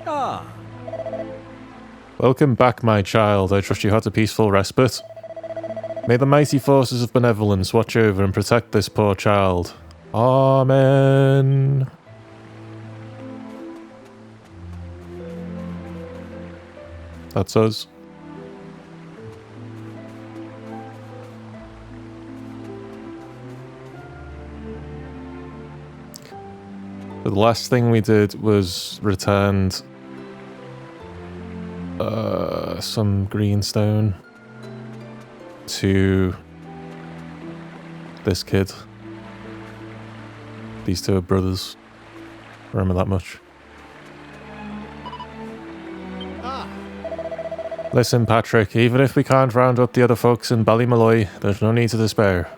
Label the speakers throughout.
Speaker 1: Ah.
Speaker 2: Welcome back, my child. I trust you had a peaceful respite. May the mighty forces of benevolence watch over and protect this poor child. Amen. That's us. The last thing we did was returned some greenstone to this kid. These two are brothers. Remember that much. Listen, Patrick, even if we can't round up the other folks in Ballymalloy, there's no need to despair.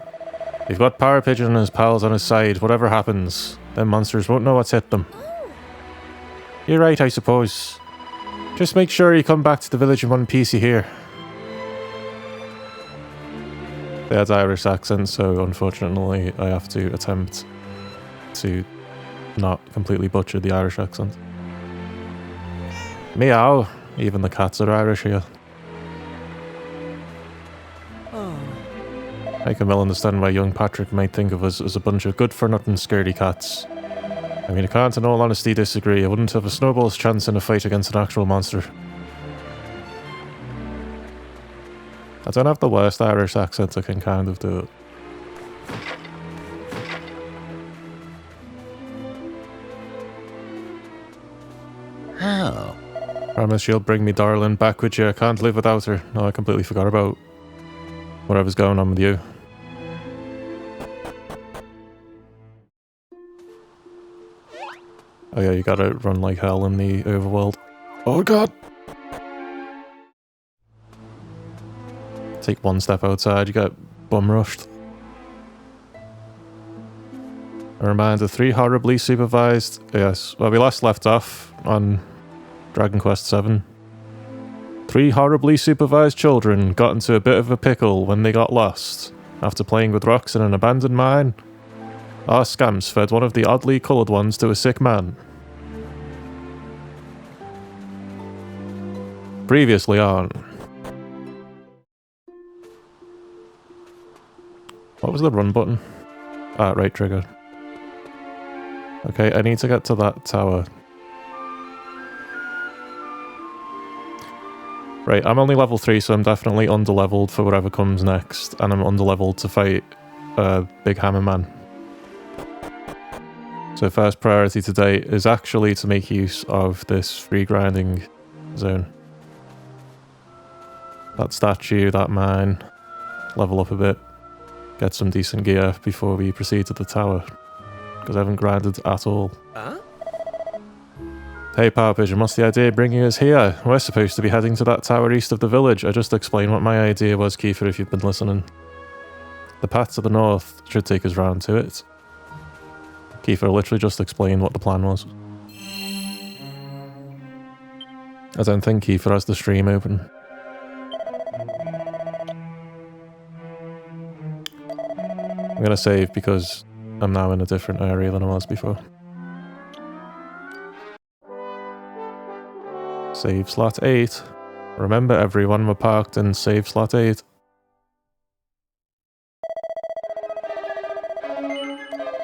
Speaker 2: We've got Power Pigeon and his pals on his side, whatever happens. Them monsters won't know what's hit them. You're right, I suppose. Just make sure you come back to the village in one piece, you hear. They had Irish accents, so unfortunately I have to attempt to not completely butcher the Irish accent. Meow. Even the cats are Irish here. I can well understand why young Patrick might think of us as a bunch of good-for-nothing scaredy cats. I mean, I can't in all honesty disagree. I wouldn't have a snowball's chance in a fight against an actual monster. I don't have the worst Irish accent, I can kind of do it.
Speaker 1: How?
Speaker 2: Promise you'll bring me darling back with you. I can't live without her. No, I completely forgot about whatever's going on with you. Oh yeah, you gotta run like hell in the overworld. Oh god! Take one step outside, you get bum rushed. A reminder, 3 horribly supervised... Yes, well we last left off on Dragon Quest VII. 3 horribly supervised children got into a bit of a pickle when they got lost. After playing with rocks in an abandoned mine, our scamps fed one of the oddly coloured ones to a sick man. Previously on... What was the run button? Ah, right trigger. Okay, I need to get to that tower. Right, I'm only level 3, so I'm definitely underleveled for whatever comes next, and I'm underleveled to fight Big Hammer Man. So first priority today is actually to make use of this free grinding zone. That statue, that mine, level up a bit, get some decent gear before we proceed to the tower, because I haven't grinded at all.
Speaker 1: Huh?
Speaker 2: Hey Power Pigeon, what's the idea bringing us here? We're supposed to be heading to that tower east of the village. I just explained what my idea was, Kiefer, if you've been listening. The path to the north should take us round to it. Kiefer literally just explained what the plan was. I don't think Kiefer has the stream open. I'm gonna save because I'm now in a different area than I was before. Save slot 8. Remember everyone, we're parked in save slot 8.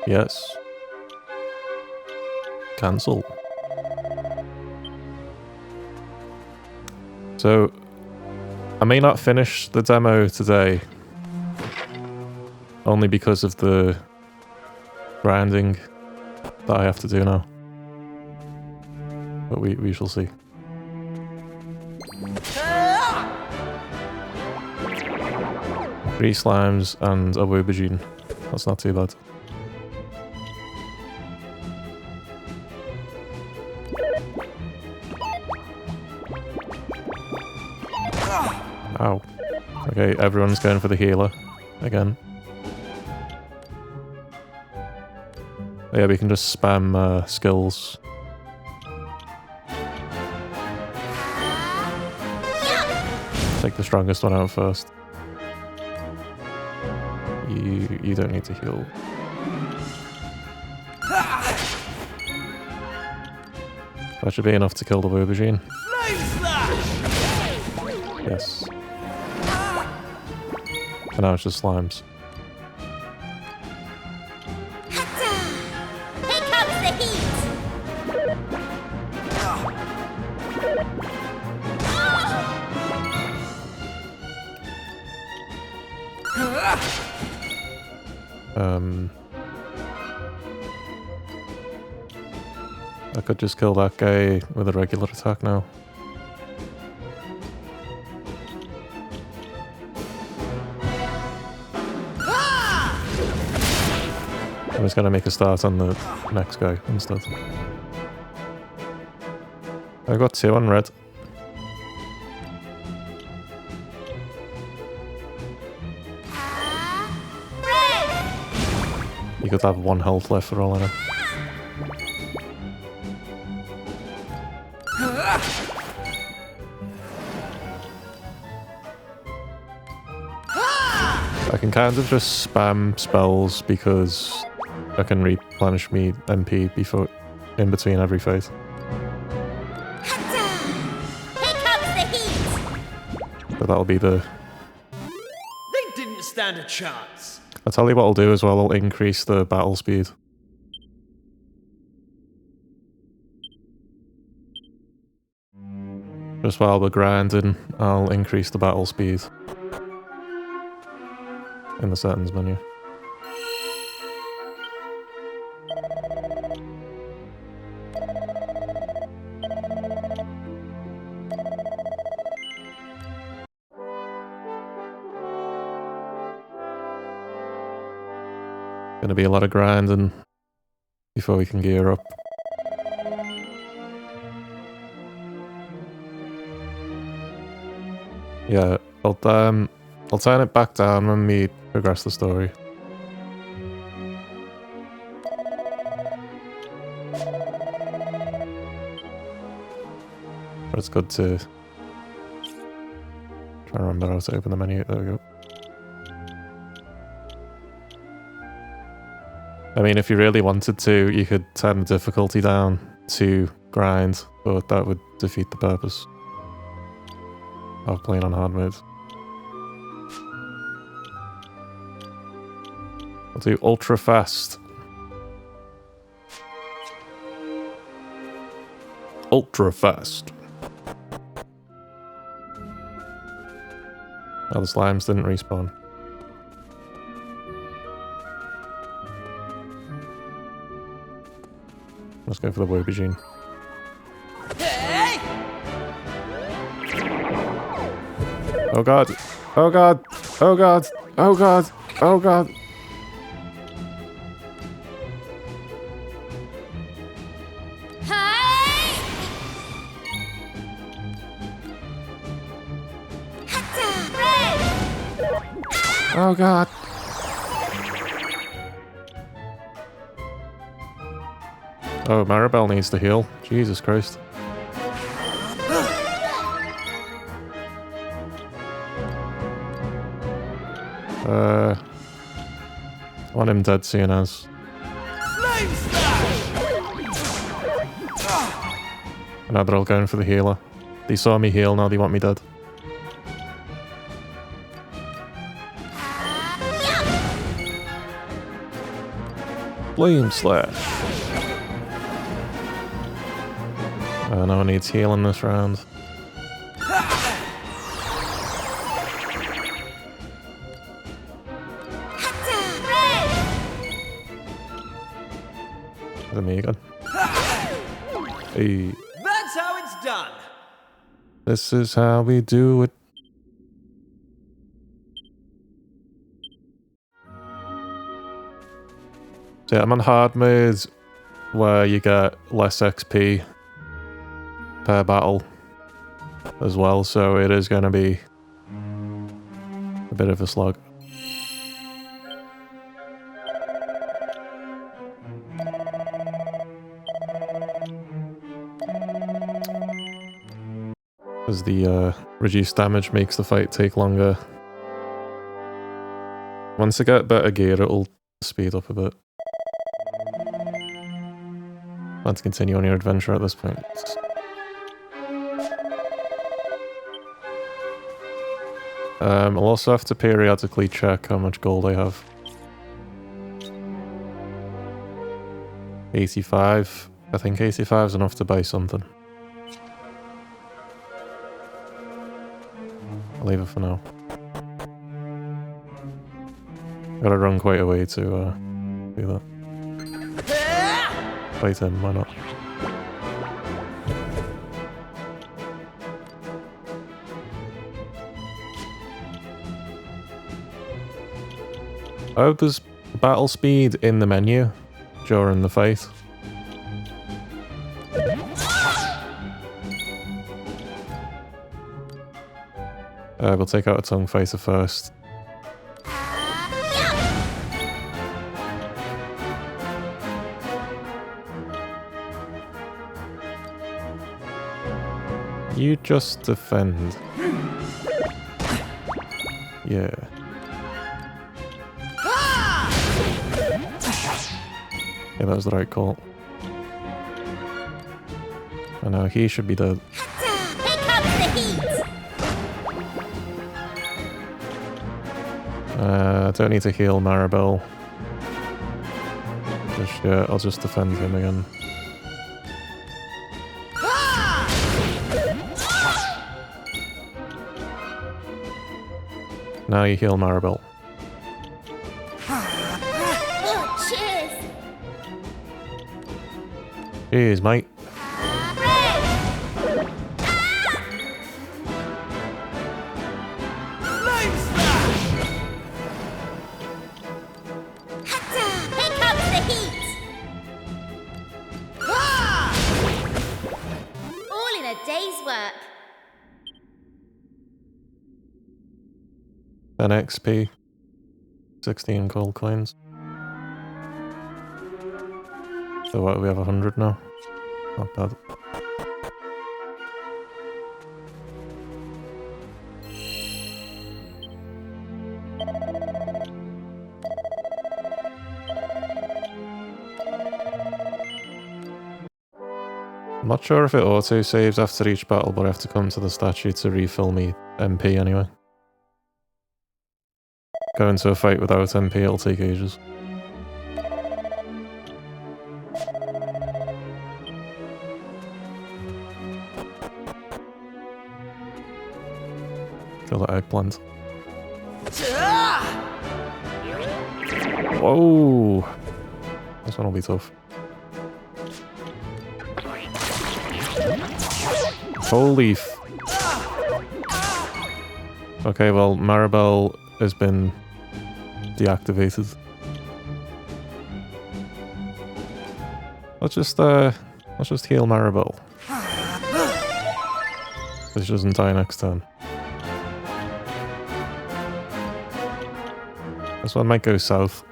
Speaker 2: Yes. Cancel. So, I may not finish the demo today. Only because of the grinding that I have to do now. But we shall see. Three slimes and a aubergine. That's not too bad. Ow. Okay, everyone's going for the healer again. Yeah, we can just spam skills. Take the strongest one out first. You don't need to heal. That should be enough to kill the Aubergine. Yes. And now it's just slimes.
Speaker 1: Here comes the heat!
Speaker 2: I could just kill that guy with a regular attack now. I'm just gonna make a start on the next guy instead. I got 2 on red. You could have 1 health left for all I know. I can kind of just spam spells because I can replenish me MP in between every fight.
Speaker 1: Here comes the heat!
Speaker 2: But that'll be the...
Speaker 3: They didn't stand a chance.
Speaker 2: I'll tell you what I'll do as well, I'll increase the battle speed. Just while we're grinding, I'll increase the battle speed in the settings menu. Gonna be a lot of grinding before we can gear up. Yeah, I'll turn it back down when we progress the story. But it's good to try and remember how to open the menu. There we go. I mean, if you really wanted to, you could turn the difficulty down to grind, but that would defeat the purpose of playing on hard mode. I'll do ultra fast. Ultra fast. Oh, the slimes didn't respawn. Let's go for the Aubergine.
Speaker 3: Hey!
Speaker 2: Oh god! Oh god! Oh god! Oh god! Oh god! Oh god! Oh, Maribel needs to heal. Jesus Christ. I want him dead soon as. Now they're all going for the healer. They saw me heal, now they want me dead. Flame slash. No one needs healing this round. Is it me again? Hey.
Speaker 3: That's how it's done.
Speaker 2: This is how we do it. So yeah, I'm on hard mode where you get less XP per battle as well, so it is going to be a bit of a slog. As the reduced damage makes the fight take longer. Once I get better gear, it'll speed up a bit. Plan to continue on your adventure at this point. I'll also have to periodically check how much gold I have. 85. I think 85 is enough to buy something. I'll leave it for now. Gotta run quite a way to do that. Fight him, why not? Oh, there's battle speed in the menu during the fight. We'll take out a tongue fighter first. You just defend. Yeah. Yeah, that was the right call. And now he should be dead.
Speaker 1: Here comes the heat!
Speaker 2: I don't need to heal Maribel. Just, yeah, I'll just defend him again. Now you heal Maribel.
Speaker 1: Oh, cheers!
Speaker 2: Cheers, mate.
Speaker 1: Here comes the heat! All in a day's work.
Speaker 2: 10 XP. 16 gold coins. So what, we have 100 now? Not bad. I'm not sure if it auto-saves after each battle, but I have to come to the statue to refill me MP anyway. Go into a fight without MP, it'll take ages. Kill that eggplant. Whoa! This one will be tough. Holy f... Okay, well, Maribel has been deactivated. Let's just heal Maribel. So she doesn't die next turn. This one might go south.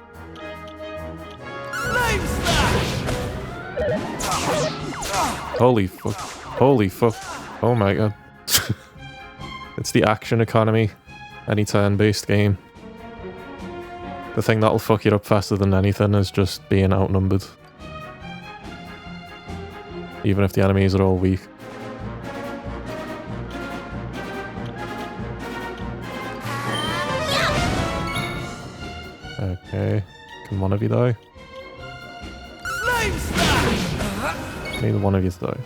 Speaker 2: Holy fuck. Holy fuck. Oh my god. It's the action economy. Any turn-based game. The thing that'll fuck you up faster than anything is just being outnumbered. Even if the enemies are all weak. Okay. Can one of you die? Neither one of you to die.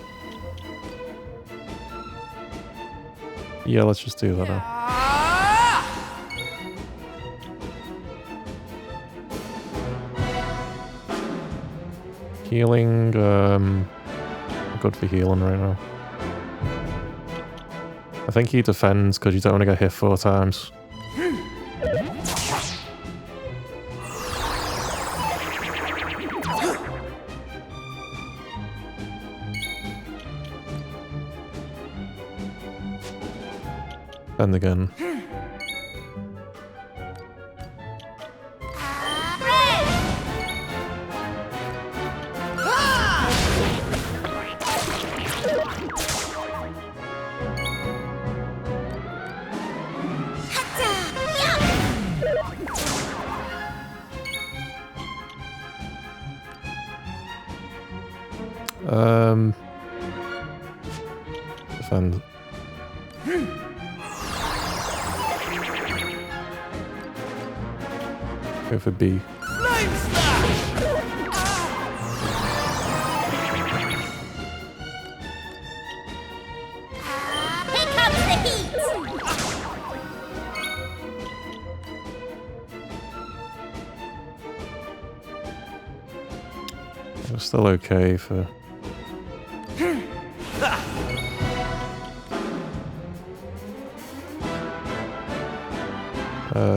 Speaker 2: Yeah, let's just do that now. Healing, good for healing right now. I think he defends because you don't want to get hit 4 times. And again. Defend. Go for B.
Speaker 3: Flame slash!
Speaker 1: Here comes the heat!
Speaker 2: We're still okay for...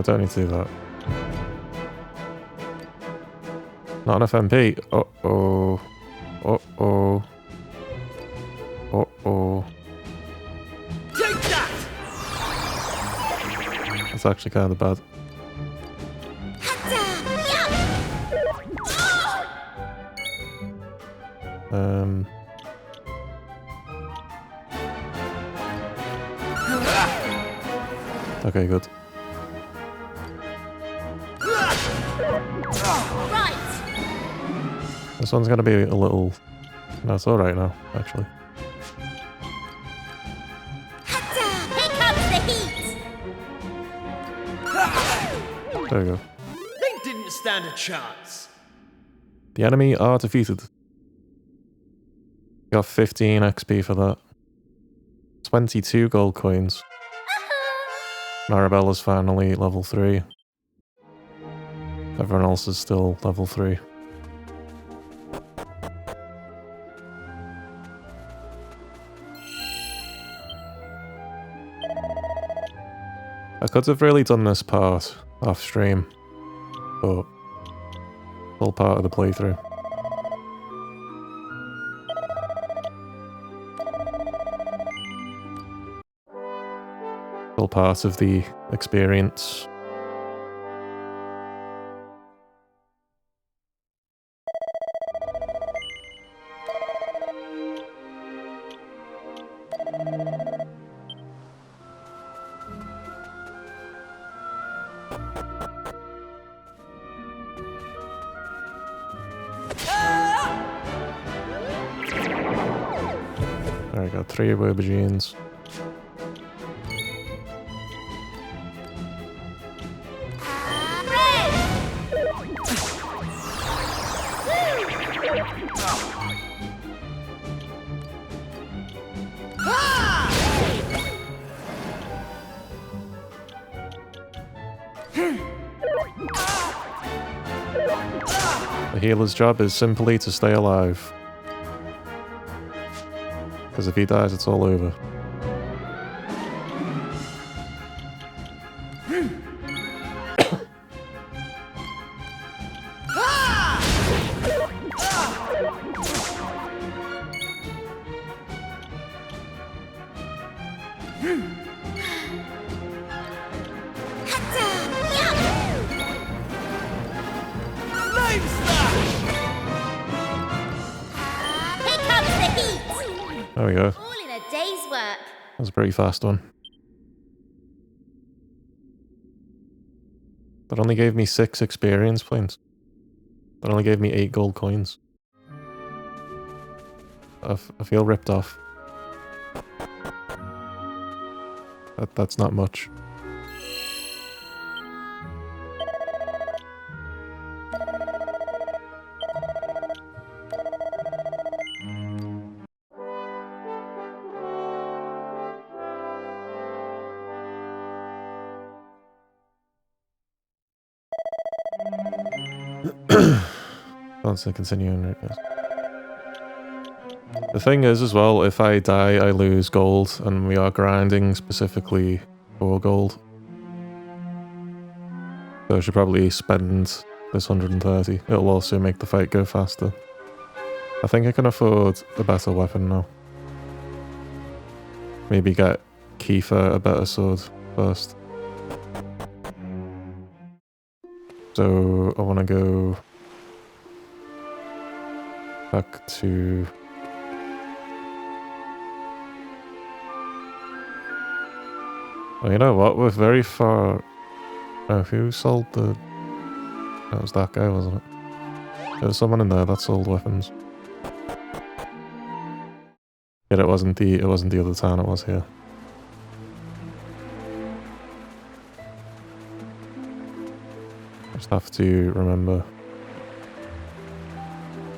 Speaker 2: don't need to do that. Not enough MP. Uh-oh. Uh-oh. Uh-oh.
Speaker 3: Take that!
Speaker 2: That's actually kind of bad. Okay, good.
Speaker 1: Right!
Speaker 2: This one's gonna be a little... No, it's alright now, actually.
Speaker 1: Here comes the heat!
Speaker 2: There we go.
Speaker 3: They didn't stand a chance.
Speaker 2: The enemy are defeated. Got 15 XP for that. 22 gold coins. Marabella's finally level 3. Everyone else is still level 3. I could have really done this part off stream, but it's all part of the playthrough. All part of the experience. There we go, 3 aubergines. The healer's job is simply to stay alive. Because if he dies, it's all over.
Speaker 3: Flame slash!
Speaker 1: Here comes the heat!
Speaker 2: There we go.
Speaker 1: All in a day's work.
Speaker 2: That was a pretty fast one. That only gave me 6 experience points. That only gave me 8 gold coins. I feel ripped off. That's not much. Let's continue on it, yes. The thing is as well, if I die I lose gold, and we are grinding specifically for gold. So I should probably spend this 130. It'll also make the fight go faster. I think I can afford a better weapon now. Maybe get Kiefer a better sword first. So I want to go back to... Oh, you know what? We're very far... Oh, who sold the... That was that guy, wasn't it? There was someone in there that sold weapons. Yet it wasn't the other town, it was here. Just have to remember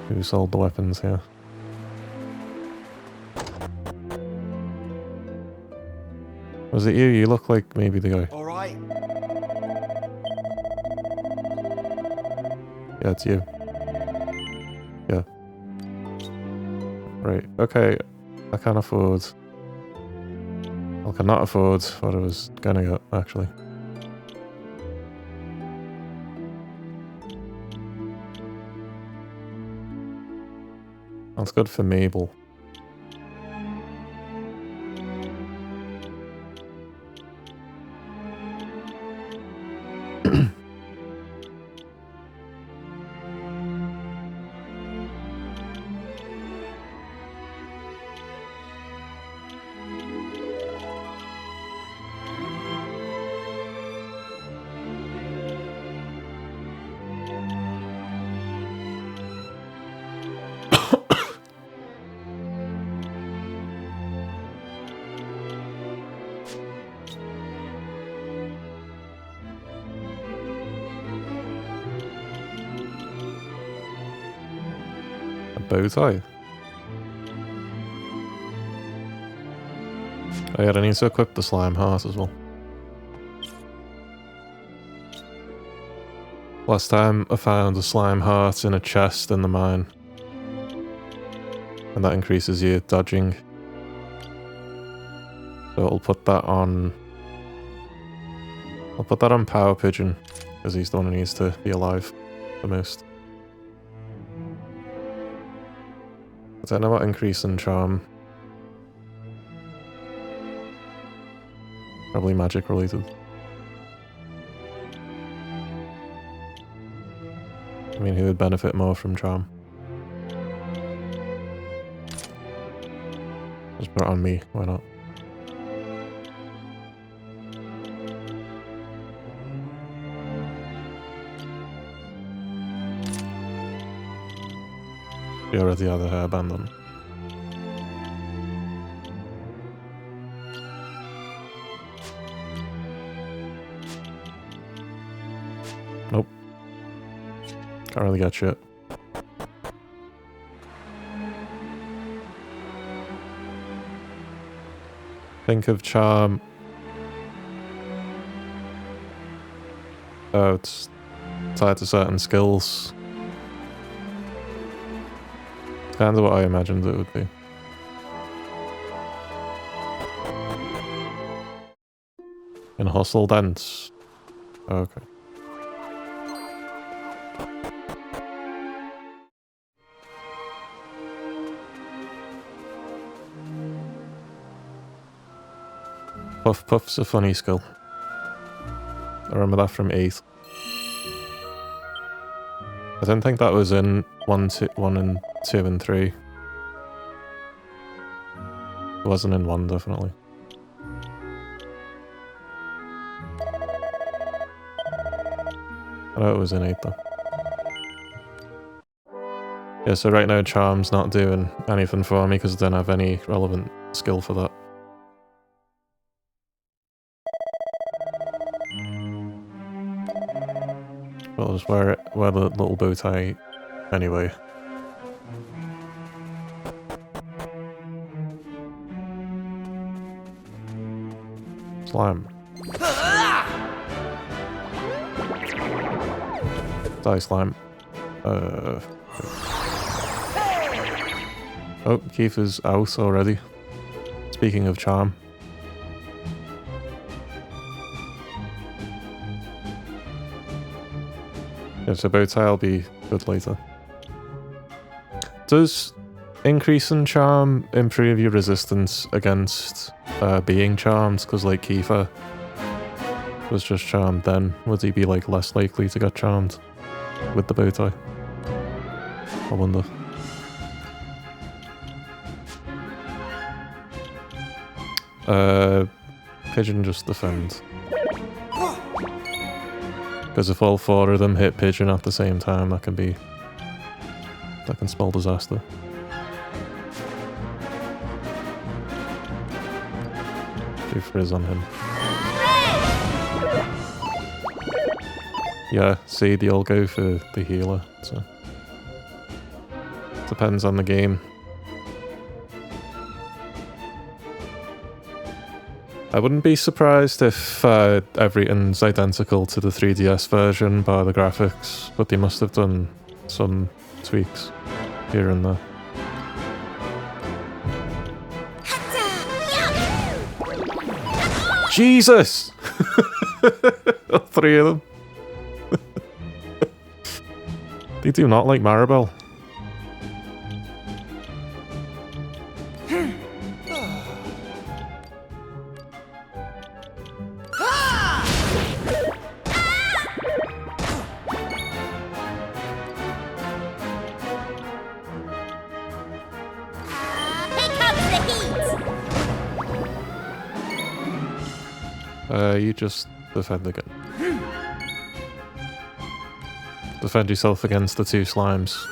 Speaker 2: who sold the weapons here. Was it you? You look like maybe the guy.
Speaker 3: All right.
Speaker 2: Yeah, it's you. Yeah. Right, okay. I can't afford... I cannot afford what I was gonna get, actually. That's good for Mabel. Bow tie. Oh yeah, I need to equip the slime heart as well. Last time I found a slime heart in a chest in the mine. And that increases your dodging. So I'll put that on... I'll put that on Power Pigeon, because he's the one who needs to be alive the most. I don't know what increase in charm. Probably magic related. I mean, who would benefit more from charm? Just put it on me, why not? You already had a hairband on. Nope. Can't really get shit. Think of charm. Oh, it's tied to certain skills. Kind of what I imagined it would be. In hustle dance. Okay. Puff Puff's a funny skill. I remember that from 8. I don't think that was in 1 and 2 and 3. It wasn't in 1, definitely. I know it was in 8 though. Yeah, so right now Charm's not doing anything for me because I don't have any relevant skill for that. But I'll just wear the little bow tie anyway. Slime. Die slime. Oh, Keith is out already. Speaking of charm. Yeah, so bow tie will be good later. Does increase in charm improve your resistance against being charmed? Because like Kiefer was just charmed then, would he be like less likely to get charmed with the bow tie? I wonder. Pigeon just defend. Because if all 4 of them hit Pigeon at the same time, that can spell disaster. Do frizz on him. Yeah, see, they all go for the healer, so... Depends on the game. I wouldn't be surprised if everything's identical to the 3DS version by the graphics, but they must have done some tweaks here and there. Jesus! All three of them. They do not like Maribel. You just defend again. Defend yourself against the two slimes.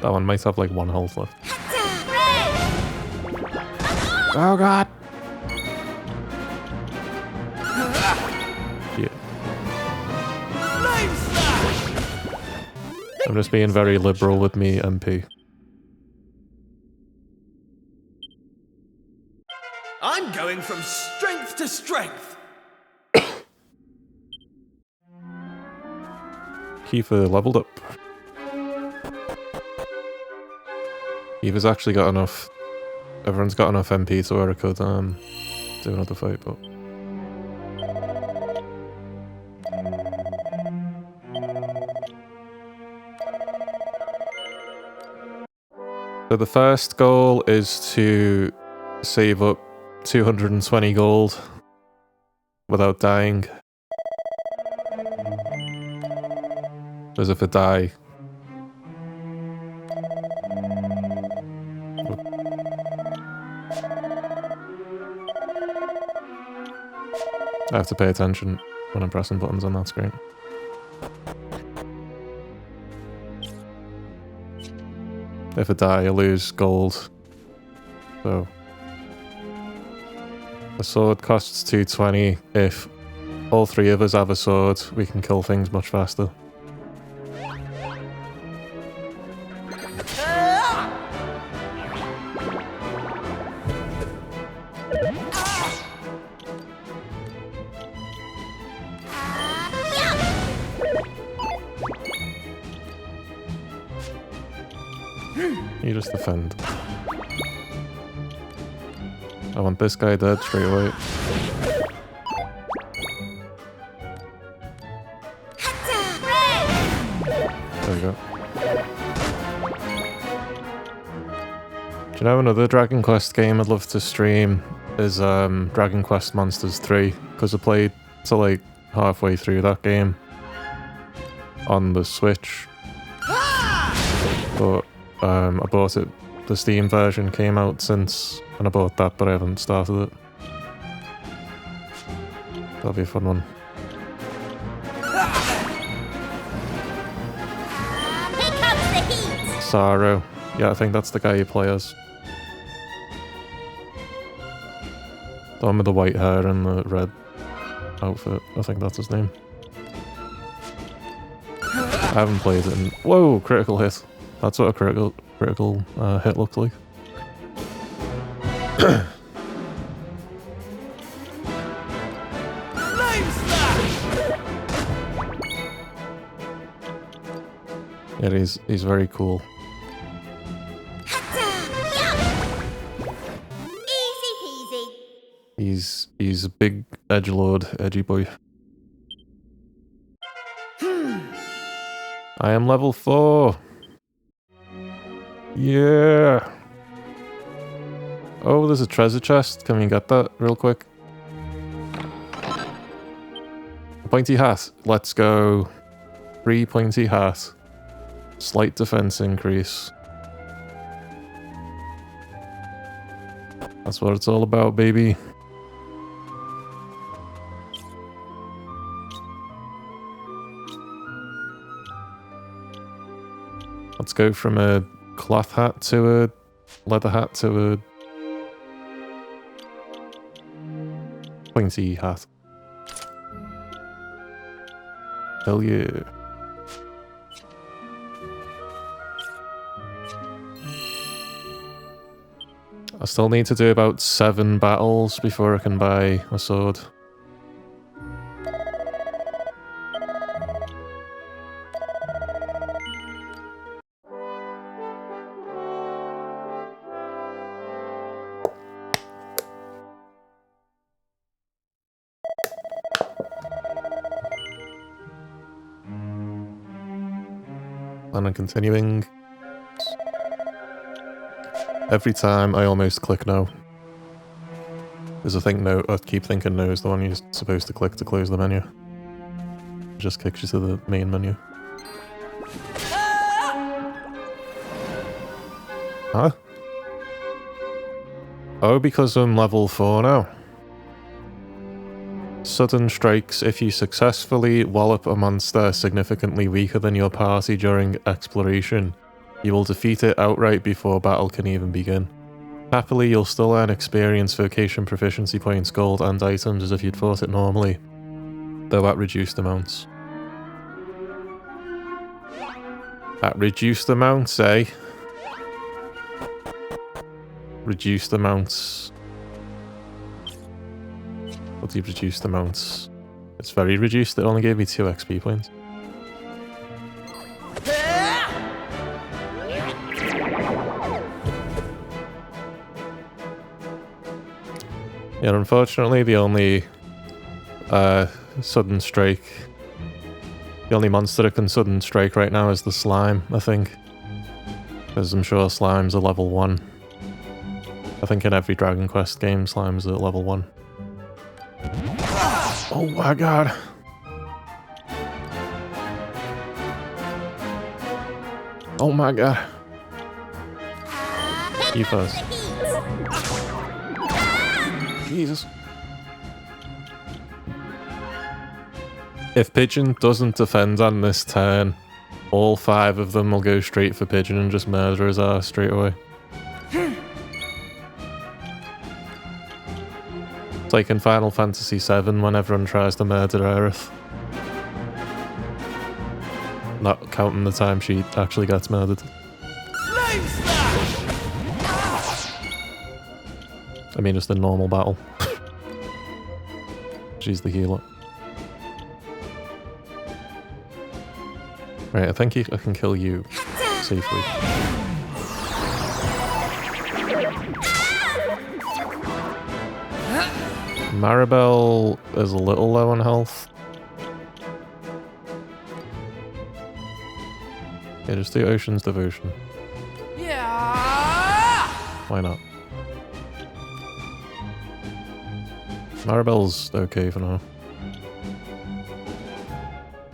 Speaker 2: That one might have like 1 health left. Oh god! Yeah. I'm just being very liberal with me MP.
Speaker 3: I'm going from strength to strength.
Speaker 2: Kiefer leveled up. Kiefer's actually got enough. Everyone's got enough MP to where I could do another fight, but. So the first goal is to save up 220 gold without dying. As if I die. I have to pay attention when I'm pressing buttons on that screen. If I die, I lose gold. So the sword costs 220. If all three of us have a sword, we can kill things much faster. You just defend. I want this guy dead straight away. There we go. Do you know another Dragon Quest game I'd love to stream is Dragon Quest Monsters 3, because I played to like halfway through that game on the Switch. But I bought it, the Steam version came out since, and I bought that, but I haven't started it. That'll be a fun one.
Speaker 1: Here comes the heat!
Speaker 2: Sorrow. Yeah, I think that's the guy you play as. The one with the white hair and the red outfit. I think that's his name. I haven't played it in... Whoa! Critical hit. That's what a critical hit looks like. Yeah, he's very cool.
Speaker 1: Easy peasy.
Speaker 2: He's a big edgelord, edgy boy. I am level 4. Yeah. Oh, there's a treasure chest. Can we get that real quick? A pointy hat. Let's go. 3 pointy hat. Slight defense increase. That's what it's all about, baby. Let's go from a cloth hat to a leather hat to a pointy hat. Hell yeah. I still need to do about 7 battles before I can buy a sword. And I'm continuing. Every time I almost click no. Because I think no, I keep thinking no is the one you're supposed to click to close the menu. It just kicks you to the main menu. Huh? Oh, because I'm level 4 now. Sudden strikes. If you successfully wallop a monster significantly weaker than your party during exploration, you will defeat it outright before battle can even begin. Happily, you'll still earn experience, vocation, proficiency points, gold, and items as if you'd fought it normally, though at reduced amounts. At reduced amounts, eh? Reduced amounts. What do you reduced amounts? It's very reduced, it only gave me 2 XP points. Yeah, unfortunately, the only sudden strike, the only monster that can sudden strike right now is the slime, I think. Because I'm sure slimes are level 1. I think in every Dragon Quest game, slimes are level 1. Oh my god. Oh my god. You first. Jesus. If Pigeon doesn't defend on this turn, all 5 of them will go straight for Pigeon and just murder his ass straight away. It's like in Final Fantasy VII when everyone tries to murder Aerith. Not counting the time she actually gets murdered. I mean, just a normal battle. She's the healer. Right, I think I can kill you safely. Maribel is a little low on health. Yeah, just do Ocean's Devotion.
Speaker 4: Yeah.
Speaker 2: Why not? Maribel's okay for now.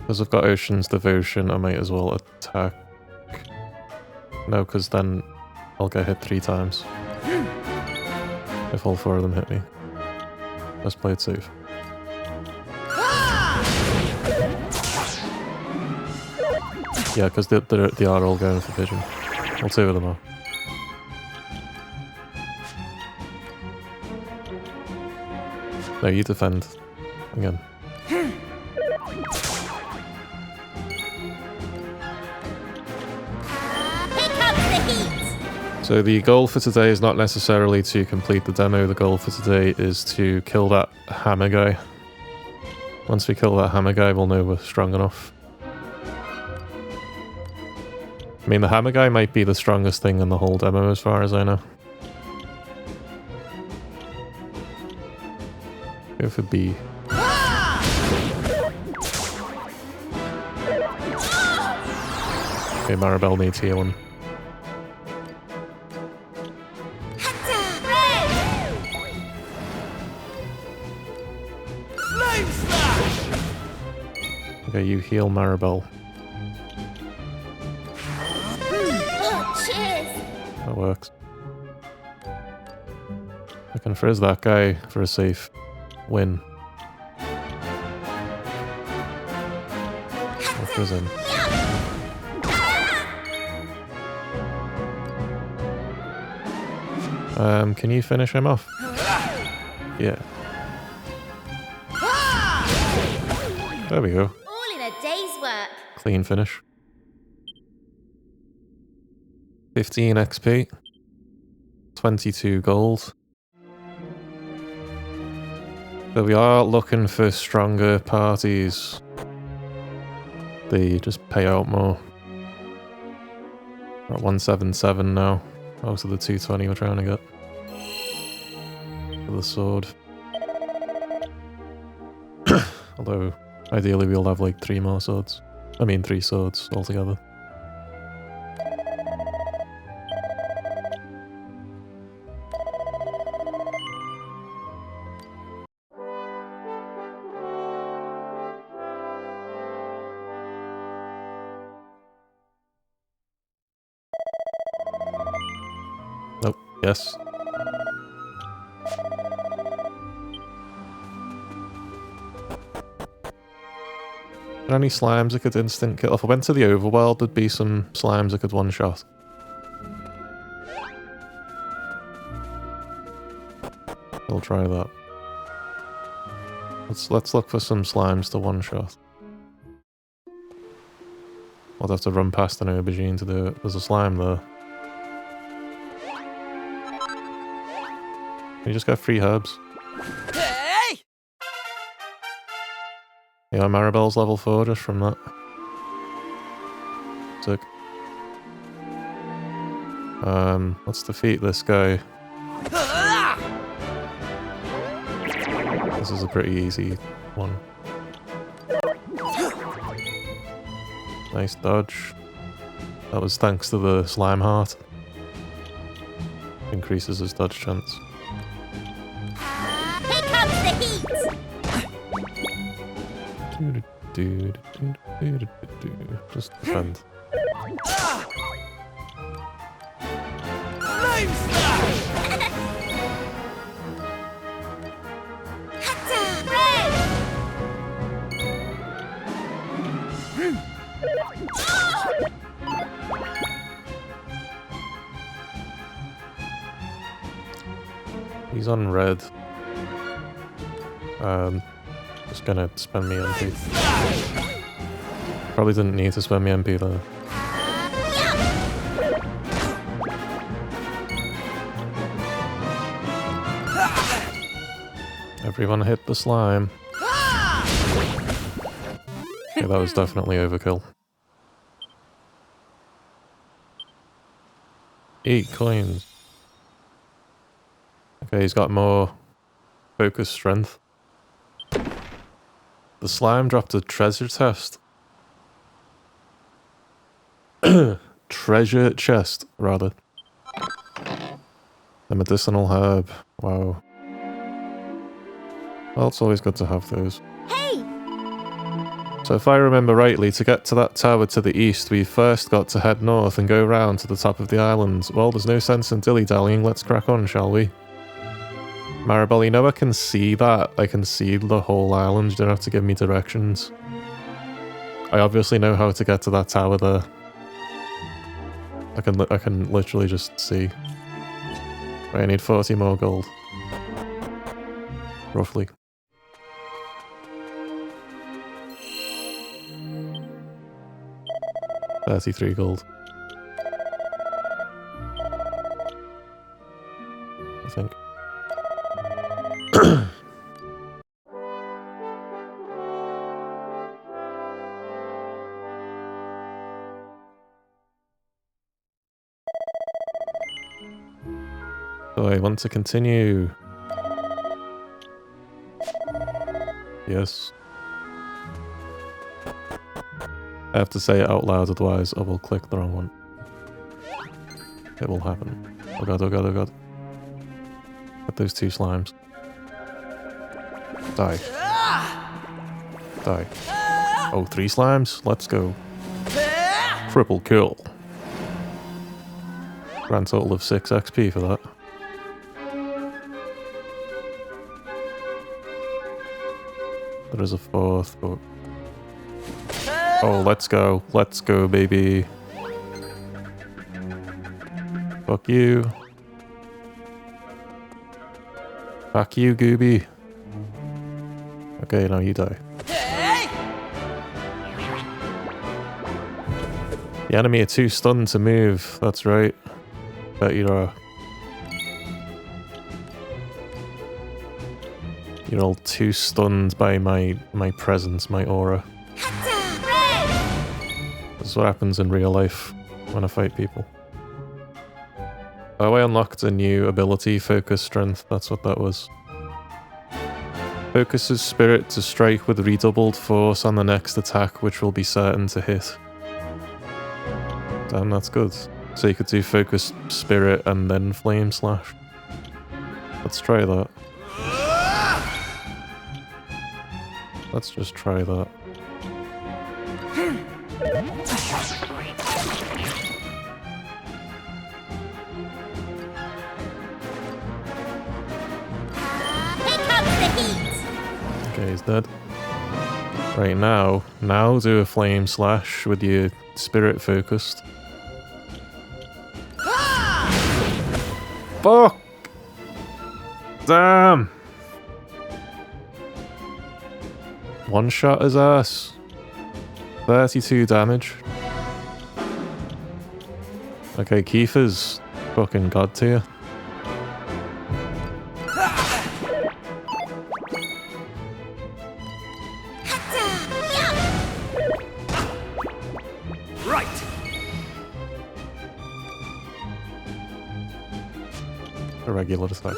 Speaker 2: Because I've got Ocean's Devotion, I might as well attack. No, because then I'll get hit 3 times. If all 4 of them hit me. Let's play it safe. Yeah, because they are all going for Pigeon. Well, 2 of them are. No, you defend. Again. So the goal for today is not necessarily to complete the demo, the goal for today is to kill that hammer guy. Once we kill that hammer guy, we'll know we're strong enough. I mean, the hammer guy might be the strongest thing in the whole demo as far as I know. Go for B. Okay, Maribel needs healing. Okay, you heal Maribel. That works. I can frizz that guy for a safe win. I'll frizz him. Can you finish him off? Yeah. There we go.
Speaker 1: All in a day's work.
Speaker 2: Clean finish. 15 XP. 22 gold. So we are looking for stronger parties. They just pay out more. We're at 177 now. Out of the 220 we're trying to get. For the sword. Although, ideally we'll have like 3 more swords. I mean 3 swords altogether. Nope. Yes. Are there any slimes I could instant kill? If I went to the overworld, there'd be some slimes I could one-shot. I'll try that. Let's look for some slimes to one-shot. I'll have to run past an aubergine to do it. There's a slime there. Can you just get free herbs?
Speaker 3: Hey!
Speaker 2: Yeah, Maribel's level 4 just from that. Sick. Let's defeat this guy. This is a pretty easy one. Nice dodge. That was thanks to the slime heart. Increases his dodge chance.
Speaker 1: Here comes the heat.
Speaker 2: Just defend.
Speaker 3: Flame slash!
Speaker 2: He's on red. Just gonna spend me MP. Probably didn't need to spend me MP though. Everyone hit the slime. Okay, that was definitely overkill. 8 coins. Okay, he's got more focus strength. The slime dropped a treasure chest. Treasure chest, rather. A medicinal herb. Wow. Well, it's always good to have those.
Speaker 1: Hey!
Speaker 2: So if I remember rightly, to get to that tower to the east, we first got to head north and go round to the top of the island. Well, there's no sense in dilly-dallying. Let's crack on, shall we? Maribel, you know I can see that. I can see the whole island. You don't have to give me directions. I obviously know how to get to that tower there. I can literally just see. Right, I need 40 more gold. Roughly. $33 gold. I think. So I want to continue. Yes. I have to say it out loud, otherwise I will click the wrong one. It will happen. Oh god, oh god, oh god. Get those 2 slimes. Die. Die. Oh, 3 slimes? Let's go. Triple kill. Grand total of 6 XP for that. There is a 4th, but... Oh, let's go. Let's go, baby. Fuck you. Back you, Gooby. Okay, now you die. The enemy are too stunned to move. That's right. Bet you are. You're all too stunned by my presence, my aura. That's what happens in real life when I fight people. Oh, I unlocked a new ability, Focus Strength. That's what that was. Focuses spirit to strike with redoubled force on the next attack, which will be certain to hit. Damn, that's good. So you could do Focus Spirit and then Flame Slash. Let's try that. Let's just try that. Okay, he's dead. Right now do a Flame Slash with your Spirit focused. Fuck! Damn! One shot his ass. 32 damage. Okay, Kiefer's fucking god tier.
Speaker 3: Right.
Speaker 2: A regular attack.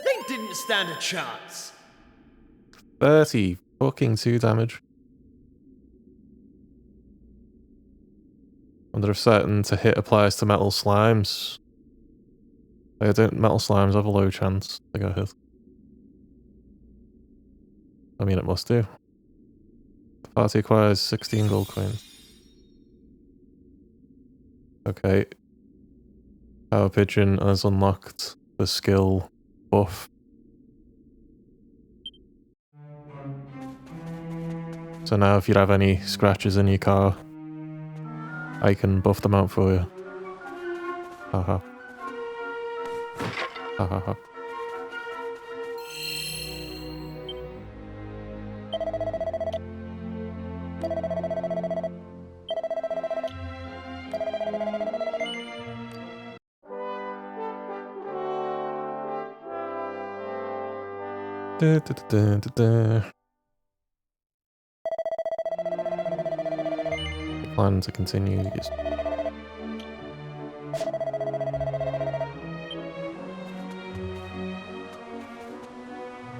Speaker 3: They didn't stand a chance.
Speaker 2: 30 fucking 2 damage. Wonder if certain to hit applies to metal slimes. Metal slimes have a low chance to get hit. I mean, it must do. The party acquires 16 gold coins. Okay. Power Pigeon has unlocked the skill buff. So now if you have any scratches in your car, I can buff them out for you. Haha. Haha. Da, da, da, da, da. Plan to continue. Yes.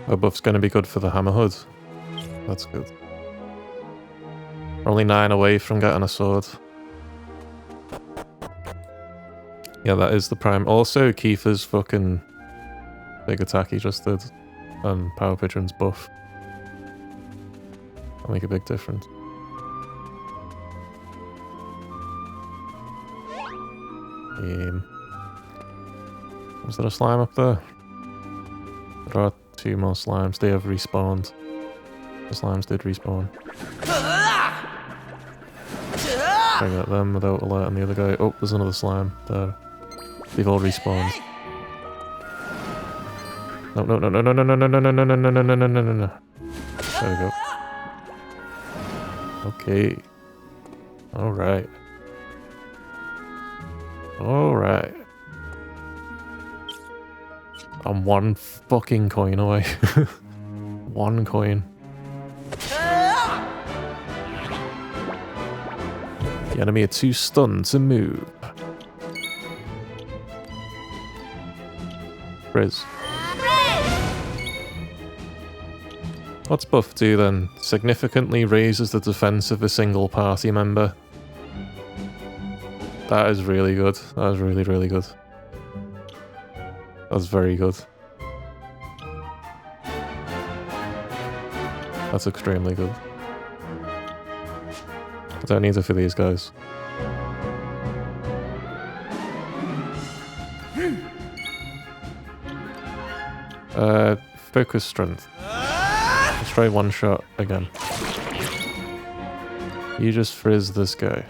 Speaker 2: A buff's going to be good for the Hammerhood. That's good. We're only 9 away from getting a sword. Yeah, that is the prime. Also, Kiefer's fucking big attack he just did, and Power Pigeon's buff. That'll make a big difference. Was there a slime up there? There are 2 more slimes. They have respawned. The slimes did respawn. Bring at them without alerting the other guy. Oh, there's another slime there. They've all respawned. No, no, no, no, no, no, no, no, no, no, no, no, no, no, no, no, no, no. There we go. Okay. Alright. Alright. I'm 1 fucking coin away. 1 coin. The enemy are too stunned to move. Riz. What's buff do then? Significantly raises the defense of a single party member. That is really good. That is really, really good. That's very good. That's extremely good. I don't need it for these guys. Focus strength. Let's try 1 shot again. You just frizz this guy.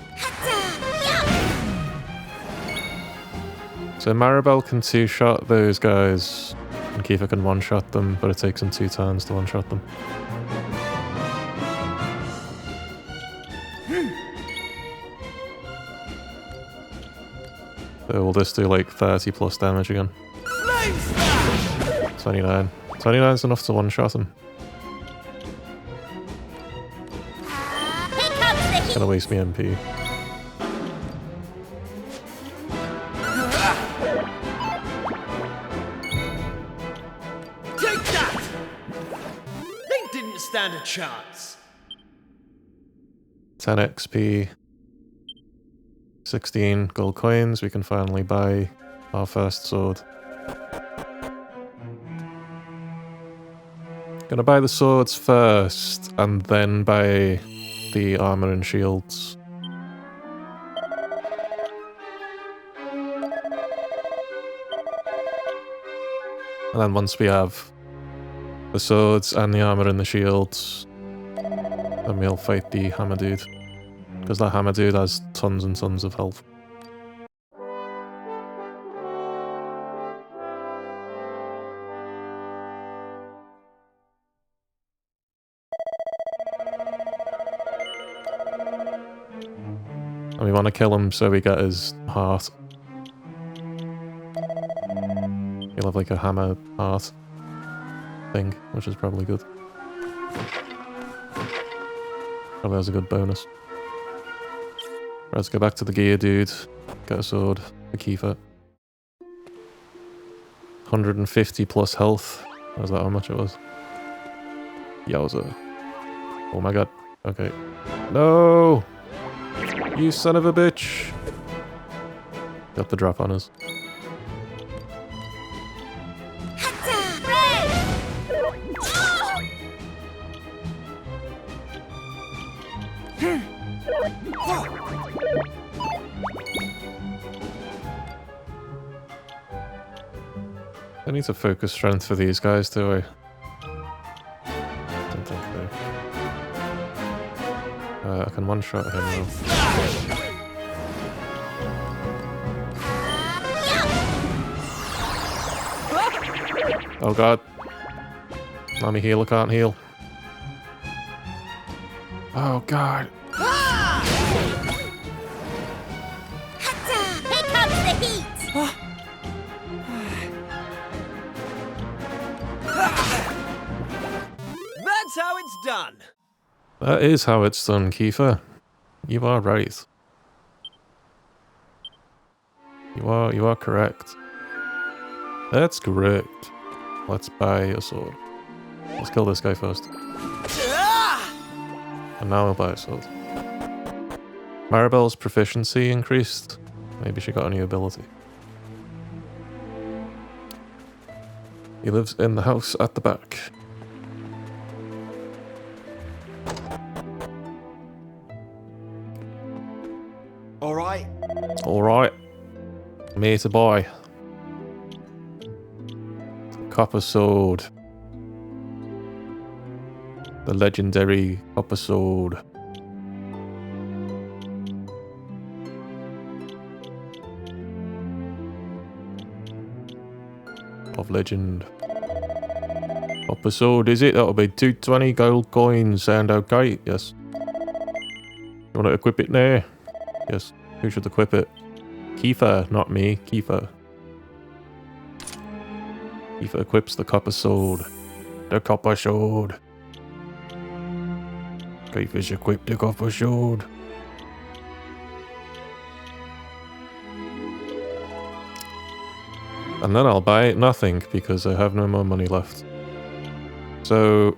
Speaker 2: So Maribel can two-shot those guys, and Kiefer can one-shot them, but it takes him 2 turns to one-shot them. So we'll just do like 30 plus damage again. 29. 29 is enough to one-shot him.
Speaker 1: Here comes the heat.
Speaker 2: Gonna waste me MP.
Speaker 3: Take that! They didn't stand a chance.
Speaker 2: 10 XP. 16 gold coins. We can finally buy our first sword. Gonna buy the swords first, and then buy the armor and shields. And then once we have the swords and the armor and the shields, then we'll fight the hammer dude. Because that hammer dude has tons and tons of health. And we want to kill him so we get his heart. He'll have like a hammer heart thing, which is probably good. Probably has a good bonus. Let's go back to the gear dude. Get a sword for Kiefer. 150 plus health. Was that how much it was? Yowza. Oh my god. Okay. No! You son of a bitch! Got the drop on us. I need to focus strength for these guys, do I? Don't think so. I can one-shot him though. Oh god. Mommy healer can't heal. Oh god.
Speaker 1: Here comes the heat.
Speaker 3: That's how it's done.
Speaker 2: That is how it's done, Kiefer. You are right. You are correct. That's correct. Let's buy a sword. Let's kill this guy first. And now we'll buy a sword. Maribel's proficiency increased. Maybe she got a new ability. He lives in the house at the back.
Speaker 3: Alright.
Speaker 2: Alright. I'm here to buy. Copper sword. The legendary copper sword. Of legend. Copper sword, is it? That'll be 220 gold coins. Sound okay? Yes. You want to equip it now? Yes. Who should equip it? Kiefer, not me. Kiefer. Kiefer equips the copper sword. The copper sword. Kiefer's equipped the copper sword. And then I'll buy nothing because I have no more money left. So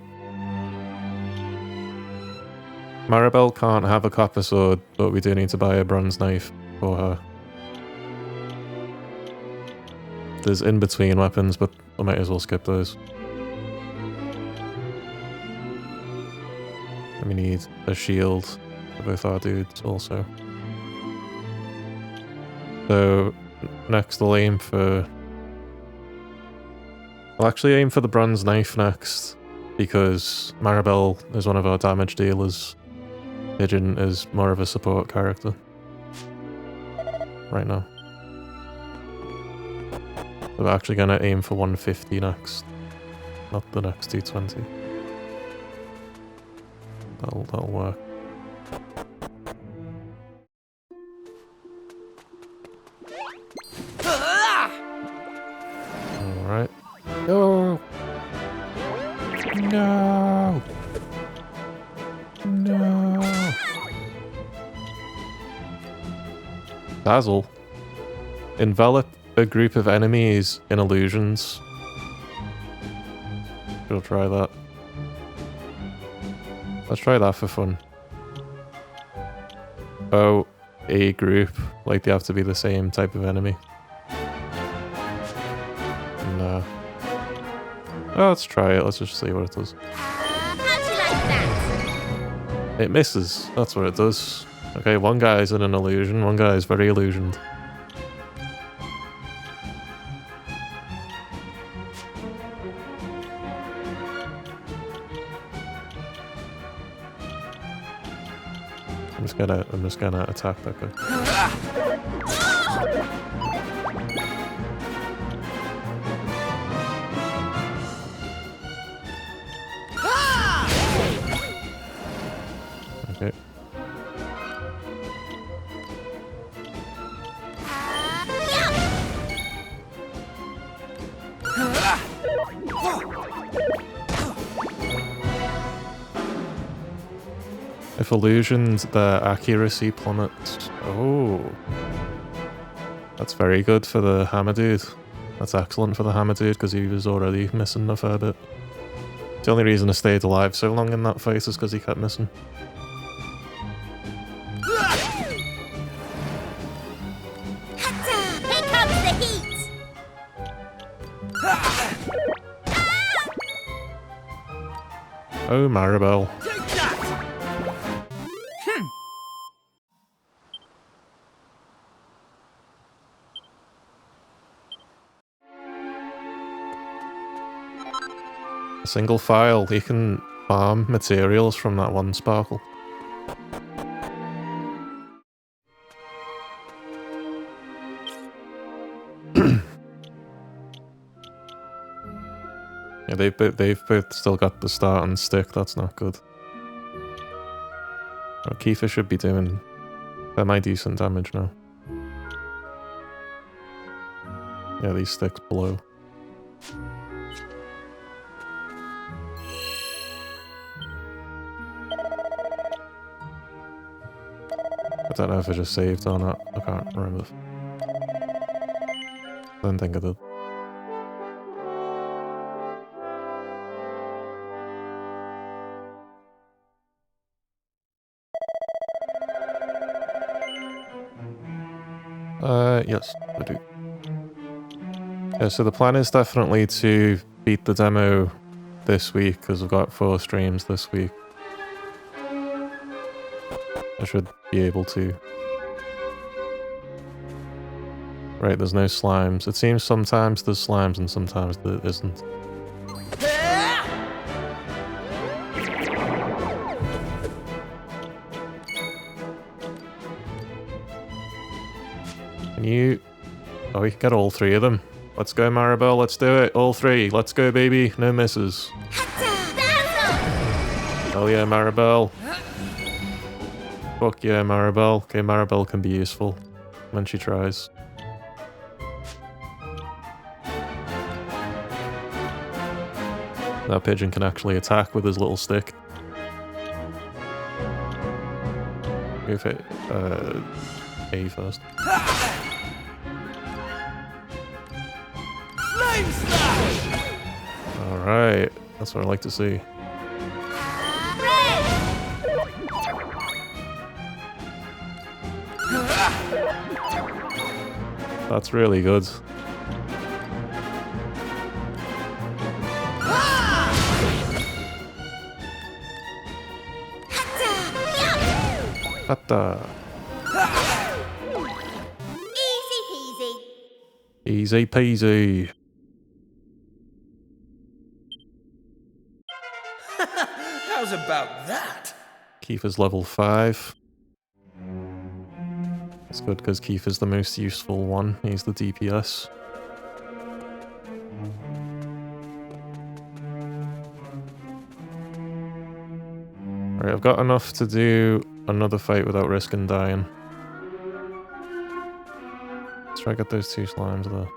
Speaker 2: Maribel can't have a copper sword, but we do need to buy a bronze knife for her. There's in-between weapons, but I might as well skip those. And we need a shield for both our dudes also. So next I'll aim for... I'll actually aim for the bronze knife next, because Maribel is one of our damage dealers. Pigeon is more of a support character right now. We're actually going to aim for 150 next, not the next 220. That'll work. Alright. No! No! No! Dazzle. Envelop a group of enemies in illusions. We'll try that. Let's try that for fun. Oh, a group. Like, they have to be the same type of enemy. No. Oh, let's try it. Let's just see what it does.
Speaker 1: How'd you like that?
Speaker 2: It misses. That's what it does. Okay, one guy's in an illusion. One guy's very illusioned. I'm just gonna attack that guy. Okay. If illusioned, the accuracy plummets. Oh. That's very good for the hammer dude. That's excellent for the hammer dude because he was already missing a fair bit. The only reason I stayed alive so long in that fight is because he kept missing.
Speaker 1: Here comes the heat!
Speaker 2: Oh, Maribel.
Speaker 3: Take that!
Speaker 2: A single file. You can farm materials from that one sparkle. Yeah, they've both still got the start and stick. That's not good. Oh, Kiefer should be doing semi-decent damage now. Yeah, these sticks blow. I don't know if I just saved or not. I can't remember. I don't think I did. Yes, I do. Yeah, so the plan is definitely to beat the demo this week, because I've got 4 streams this week. I should be able to. Right, there's no slimes. It seems sometimes there's slimes and sometimes there isn't. Can you... Oh, we can get all 3 of them. Let's go, Maribel. Let's do it. All 3. Let's go, baby. No misses. Oh yeah, Maribel. Fuck yeah, Maribel. Okay, Maribel can be useful when she tries. That pigeon can actually attack with his little stick. Go for A first. Alright, that's what I like to see. That's really good. Hatta.
Speaker 1: Easy peasy.
Speaker 2: Easy peasy.
Speaker 3: How's about that?
Speaker 2: Kiefer's level 5. It's good because Kiefer's the most useful one. He's the DPS. Right, I've got enough to do another fight without risking dying. Let's try to get those 2 slimes there.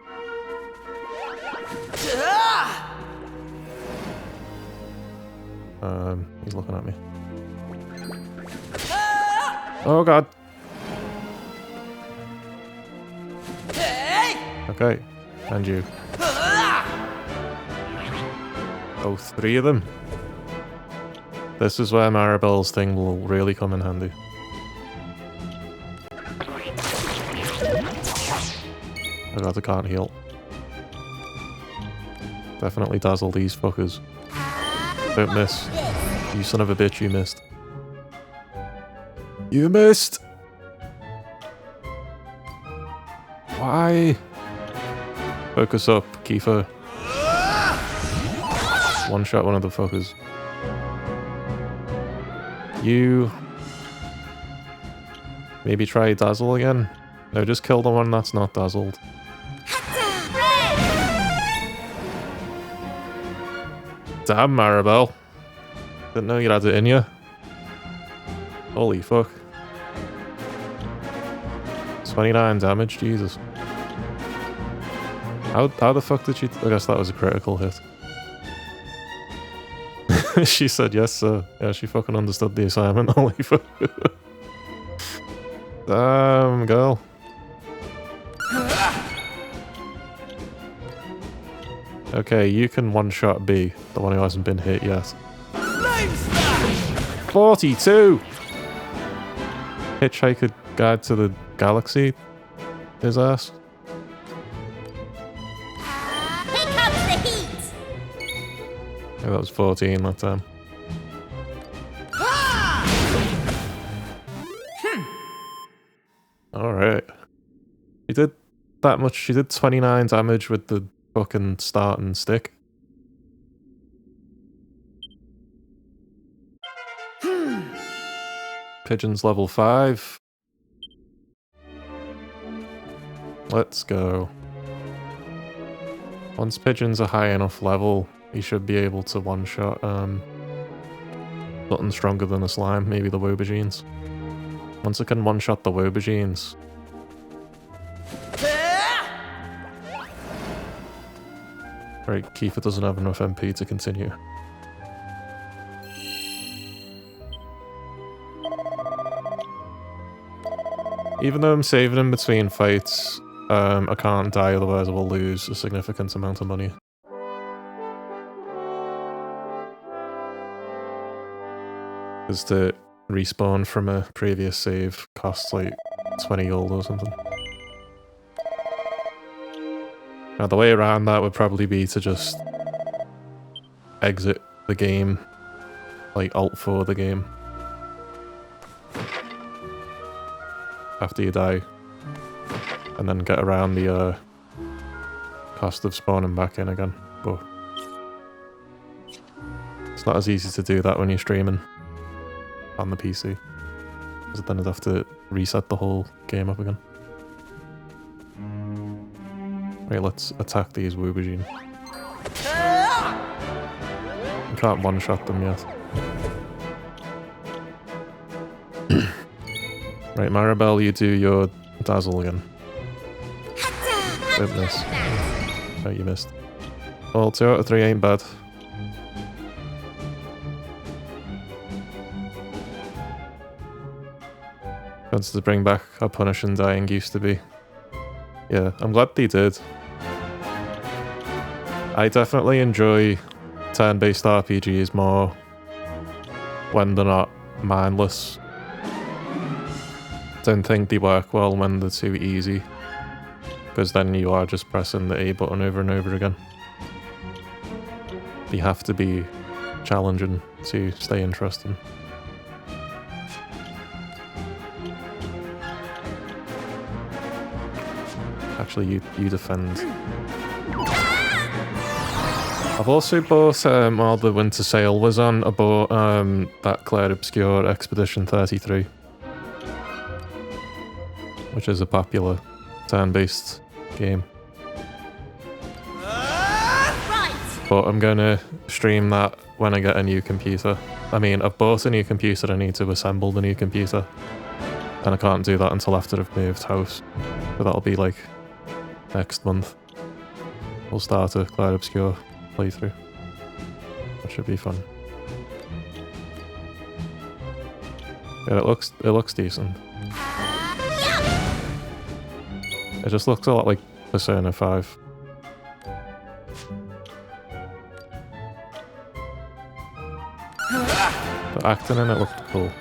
Speaker 2: He's looking at me. Oh god. Okay, and you. Oh, 3 of them. This is where Maribel's thing will really come in handy. Oh god, I can't heal. Definitely dazzle these fuckers. Don't miss. You son of a bitch, you missed. You missed! Why? Focus up, Kiefer. One shot one of the fuckers. You... Maybe try dazzle again? No, just kill the one that's not dazzled. Damn, Maribel. Didn't know you had it in you. Holy fuck. 29 damage, Jesus. How the fuck did she... I guess that was a critical hit. She said yes, sir. Yeah, she fucking understood the assignment. Holy fuck. Damn, girl. Okay, you can one-shot B, the one who hasn't been hit yet. 42! Hitchhiker Guide to the Galaxy. His ass.
Speaker 1: Here comes the heat!
Speaker 2: Yeah, that was 14 that time. Alright. She did that much. She did 29 damage with the fucking starting stick. Pigeon's level 5. Let's go. Once Pigeon's a high enough level, he should be able to one-shot something stronger than a slime, maybe the Wobagenes. Once it can one-shot the Wobagenes. Right, Kiefer doesn't have enough MP to continue. Even though I'm saving him between fights, I can't die, otherwise I will lose a significant amount of money. Because to respawn from a previous save costs like 20 gold or something. Now the way around that would probably be to just exit the game, like alt for the game. After you die. And then get around the cost of spawning back in again. But it's not as easy to do that when you're streaming on the PC. Because then I'd have to reset the whole game up again. Right, let's attack these Woobagene. You can't one-shot them yet. Right, Maribel, you do your dazzle again. Don't miss. Oh, you missed. Well, 2 out of 3 ain't bad. Wants to bring back how punishing dying used to be. Yeah, I'm glad they did. I definitely enjoy turn-based RPGs more when they're not mindless. Don't think they work well when they're too easy, because then you are just pressing the A button over and over again. They have to be challenging to stay interesting. Actually, you defend. I've also bought, while the winter sale was on, I bought that Clair Obscure Expedition 33. Which is a popular turn-based game.
Speaker 1: Right.
Speaker 2: But I'm gonna stream that when I get a new computer. I mean, I've bought a new computer, I need to assemble the new computer. And I can't do that until after I've moved house. So that'll be like next month. We'll start a Cloud Obscure playthrough. That should be fun. Yeah, it looks decent. It just looks a lot like Persona 5. The acting in it looked cool.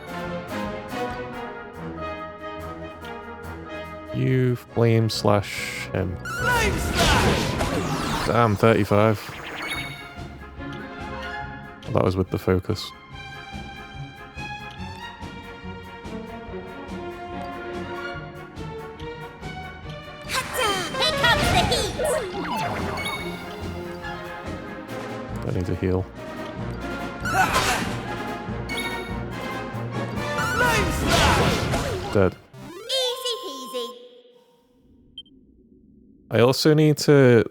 Speaker 2: You flame slash him. Damn, 35. That was with the focus.
Speaker 1: Here comes the heat!
Speaker 2: I need to heal. Dead.
Speaker 1: Easy peasy.
Speaker 2: I also need to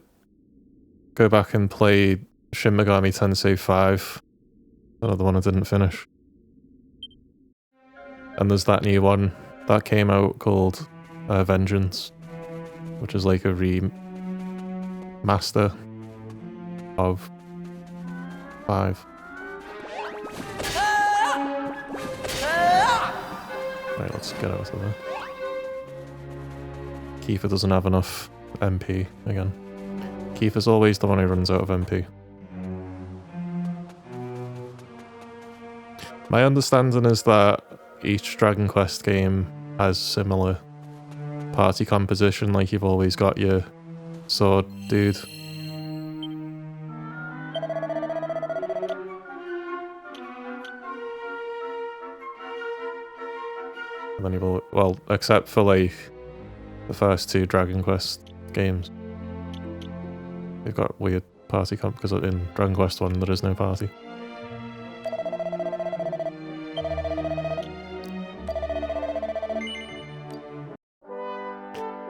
Speaker 2: go back and play Shin Megami Tensei 5. Another one I didn't finish. And there's that new one that came out called Vengeance, which is like a remaster of 5. Right, let's get out of there. Kiefer doesn't have enough MP again. Kiefer's always the one who runs out of MP. My understanding is that each Dragon Quest game has similar party composition, like you've always got your sword dude. And then you've well, except for like the first 2 Dragon Quest games. They've got weird party comp, because in Dragon Quest 1 there is no party.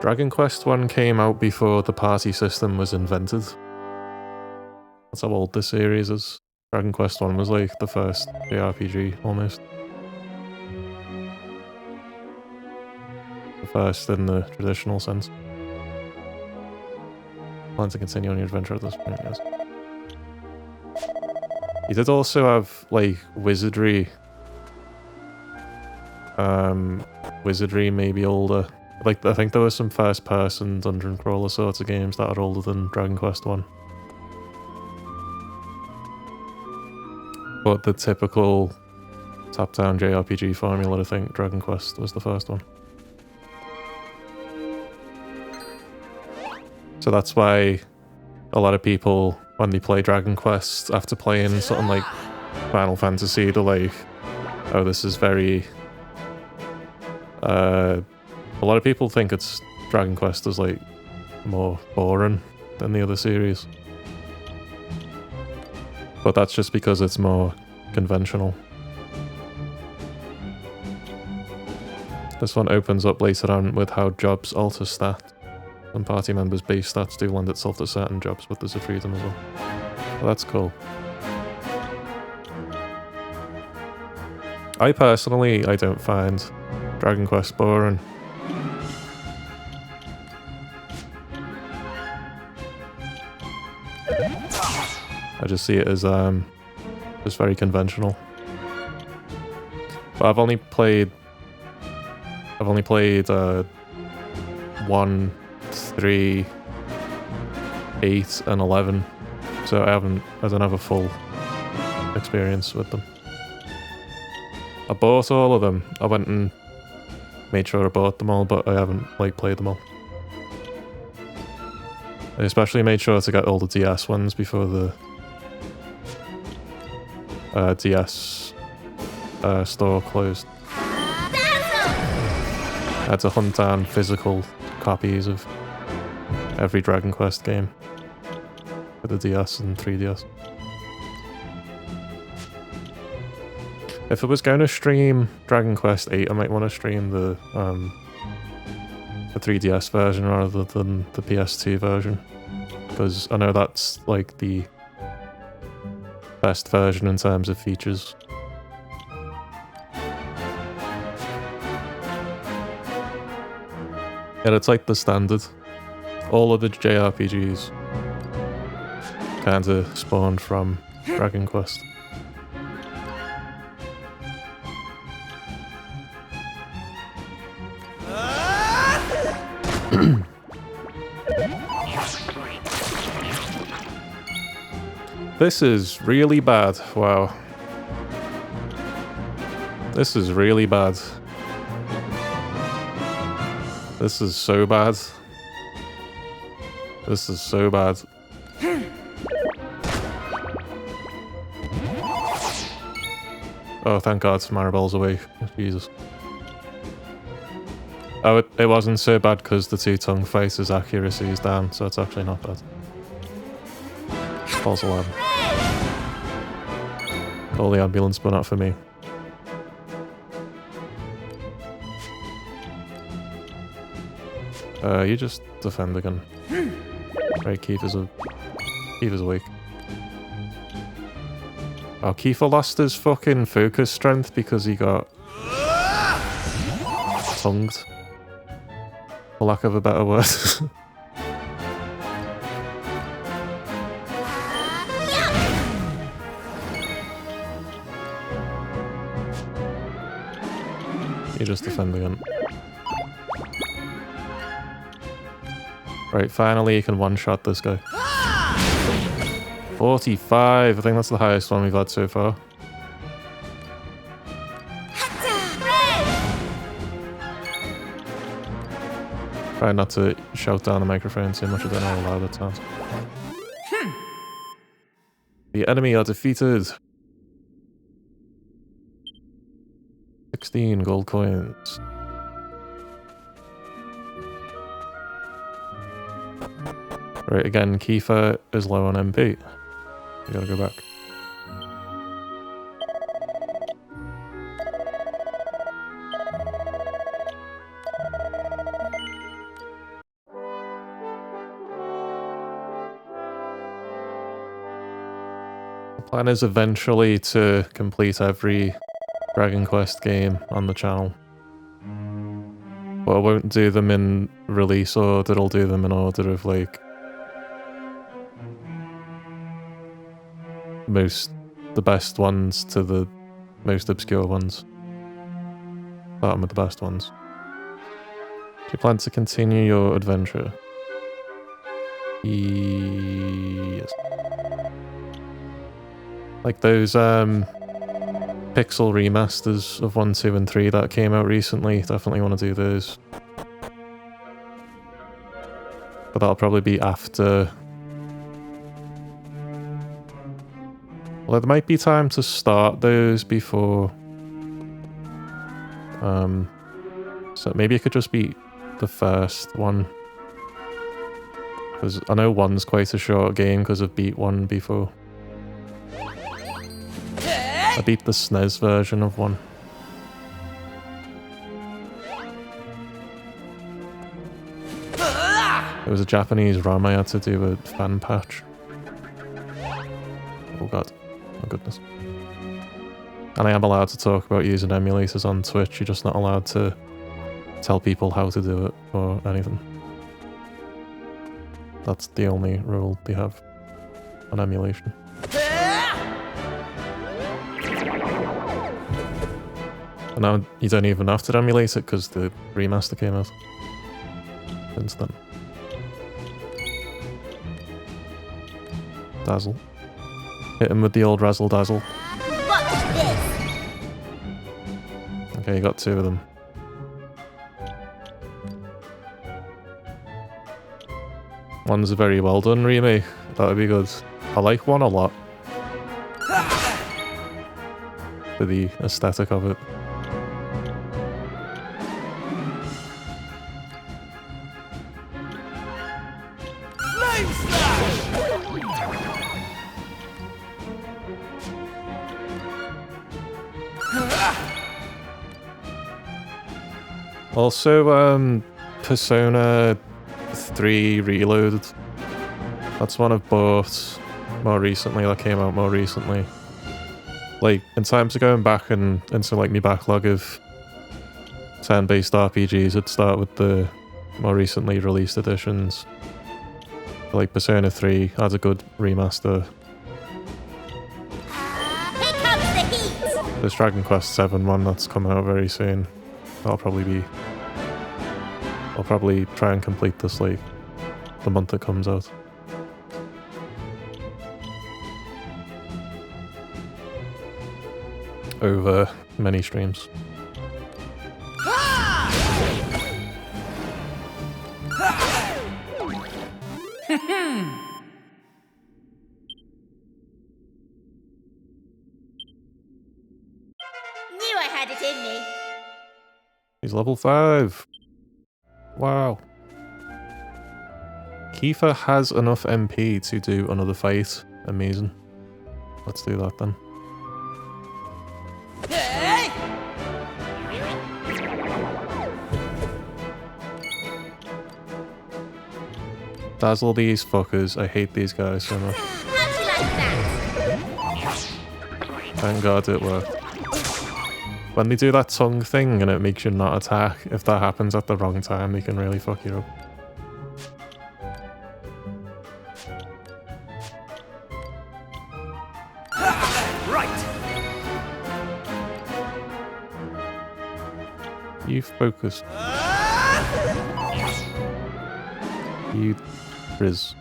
Speaker 2: Dragon Quest 1 came out before the party system was invented. That's how old this series is. Dragon Quest 1 was like the first JRPG, almost. The first in the traditional sense. Plan to continue on your adventure at this point, yes. You did also have, like, wizardry. Wizardry maybe older. Like, I think there were some first-person dungeon crawler sorts of games that are older than Dragon Quest 1. But the typical top-down JRPG formula, I think Dragon Quest was the first one. So that's why a lot of people, when they play Dragon Quest, after playing something like Final Fantasy, they're like, oh, this is very... a lot of people think it's Dragon Quest is like more boring than the other series. But that's just because it's more conventional. This one opens up later on with how jobs alter stat. And party members' base stats do lend itself to certain jobs, but there's a freedom as well. Well, that's cool. I don't find Dragon Quest boring. I just see it as just very conventional. But I've only played 1, 3, 8, and 11, so I don't have a full experience with them. I bought all of them. I went and made sure I bought them all, but I haven't like played them all. I especially made sure to get all the DS ones before the DS store closed. I had to hunt down physical copies of every Dragon Quest game for the DS and 3DS. If I was going to stream Dragon Quest 8, I might want to stream the 3DS version rather than the PS2 version, because I know that's like the best version in terms of features. Yeah, it's like the standard. All of the JRPGs kind of spawned from Dragon Quest. This is really bad. Wow. This is really bad. This is so bad. This is so bad. Oh, thank God, Maribel's awake. Jesus. Oh, it wasn't so bad because the two-tongue fighters' accuracy is down, so it's actually not bad. False alarm. Call the ambulance, but not for me. You just defend again. Right, Kiefer's awake. Oh, Kiefer lost his fucking focus strength because he got tongued. For lack of a better word. You just defend again. Right, finally you can one-shot this guy. 45, I think that's the highest one we've had so far. Try not to shout down the microphone too much, I don't know how loud it sounds. The enemy are defeated. 16 gold coins. Right, again, Kiefer is low on MP. We gotta go back. The plan is eventually to complete every Dragon Quest game on the channel. But I won't do them in release order, I'll do them in order of like the best ones to the most obscure ones. Starting with the best ones. Do you plan to continue your adventure? Yes. Like those pixel remasters of 1, 2, and 3 that came out recently, definitely want to do those. But that'll probably be after. Well, there might be time to start those before. So maybe it could just be the first one. Because I know 1's quite a short game because I've beat 1 before. I beat the SNES version of 1. It was a Japanese ROM I had to do a fan patch. Oh god. Oh goodness. And I am allowed to talk about using emulators on Twitch, you're just not allowed to tell people how to do it or anything. That's the only rule they have on emulation. And now you don't even have to emulate it because the remaster came out since then. Dazzle. Hit him with the old razzle dazzle.
Speaker 1: Watch this.
Speaker 2: Okay, you got 2 of them. One's a very well done remake. That would be good. I like 1 a lot. For the aesthetic of it. Also, Persona 3 Reloaded. That's one I've bought more recently, that came out more recently. Like, in terms of going back and into like my backlog of turn-based RPGs, I'd start with the more recently released editions. Like Persona 3 has a good remaster.
Speaker 1: Here comes the heat!
Speaker 2: There's Dragon Quest VII one that's coming out very soon. I'll probably try and complete this like the month it comes out. Over many streams.
Speaker 1: Knew I had it in me.
Speaker 2: He's level 5. Wow. Kiefer has enough MP to do another fight. Amazing. Let's do that then.
Speaker 3: Hey!
Speaker 2: Dazzle these fuckers. I hate these guys so much.
Speaker 1: How'd you like that?
Speaker 2: Thank God it worked. When they do that tongue thing and it makes you not attack, if that happens at the wrong time, they can really fuck you up.
Speaker 3: Right!
Speaker 2: You focus. You Riz.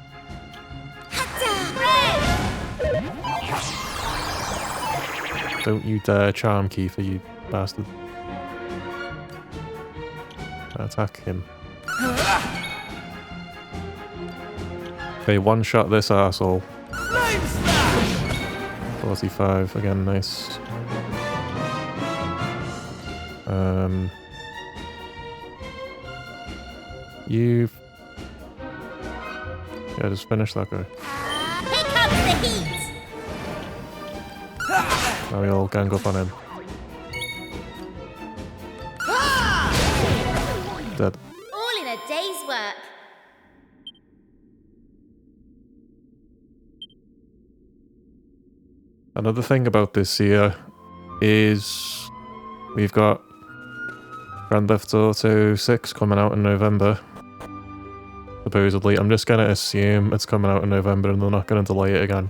Speaker 2: Don't you dare charm Kiefer, you bastard. Attack him. Okay, one shot this asshole.
Speaker 3: Flame slash!
Speaker 2: 45, again, nice. You... Yeah, just finish that guy.
Speaker 1: Here comes the heat!
Speaker 2: Now we all gang up on him. Dead.
Speaker 1: All in a day's work.
Speaker 2: Another thing about this year is we've got Grand Theft Auto 6 coming out in November. Supposedly. I'm just gonna assume it's coming out in November and they're not gonna delay it again.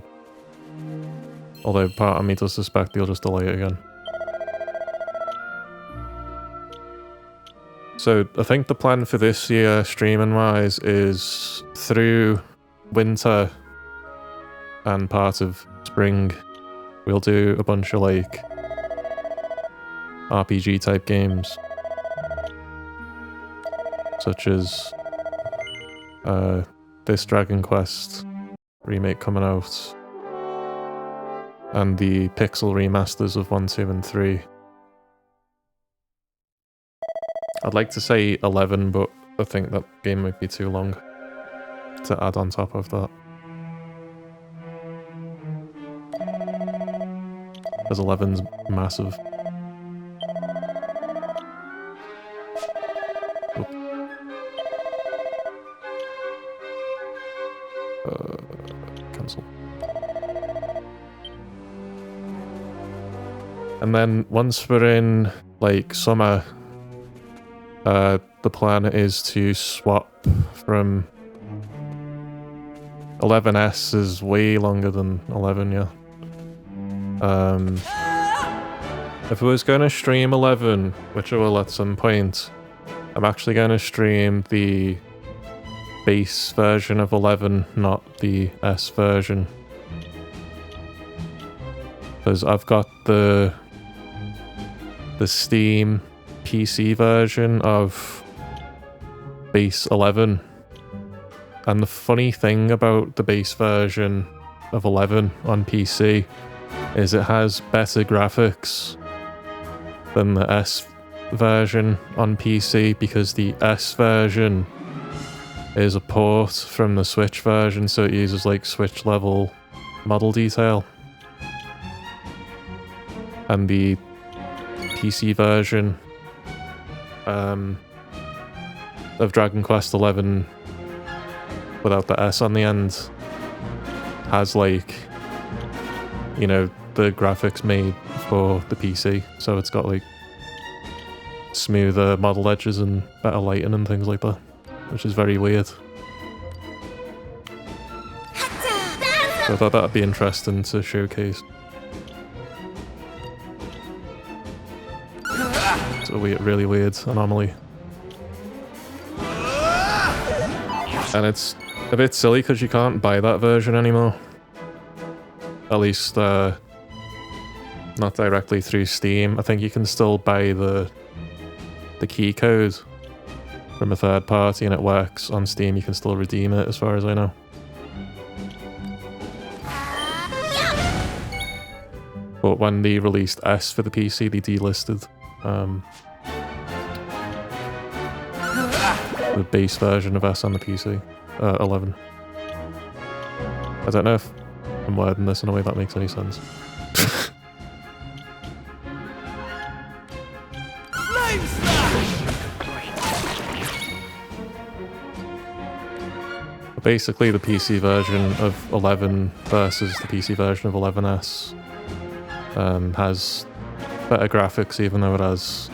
Speaker 2: Although part of me does suspect they'll just delay it again. So I think the plan for this year, streaming wise, is through winter and part of spring, we'll do a bunch of like RPG type games. Such as this Dragon Quest remake coming out. And the pixel remasters of 1, 2, and 3. I'd like to say 11, but I think that game might be too long to add on top of that. Because 11's massive. Cancel. And then once we're in like summer, the plan is to swap from 11S is way longer than 11, yeah. If I was going to stream 11, which I will at some point, I'm actually going to stream the base version of 11, not the S version. Because I've got the Steam PC version of base 11. And the funny thing about the base version of 11 on PC is it has better graphics than the S version on PC, because the S version is a port from the Switch version, so it uses like Switch level model detail. And the PC version of Dragon Quest 11 without the S on the end has like, you know, the graphics made for the PC, so it's got like smoother model edges and better lighting and things like that. which is very weird. So I thought that'd be interesting to showcase. It's a weird, really weird anomaly. And it's a bit silly because you can't buy that version anymore. At least, not directly through Steam. I think you can still buy the key code from a third party and it works on Steam. You can still redeem it as far as I know. But when they released S for the PC, they delisted the base version of S on the PC, 11. I don't know if I'm wording this in a way that makes any sense. Basically, the PC version of 11 versus the PC version of 11S has better graphics, even though it has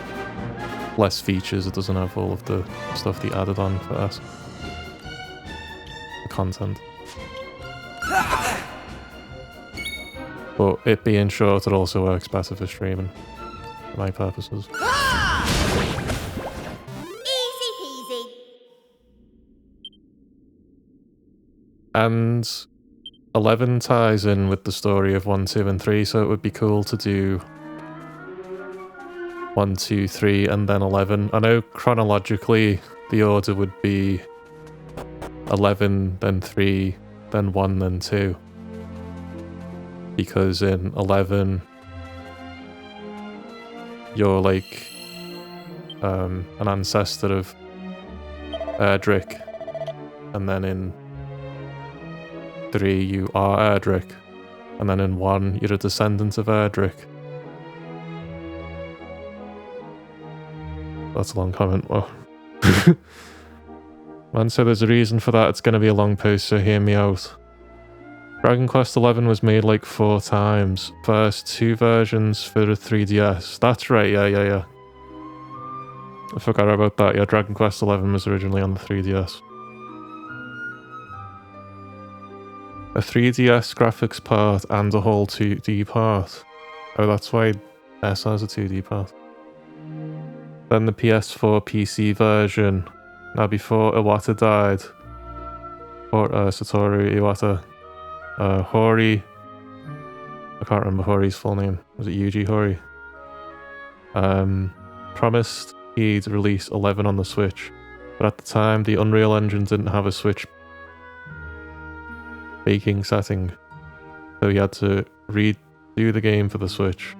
Speaker 2: less features. It doesn't have all of the stuff they added on for S. The content. But it being short, it also works better for streaming, for my purposes.
Speaker 1: Easy peasy.
Speaker 2: And 11 ties in with the story of 1, 2, and 3, so it would be cool to do 1, 2, 3, and then 11. I know chronologically the order would be 11, then 3, then 1, then 2. Because in 11, you're like an ancestor of Erdrick, and then in 3 you are Erdrick, and then in 1 you're a descendant of Erdrick. That's a long comment. Oh. Man said there's a reason for that. It's going to be a long post, so hear me out. Dragon Quest XI was made like 4 times. First 2 versions for the 3DS. That's right, yeah. I forgot about that. Yeah, Dragon Quest XI was originally on the 3DS. A 3DS graphics part and a whole 2D part. Oh, that's why S has a 2D part. Then the PS4 PC version. Now before Iwata died, or Satoru Iwata, Hori, I can't remember Hori's full name, was it Yuji Hori? Promised he'd release 11 on the Switch, but at the time the Unreal Engine didn't have a Switch baking setting, so he had to redo the game for the Switch.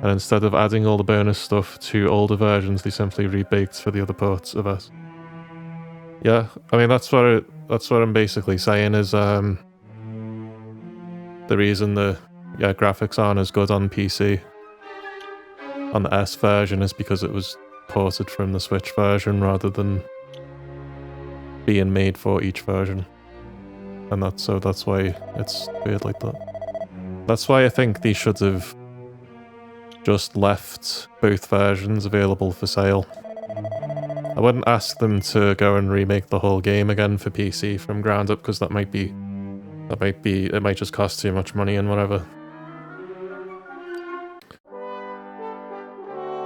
Speaker 2: And instead of adding all the bonus stuff to older versions, they simply rebaked for the other ports of S. Yeah, I mean that's what I'm basically saying is the reason the graphics aren't as good on PC on the S version is because it was ported from the Switch version rather than being made for each version. And that's why it's weird like that. That's why I think they should have just left both versions available for sale. I wouldn't ask them to go and remake the whole game again for PC from ground up, because it might just cost too much money and whatever.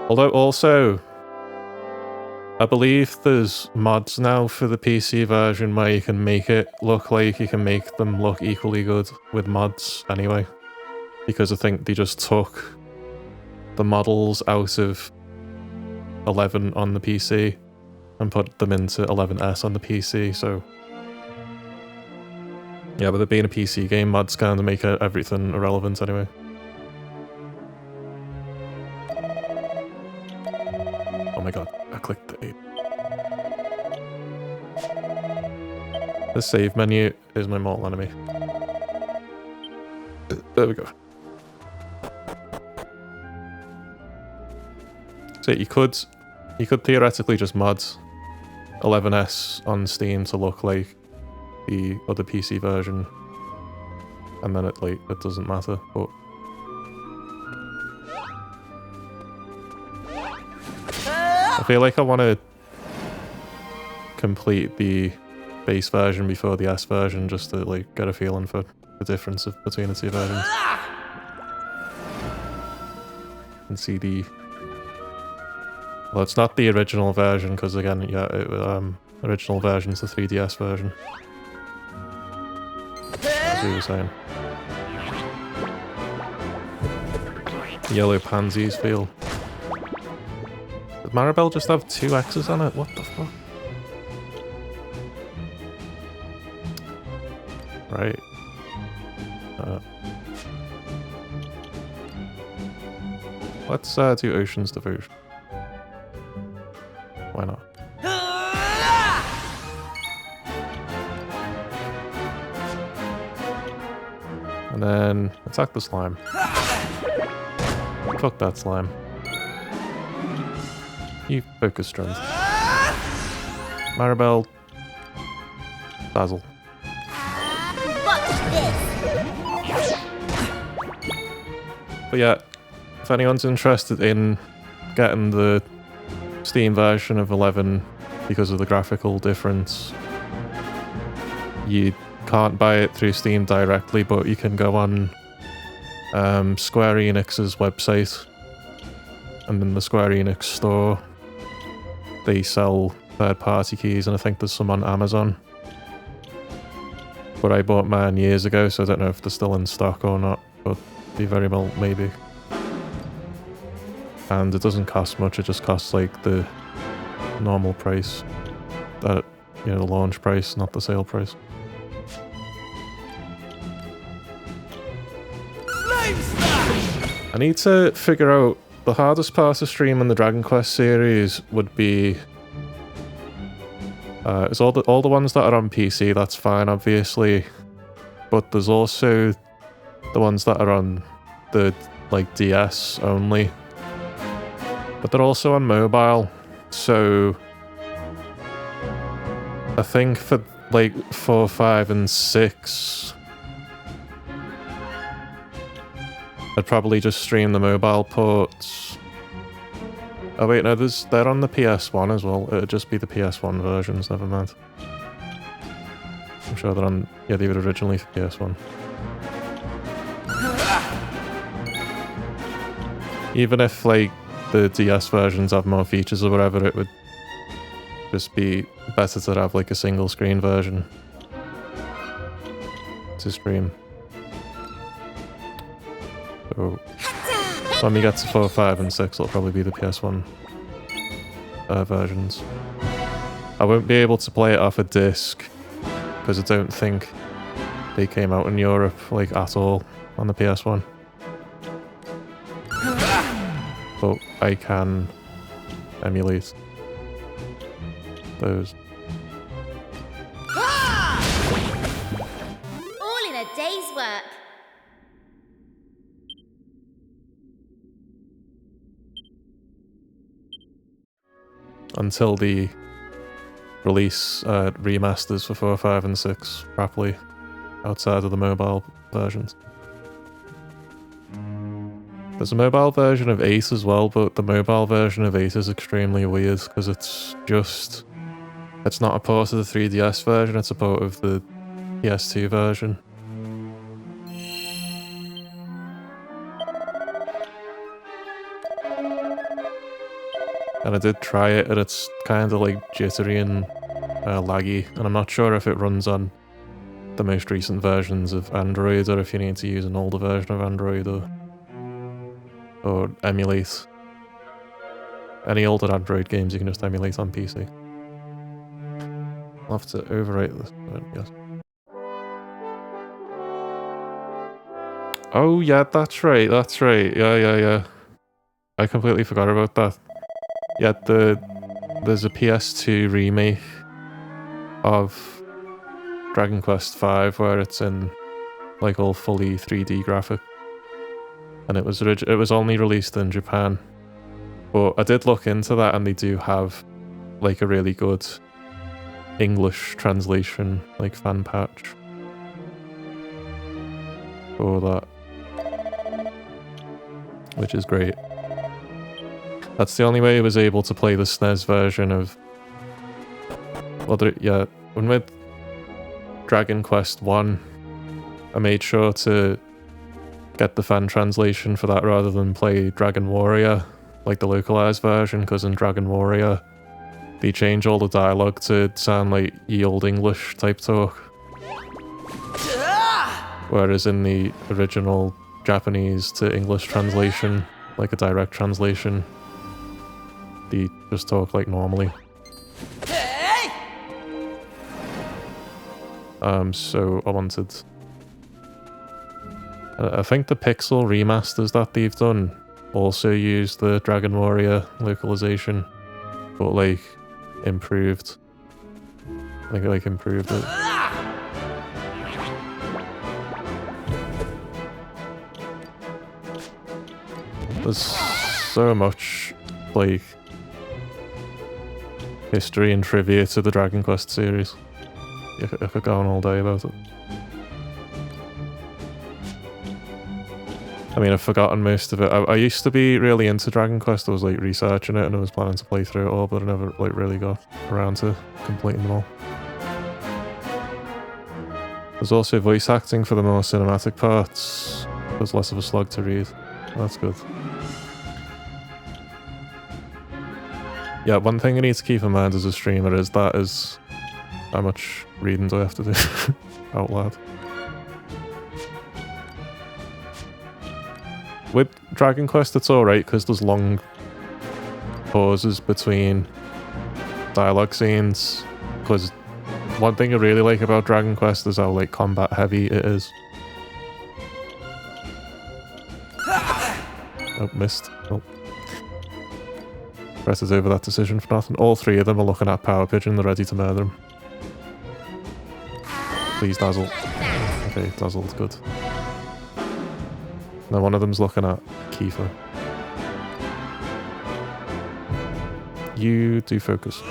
Speaker 2: Although also, I believe there's mods now for the PC version where you can make it look like you can make them look equally good with mods anyway. Because I think they just took the models out of 11 on the PC and put them into 11S on the PC, so yeah, but it being a PC game, mods kind of make everything irrelevant anyway. Oh my god, I clicked the 8. The save menu is my mortal enemy. There we go. So you could theoretically just mod 11S on Steam to look like the other PC version, and then it doesn't matter. But I feel like I want to complete the base version before the S version just to like get a feeling for the difference between the two versions. And see the... Well, it's not the original version because again, yeah, original version's the 3DS version. As we were saying. Yellow pansies feel. Did Maribel just have 2 X's on it? What the fuck? Right. Let's do Ocean's Devotion. Why not? And then attack the slime. Fuck that slime. You focus strength. Maribel. Basil.
Speaker 1: Watch this.
Speaker 2: But yeah, if anyone's interested in getting the Steam version of 11 because of the graphical difference, you can't buy it through Steam directly, but you can go on Square Enix's website, and in the Square Enix store they sell third-party keys, and I think there's some on Amazon. But I bought mine years ago, so I don't know if they're still in stock or not, but be very well maybe. And it doesn't cost much, it just costs like the normal price, that, you know, the launch price, not the sale price. I need to figure out the hardest part of streaming the Dragon Quest series would be it's all the ones that are on PC, that's fine obviously, but there's also the ones that are on the like DS only, but they're also on mobile. So I think for like 4, 5 and 6 I'd probably just stream the mobile ports. Oh wait, no, they're on the PS1 as well. It'd just be the PS1 versions, never mind. I'm sure they're on... Yeah, they were originally for PS1. Even if, like, the DS versions have more features or whatever, it would just be better to have, like, a single screen version to stream. So when we get to 4, 5 and 6, it'll probably be the PS1 versions. I won't be able to play it off a disc because I don't think they came out in Europe like at all on the PS1. But I can emulate those.
Speaker 1: All in a day's work.
Speaker 2: Until the release remasters for 4, 5 and 6 properly outside of the mobile versions. There's a mobile version of 8 as well, but the mobile version of 8 is extremely weird because it's not a port of the 3DS version, it's a port of the PS2 version. And I did try it, and it's kind of like jittery and laggy, and I'm not sure if it runs on the most recent versions of Android, or if you need to use an older version of Android, or emulate any older Android games you can just emulate on PC. I'll have to overwrite this, yes. Oh yeah, that's right, yeah. I completely forgot about that. Yeah, there's a PS2 remake of Dragon Quest V where it's in like all fully 3D graphic, and it was only released in Japan. But I did look into that, and they do have like a really good English translation, like fan patch for that, which is great. That's the only way I was able to play the SNES version of Well, yeah, when with Dragon Quest 1, I made sure to get the fan translation for that rather than play Dragon Warrior, like the localized version, because in Dragon Warrior, they change all the dialogue to sound like ye old English type talk. Whereas in the original Japanese to English translation, like a direct translation, they just talk like normally. So I wanted... I think the Pixel remasters that they've done also use the Dragon Warrior localization, but like improved. I think like improved it. There's so much like history and trivia to the Dragon Quest series. I could go on all day about it. I mean, I've forgotten most of it. I used to be really into Dragon Quest. I was like researching it and I was planning to play through it all, but I never like really got around to completing them all. There's also voice acting for the more cinematic parts. There's less of a slog to read. That's good. Yeah, one thing I need to keep in mind as a streamer is how much reading do I have to do out loud. With Dragon Quest, it's alright because there's long pauses between dialogue scenes. Because one thing I really like about Dragon Quest is how like combat heavy it is. Oh, missed. Oh. Fretted over that decision for nothing. All three of them are looking at Power Pigeon, they're ready to murder him. Please, Dazzle. Okay, Dazzle's good. Now one of them's looking at Kiefer. You do focus.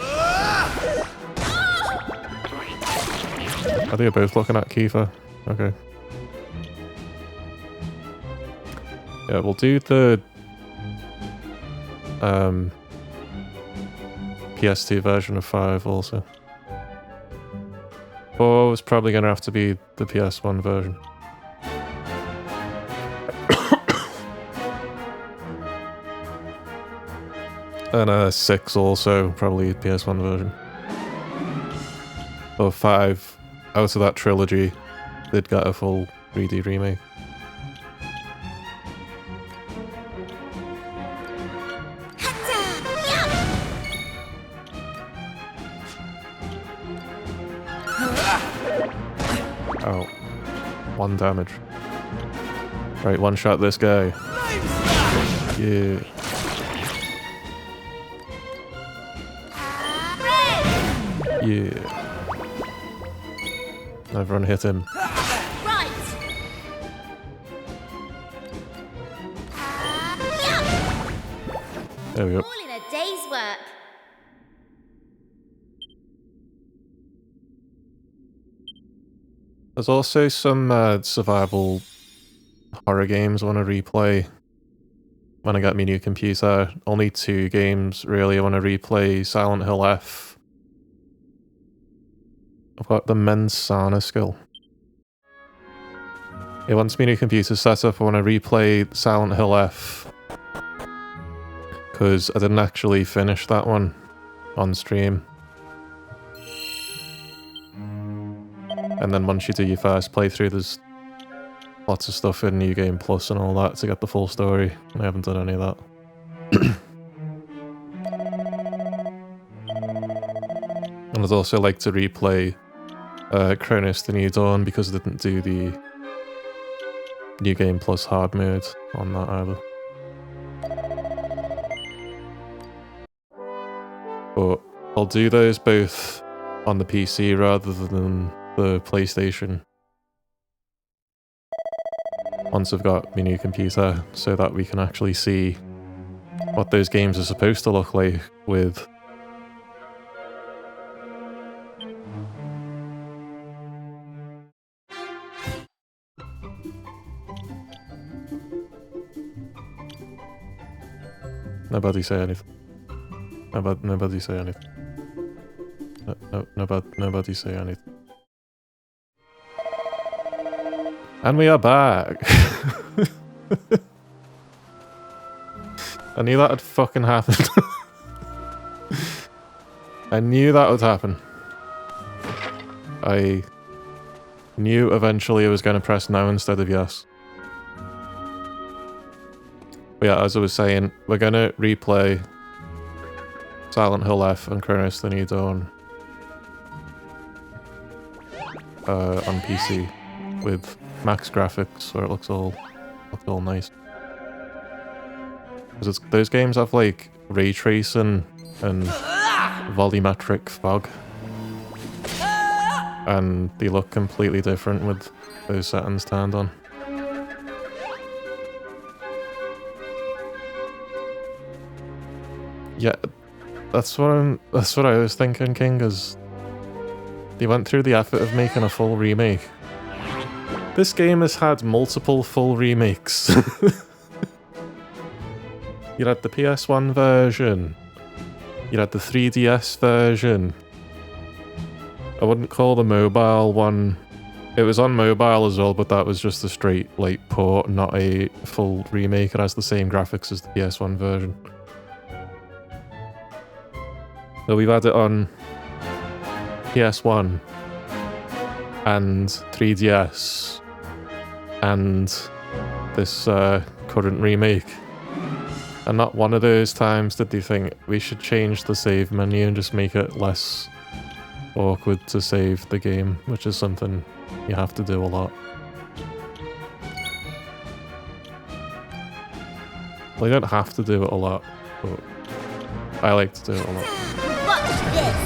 Speaker 2: Are they both looking at Kiefer? Okay. Yeah, we'll do the PS2 version of 5 also. 4 is probably going to have to be the PS1 version. And 6 also, probably PS1 version. Or 5, out of that trilogy, did get a full 3D remake. Oh. 1 damage. Right, one shot this guy. Yeah. Yeah. Everyone hit him.
Speaker 1: Right.
Speaker 2: There we go.
Speaker 1: All in a day's work.
Speaker 2: There's also some survival horror games I want to replay when I get my new computer. Only 2 games really. I want to replay Silent Hill F. I've got the Mensana skill. Yeah, once my new computer's set up, I want to replay Silent Hill F. Because I didn't actually finish that one on stream. And then once you do your first playthrough, there's lots of stuff in New Game Plus and all that to get the full story. I haven't done any of that. And I'd also like to replay Chronos The New Dawn because I didn't do the New Game Plus hard mode on that either. But I'll do those both on the PC rather than the PlayStation once I've got my new computer, so that we can actually see what those games are supposed to look like with Nobody say anything. Nobody say anything. Nobody say anything. And we are back. I knew that would fucking happen. I knew that would happen. I knew eventually I was going to press no instead of yes. But yeah, as I was saying, we're going to replay Silent Hill F and Chronos the New Dawn on PC with max graphics, where it looks all nice. Because those games have like ray tracing and volumetric fog, and they look completely different with those settings turned on. Yeah, that's what I was thinking, King, is they went through the effort of making a full remake. This game has had multiple full remakes. You had the PS1 version. You had the 3DS version. I wouldn't call the mobile one... It was on mobile as well, but that was just a straight, like, port, not a full remake. It has the same graphics as the PS1 version. So we've had it on PS1 and 3DS and this current remake. And not one of those times did they think we should change the save menu and just make it less awkward to save the game, which is something you have to do a lot. Well, you don't have to do it a lot, but I like to do it a lot.
Speaker 1: Watch this.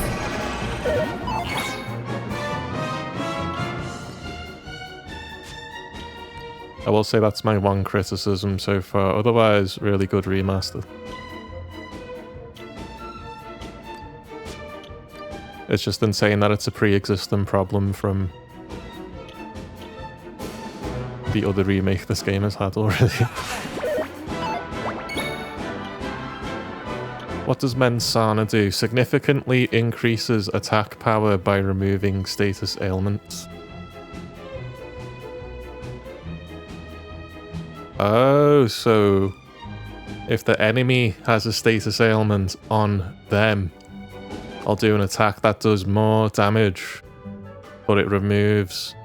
Speaker 2: I will say that's my one criticism so far, otherwise really good remaster. It's just insane that it's a pre-existing problem from the other remake this game has had already. What does Mensana do? Significantly increases attack power by removing status ailments. Oh, so if the enemy has a status ailment on them, I'll do an attack that does more damage, but it removes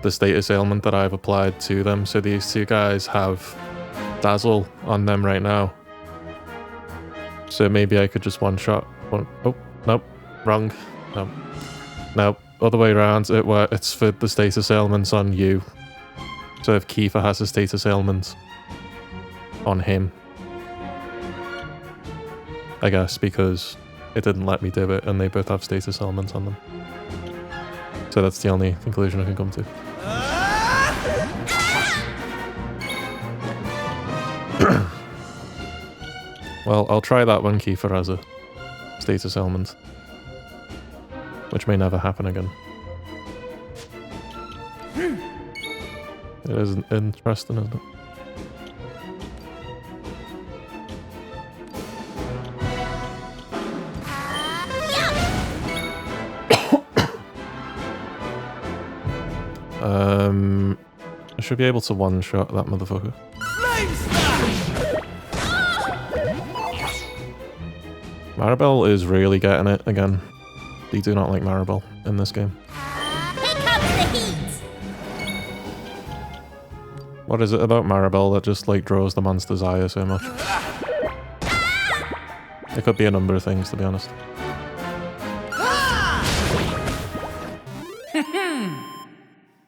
Speaker 2: the status ailment that I've applied to them. So these two guys have Dazzle on them right now. So maybe I could just one-shot one. Oh, nope. Wrong. Nope. Nope. Other way around. It's for the status ailments on you. So if Kiefer has a status ailment on him, I guess, because it didn't let me do it and they both have status ailments on them. So that's the only conclusion I can come to. Well, I'll try that when Kiefer has a status ailment, which may never happen again. It is interesting, isn't it? I should be able to one-shot that motherfucker. Maribel is really getting it again. They do not like Maribel in this game.
Speaker 1: Here comes the heat.
Speaker 2: What is it about Maribel that just like draws the monster's eye so much? It could be a number of things, to be honest.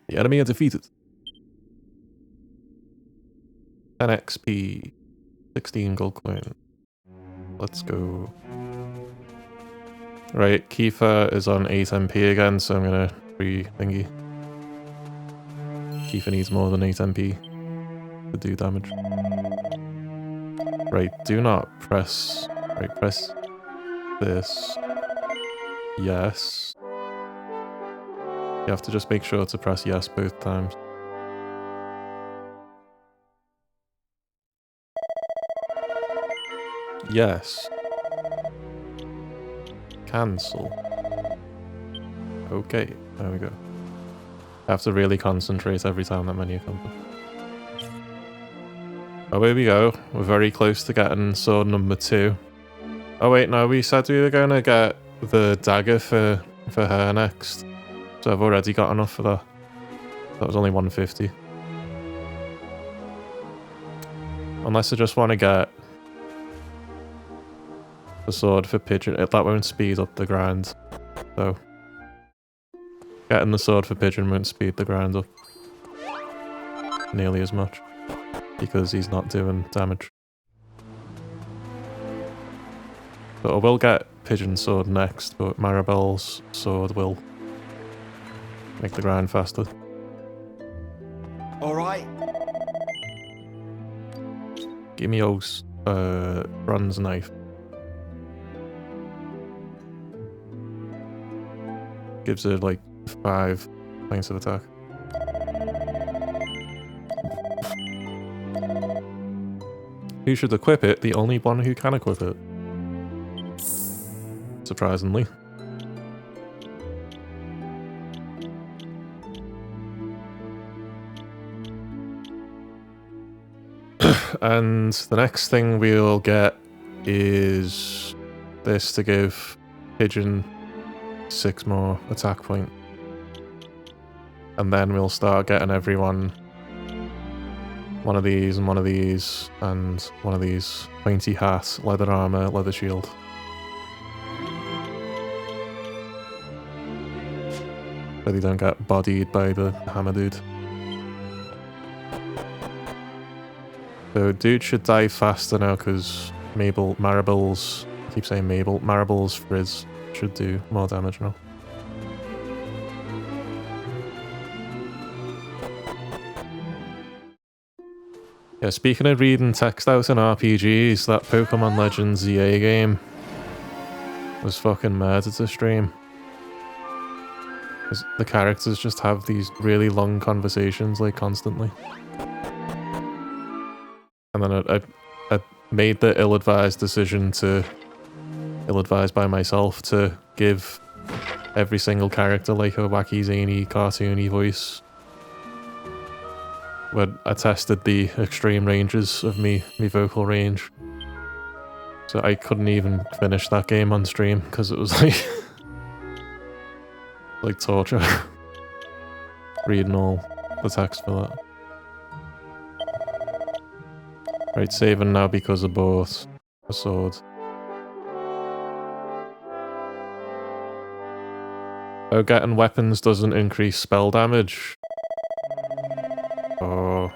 Speaker 2: The enemy are defeated. 10 XP, 16 gold coin. Let's go. Right, Kiefer is on 8 MP again, so I'm gonna re-thingy. Kiefer needs more than 8 MP to do damage. Right, do not press... Right, press this. Yes. You have to just make sure to press yes both times. Yes. Cancel. Okay, there we go. I have to really concentrate every time that menu comes up. Oh, here we go. We're very close to getting sword number 2. Oh wait, no, we said we were going to get the dagger for her next. So I've already got enough for that. That was only 150. Unless I just want to get the sword for Pigeon. That won't speed up the grind. So getting the sword for Pigeon won't speed the grind up nearly as much. Because he's not doing damage. But I will get Pigeon's sword next, but Maribel's sword will make the grind faster.
Speaker 3: Alright.
Speaker 2: Give me O's bronze knife. Gives it like 5 points of attack. Who should equip it? The only one who can equip it. Surprisingly. And the next thing we'll get is this to give Pigeon 6 more attack point. And then we'll start getting everyone one of these and one of these and one of these. Pointy hat, leather armor, leather shield. So they don't get bodied by the hammer dude. So dude should die faster now because Maribel's, I keep saying Maribel's frizz should do more damage now. Yeah, speaking of reading text out in RPGs, that Pokemon Legends ZA game was fucking murder to stream. 'Cause the characters just have these really long conversations, like, constantly. And then I made the ill-advised decision to... ill-advised by myself to give every single character, like, a wacky, zany, cartoony voice. When I tested the extreme ranges of me vocal range. So I couldn't even finish that game on stream, because it was like... like torture. Reading all the text for that. Right, saving now because I bought a sword. Oh, getting weapons doesn't increase spell damage. Oh.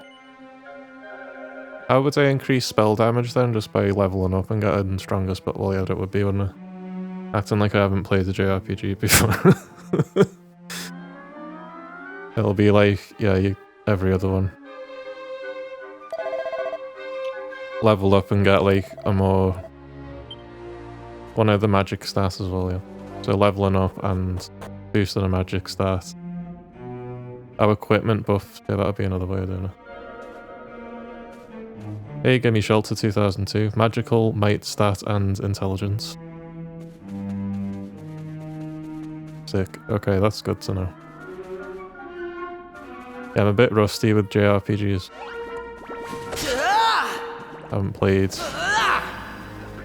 Speaker 2: How would I increase spell damage then? Just by leveling up and getting stronger spell? Well, yeah, it would be, wouldn't it? Acting like I haven't played a JRPG before. It'll be like, yeah, every other one. Level up and get like a more... one of the magic stats as well, yeah. So leveling up and boosting a magic stat. Our equipment buff, yeah, that'll be another way of doing it. Hey, give me Shelter 2002. Magical, might, stat, and intelligence. Sick. Okay, that's good to know. Yeah, I'm a bit rusty with JRPGs. Haven't played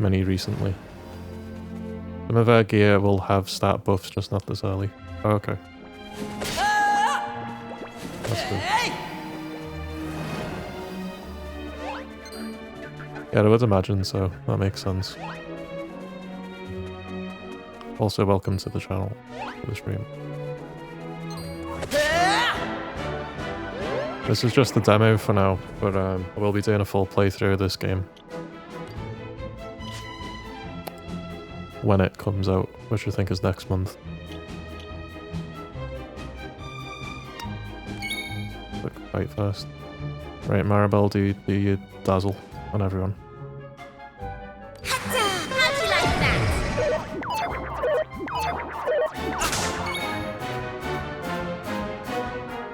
Speaker 2: many recently. Some of our gear will have stat buffs, just not this early. Oh, okay. That's good. Yeah, I would imagine so. That makes sense. Also, welcome to the channel, for the stream. This is just the demo for now, but I will be doing a full playthrough of this game. When it comes out, which I think is next month. Quick fight first. Right, Maribel, do you dazzle on everyone.
Speaker 1: How'd you like that?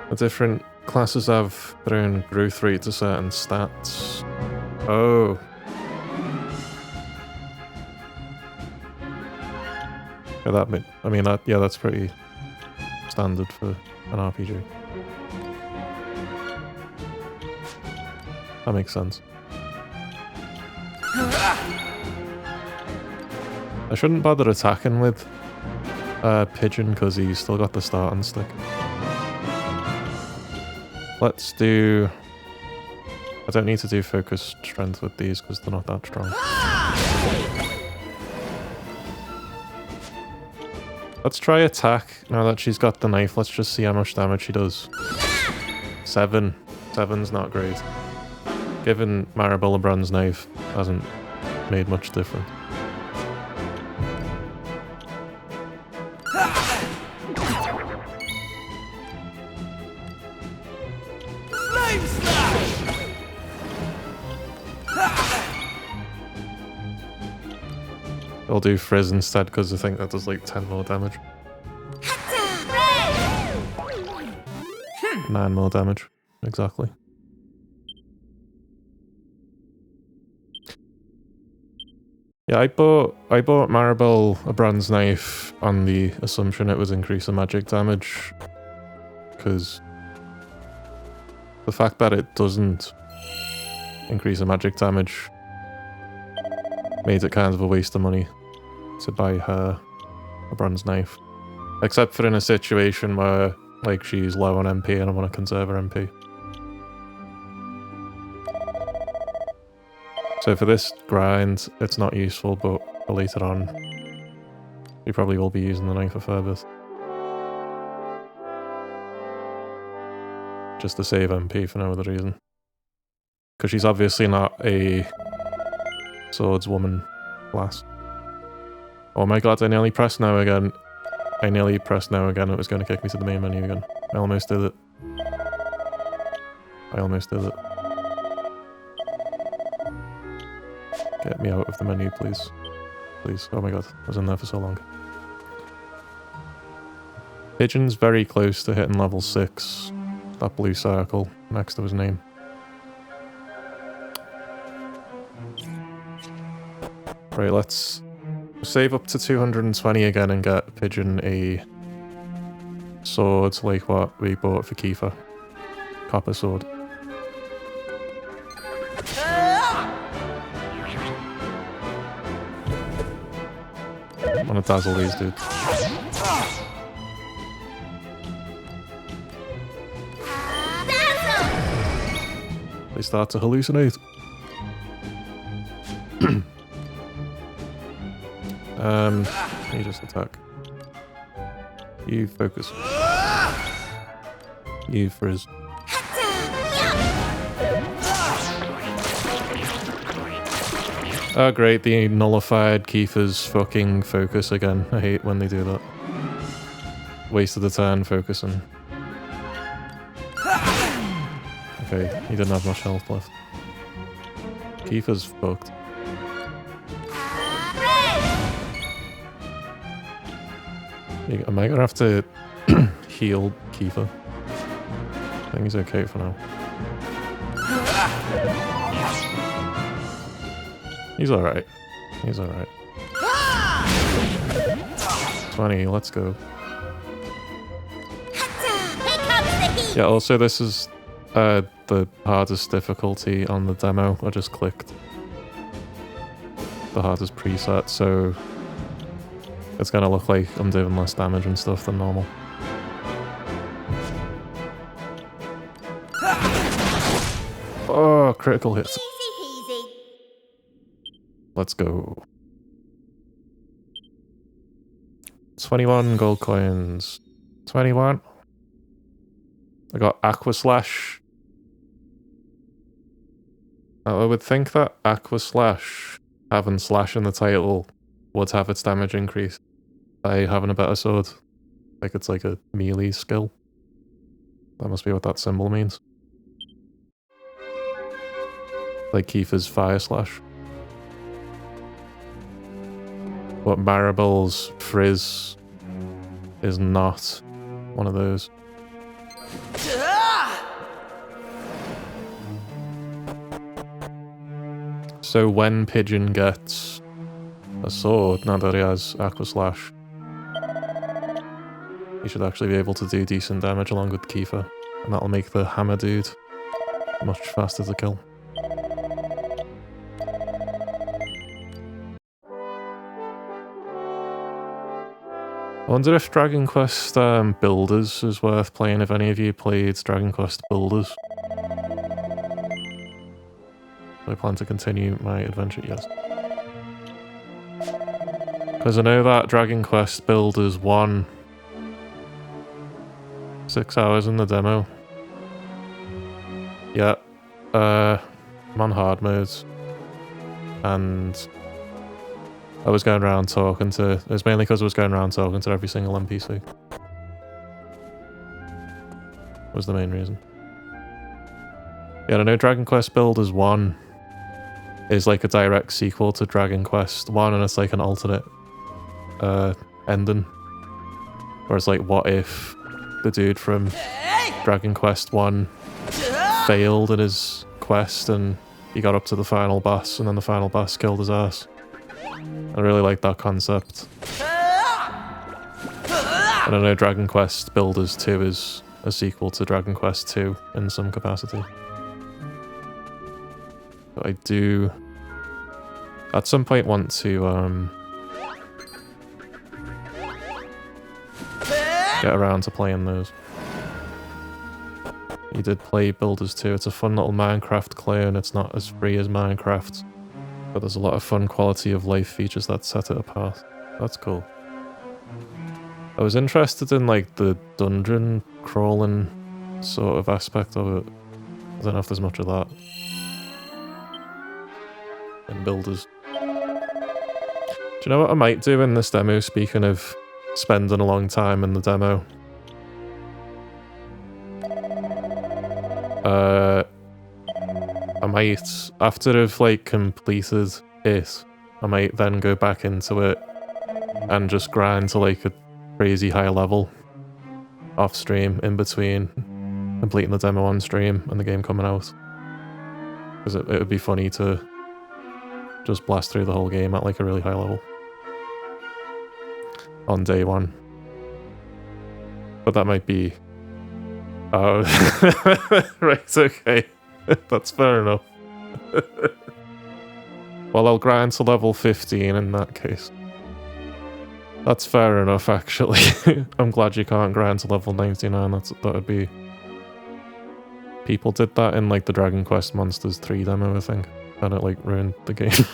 Speaker 2: The different classes have their own growth rate to certain stats. Oh. Yeah, I mean, yeah, that's pretty standard for an RPG. That makes sense. I shouldn't bother attacking with Pigeon because he's still got the starting stick. Let's do... I don't need to do focus strength with these because they're not that strong. Let's try attack now that she's got the knife. Let's just see how much damage she does. 7. 7's not great. Given Maribel LeBron's knife hasn't made much difference. I'll do Frizz instead because I think that does like 10 more damage. 9 more damage, exactly. Yeah, I bought Maribel a bronze knife on the assumption it was increase the magic damage, because the fact that it doesn't increase the magic damage made it kind of a waste of money to buy her a bronze knife. Except for in a situation where like she's low on MP and I want to conserve her MP. So for this grind, it's not useful, but for later on, you probably will be using the knife a fair bit. Just to save MP for no other reason. Because she's obviously not a swordswoman class. Oh my god, I nearly pressed now again. I nearly pressed now again, it was going to kick me to the main menu again. I almost did it. I almost did it. Get me out of the menu, please. Please. Oh my god, I was in there for so long. Pigeon's very close to hitting level 6. That blue circle next to his name. Right, let's save up to 220 again and get Pigeon a sword like what we bought for Kiefer. Copper sword. I want to dazzle these dudes. They start to hallucinate. You just attack. You focus. You Frizz. Oh great, the nullified Kiefer's fucking focus again. I hate when they do that. Wasted the turn focusing. Okay, he didn't have much health left. Kiefer's fucked. Am I gonna have to heal Kiefer? I think he's okay for now. He's alright. He's alright. 20, let's go. Yeah, also this is the hardest difficulty on the demo. I just clicked the hardest preset, so it's gonna look like I'm doing less damage and stuff than normal. Oh, critical hits.
Speaker 1: Easy peasy.
Speaker 2: Let's go. 21 gold coins. 21. I got Aqua Slash. I would think that Aqua Slash, having Slash in the title, would have its damage increase by having a better sword. Like it's like a melee skill. That must be what that symbol means. Like Kiefer's Fire Slash. But Maribel's Frizz is not one of those. So when Pigeon gets a sword, now that he has Aqua Slash, he should actually be able to do decent damage along with Kiefer. And that'll make the hammer dude much faster to kill. I wonder if Dragon Quest Builders is worth playing, if any of you played Dragon Quest Builders. Do I plan to continue my adventure? Yes. Because I know that Dragon Quest Builders won 6 hours in the demo. Yeah. I'm on hard modes. And I was going around talking to... It was mainly because I was going around talking to every single NPC. Was the main reason. Yeah, I know Dragon Quest Builders 1 is like a direct sequel to Dragon Quest 1, and it's like an alternate ending. Where it's like, what if the dude from Dragon Quest 1 failed in his quest and he got up to the final boss, and then the final boss killed his ass. I really like that concept. And I know Dragon Quest Builders 2 is a sequel to Dragon Quest 2 in some capacity. But I do at some point want to get around to playing those. You did play Builders 2. It's a fun little Minecraft clone. It's not as free as Minecraft, but there's a lot of fun quality of life features that set it apart. That's cool. I was interested in like the dungeon crawling sort of aspect of it. I don't know if there's much of that in Builders. Do you know what I might do in this demo, speaking of spending a long time in the demo? I might, after I've like completed it, I might then go back into it and just grind to like a crazy high level off stream in between completing the demo on stream and the game coming out. Because it would be funny to just blast through the whole game at like a really high level on day one. But that might be... Oh, right, okay. That's fair enough. Well, I'll grind to level 15 in that case. That's fair enough, actually. I'm glad you can't grind to level 99. That would be... People did that in like the Dragon Quest Monsters 3 demo, I think. And it like ruined the game.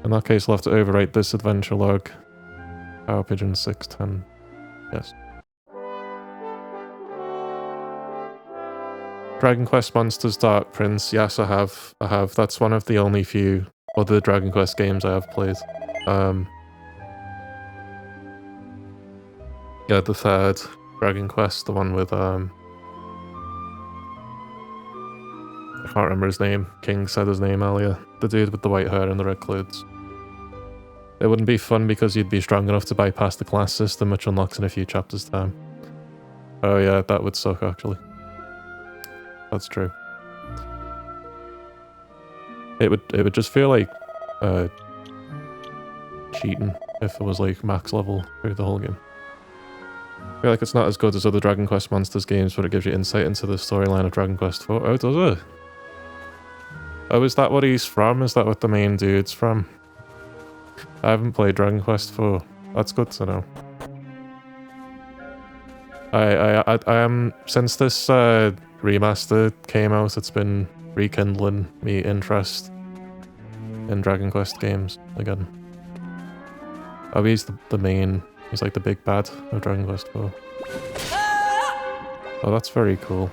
Speaker 2: In that case, I'll have to overwrite this adventure log. Power Pigeon 610. Yes. Dragon Quest Monsters Dark Prince. Yes, I have. That's one of the only few other Dragon Quest games I have played. Yeah, the third Dragon Quest, the one with I can't remember his name. King said his name earlier. The dude with the white hair and the red clothes. It wouldn't be fun because you'd be strong enough to bypass the class system, which unlocks in a few chapters' time. Oh yeah, that would suck actually. That's true. It would just feel like cheating if it was like max level through the whole game. I feel like it's not as good as other Dragon Quest Monsters games, but it gives you insight into the storyline of Dragon Quest 4. Oh, does it? Oh, is that what he's from? Is that what the main dude's from? I haven't played Dragon Quest 4. That's good to know. I am, since this remaster came out, it's been rekindling me interest in Dragon Quest games again. Oh, he's the main, he's like the big bad of Dragon Quest 4. Oh, that's very cool.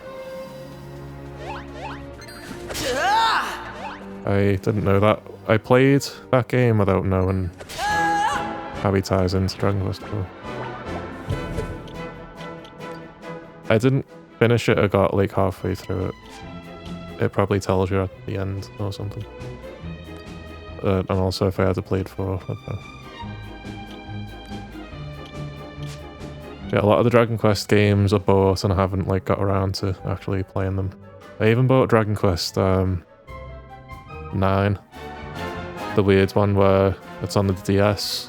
Speaker 2: I didn't know that. I played that game without knowing how he ties into Dragon Quest 4. I didn't finish it, I got like halfway through it. It probably tells you at the end or something. And also if I had played 4, I don't know. Yeah, a lot of the Dragon Quest games are bought and I haven't like got around to actually playing them. I even bought Dragon Quest 9. The weird one where it's on the DS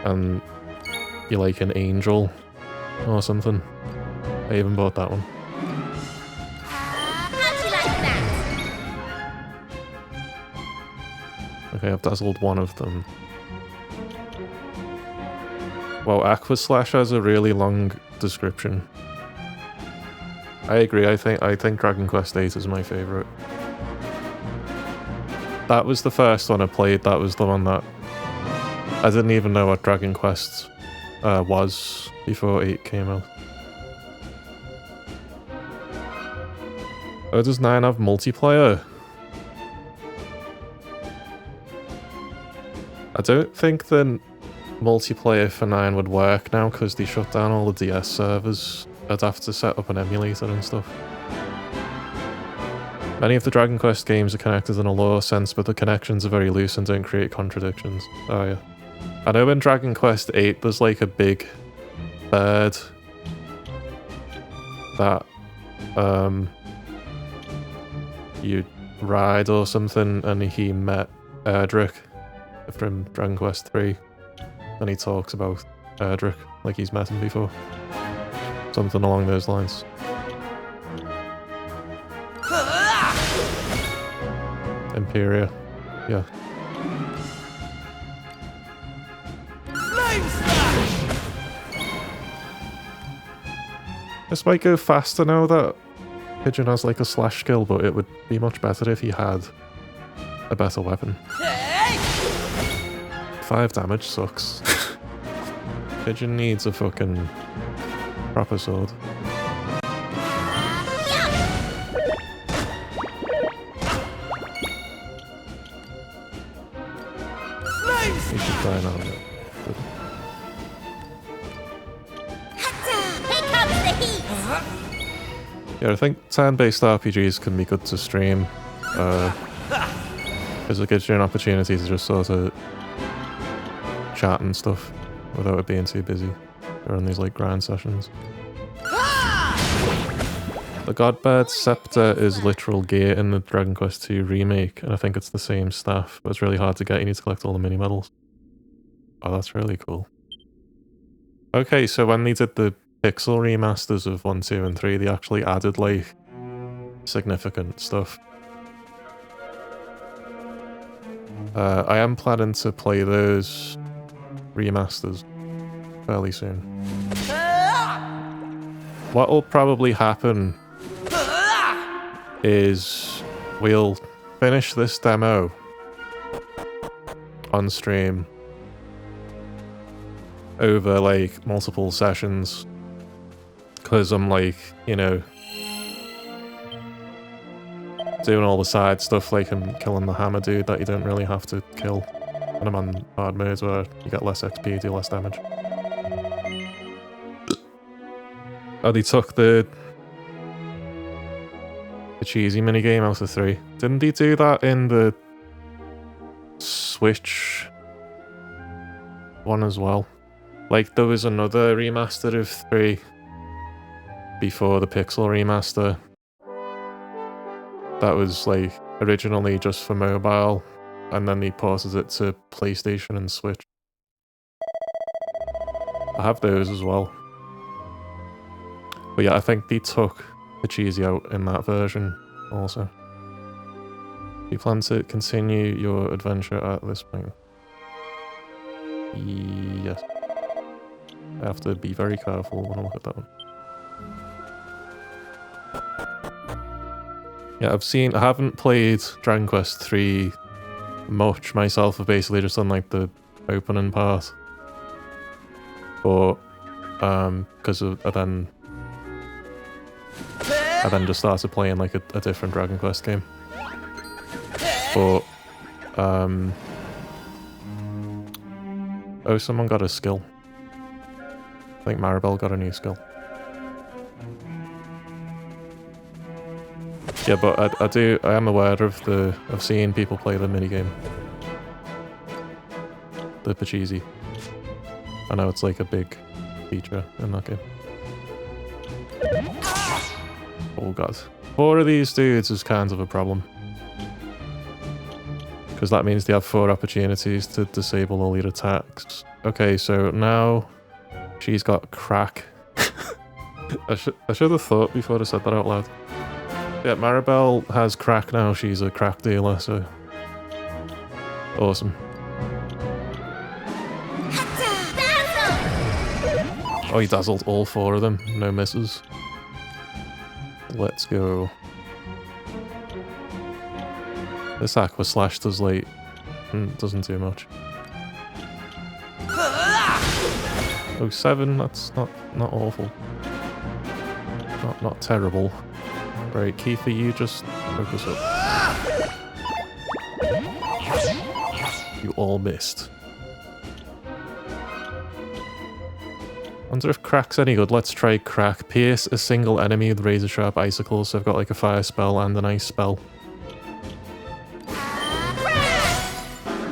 Speaker 2: and you're like an angel or something. I even bought that one.
Speaker 1: How'd you like that?
Speaker 2: Okay, I've dazzled one of them. Well, Aqua Slash has a really long description. I agree, I think Dragon Quest VIII is my favourite. That was the first one I played, that was the one that... I didn't even know what Dragon Quest was before 8 came out. Oh, does 9 have multiplayer? I don't think the multiplayer for 9 would work now because they shut down all the DS servers. I'd have to set up an emulator and stuff. Many of the Dragon Quest games are connected in a lore sense, but the connections are very loose and don't create contradictions. Oh yeah. I know in Dragon Quest VIII there's like a big bird that you ride or something, and he met Erdrick from Dragon Quest III, and he talks about Erdrick like he's met him before. Something along those lines. Imperia, yeah. This might go faster now that Pigeon has like a slash skill, but it would be much better if he had a better weapon. 5 damage sucks. Pigeon needs a fucking proper sword. You should try and arm it.
Speaker 1: Here comes the heat!
Speaker 2: Yeah, I think turn-based RPGs can be good to stream. Because it gives you an opportunity to just sort of chat and stuff without it being too busy during these like grind sessions. The Godbird Scepter is literal gear in the Dragon Quest II remake, and I think it's the same staff, but it's really hard to get. You need to collect all the mini medals. Oh, that's really cool. Okay, so when they did the pixel remasters of 1, 2, and 3, they actually added like significant stuff. I am planning to play those remasters fairly soon. What will probably happen is we'll finish this demo on stream over like multiple sessions, because I'm like, you know, doing all the side stuff, like I'm killing the hammer dude that you don't really have to kill, and I'm on hard modes where you get less XP, do less damage. Oh, they took the cheesy minigame out of 3. Didn't they do that in the Switch one as well? Like, there was another remaster of 3 before the Pixel remaster that was, like, originally just for mobile, and then they ported it to PlayStation and Switch. I have those as well. But yeah, I think they took the cheesy out in that version also. You plan to continue your adventure at this point? Yes. I have to be very careful when I look at that one. Yeah, I haven't played Dragon Quest 3 much myself. I've basically just done like the opening part. But, because I then just started playing like a different Dragon Quest game. But, oh, someone got a skill. I think Maribel got a new skill. Yeah, but I am aware of seeing people play the minigame. The Pachisi. I know it's like a big feature in that game. Oh god. 4 of these dudes is kind of a problem. Because that means they have 4 opportunities to disable all your attacks. Okay, so now She's got crack. I should have thought before I said that out loud. Yeah, Maribel has crack now. She's a crack dealer, so awesome. Oh, he dazzled all 4 of them. No misses. Let's go. This Aqua Slash does like doesn't do much. Oh, 7. That's not awful. Not terrible. Right, Kiefer, you just focus up. You all missed. Wonder if crack's any good. Let's try crack. Pierce a single enemy with razor sharp icicles. So I've got like a fire spell and an ice spell.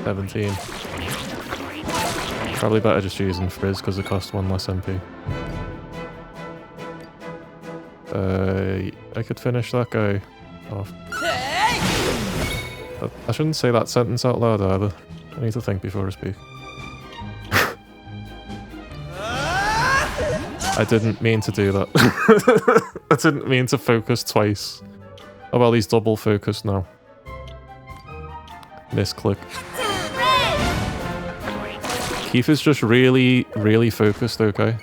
Speaker 2: 17. Probably better just using Frizz because it costs 1 less MP. I could finish that guy off. I shouldn't say that sentence out loud either. I need to think before I speak. I didn't mean to do that. I didn't mean to focus twice. Oh well, he's double focused now. Misclick. Keith is just really, really focused, okay?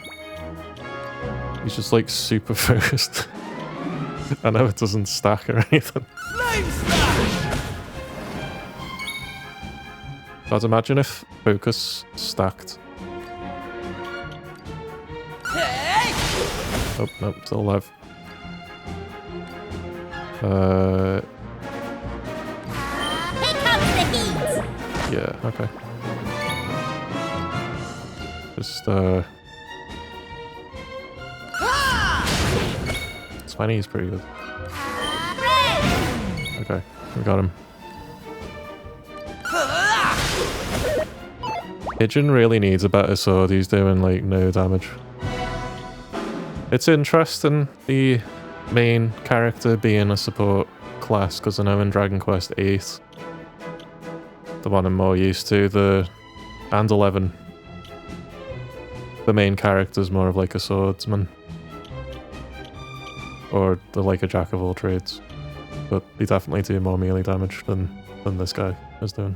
Speaker 2: He's just like super focused. I know it doesn't stack or anything. But imagine if focus stacked. Oh, nope, still alive.
Speaker 1: Here comes the heat.
Speaker 2: Yeah, okay. Just, 20 is pretty good. Okay, we got him. Pigeon really needs a better sword. He's doing, like, no damage. It's interesting, the main character being a support class, because I know in Dragon Quest VIII, the one I'm more used to, and 11, the main character's more of like a swordsman. Or they're like a jack of all trades. But they definitely do more melee damage than this guy is doing.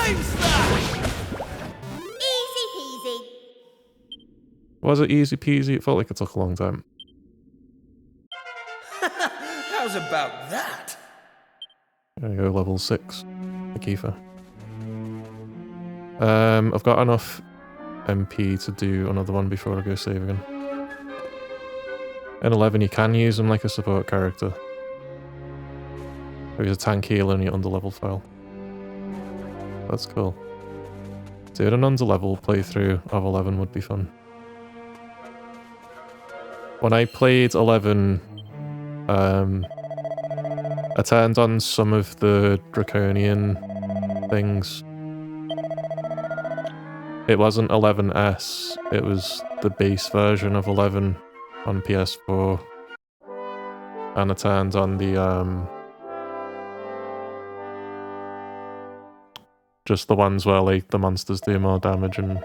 Speaker 1: Easy peasy.
Speaker 2: Was it easy peasy? It felt like it took a long time.
Speaker 3: How's about that?
Speaker 2: There you go, level 6. Akifa. I've got enough MP to do another one before I go save again. In 11 you can use him like a support character. Or he's a tank healer and you're under level file. That's cool. Doing an under level playthrough of 11 would be fun. When I played 11, I turned on some of the draconian things. It wasn't 11S, it was the base version of 11 on PS4. And I turned on the, just the ones where, like, the monsters do more damage and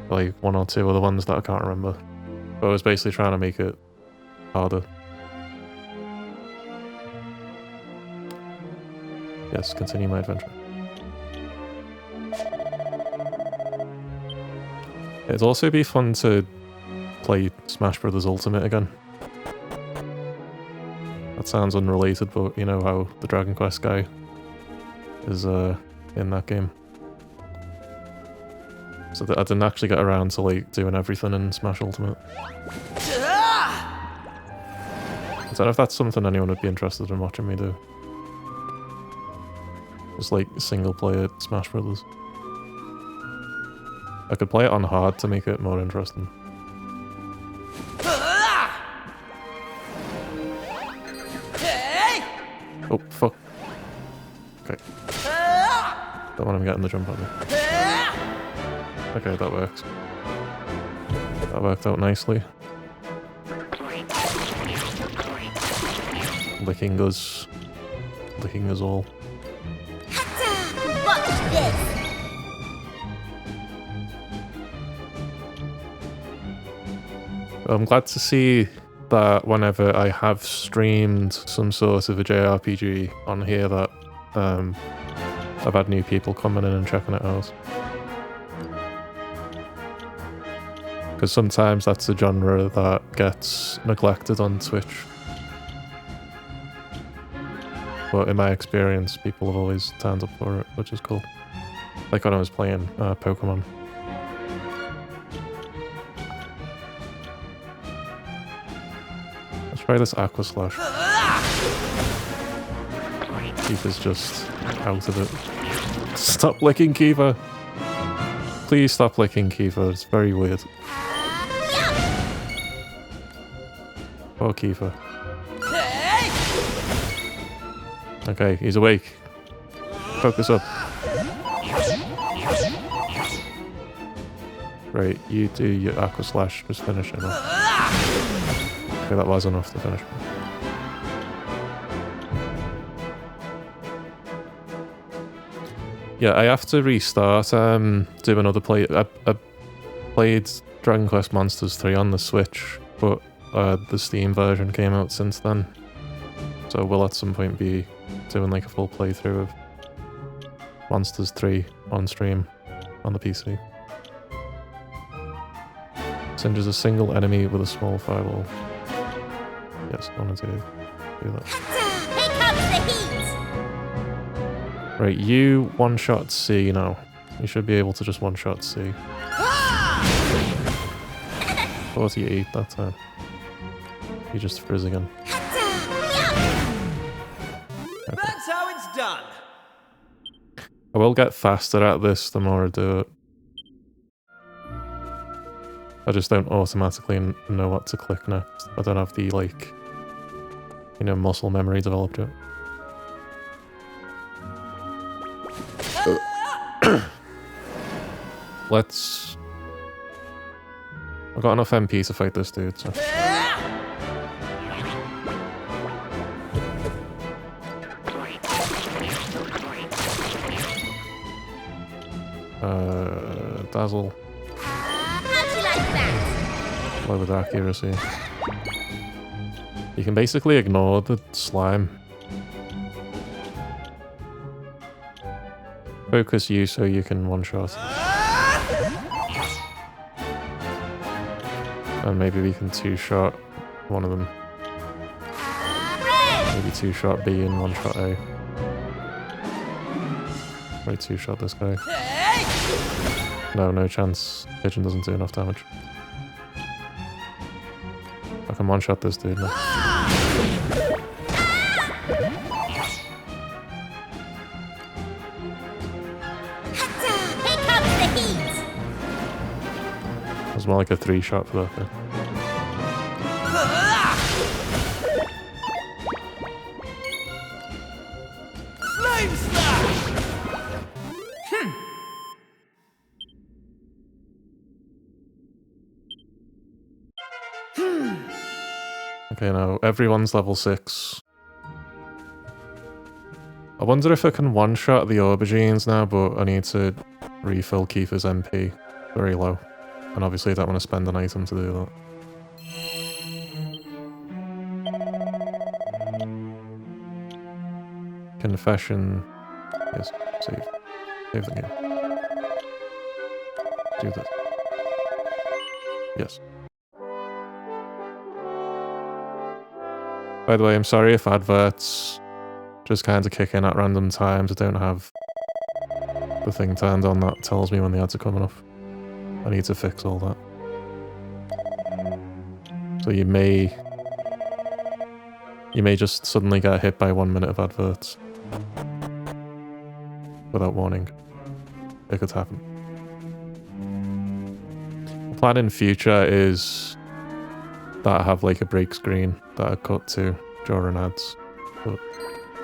Speaker 2: like 1 or 2 other ones that I can't remember. But I was basically trying to make it harder. Yes, continue my adventure. It'd also be fun to play Smash Bros. Ultimate again. That sounds unrelated, but you know how the Dragon Quest guy is in that game. So I didn't actually get around to like doing everything in Smash Ultimate. I don't know if that's something anyone would be interested in watching me do. Just like single player Smash Brothers. I could play it on hard to make it more interesting. Oh, fuck. Okay. Don't want him getting the jump on me. Okay, that works. That worked out nicely. Licking us. Licking us all.
Speaker 1: Watch this.
Speaker 2: I'm glad to see that whenever I have streamed some sort of a JRPG on here that I've had new people coming in and checking it out. Because sometimes that's a genre that gets neglected on Twitch. But in my experience, people have always turned up for it, which is cool. Like when I was playing Pokemon. Let's try this Aqua Slash. Kifa's just out of it. Stop licking Kifa! Please stop licking Kifa, it's very weird. Poor Kifa. Okay, he's awake. Focus up. Right, you do your Aqua Slash, just finish it off. Okay, that was enough to finish me. Yeah, I have to restart, do another play. I played Dragon Quest Monsters 3 on the Switch, but the Steam version came out since then. So we'll at some point be doing like a full playthrough of Monsters 3 on stream on the PC. Singer's a single enemy with a small fireball. Yes, I wanted to do that.
Speaker 1: Here comes the heat!
Speaker 2: Right, you one-shot C now. You should be able to just one-shot C. 48 that time. You just frizz again. Okay.
Speaker 3: That's how it's done.
Speaker 2: I will get faster at this the more I do it. I just don't automatically know what to click next. I don't have the, like, you know, muscle memory developed yet. Let's... I've got enough MP to fight this dude, so... Dazzle.
Speaker 1: How'd you like that?
Speaker 2: Low with accuracy. You can basically ignore the slime. Focus you so you can one-shot. And maybe we can two-shot one of them. Maybe two-shot B and one-shot A. Maybe two-shot this guy. No, no chance. Pigeon doesn't do enough damage. I can one-shot this dude now.
Speaker 1: Here comes the heat!
Speaker 2: It was more like a three-shot for that thing.
Speaker 3: Flame slash!
Speaker 2: Okay, now everyone's level 6. I wonder if I can one-shot the aubergines now, but I need to refill Kifa's MP. Very low. And obviously I don't want to spend an item to do that. Confession. Yes, save. Save the game. Do this. Yes. By the way, I'm sorry if adverts just kind of kick in at random times. I don't have the thing turned on that tells me when the ads are coming off. I need to fix all that. So you may just suddenly get hit by 1 minute of adverts without warning. It could happen. The plan in future is that I have like a break screen that I cut to during ads, but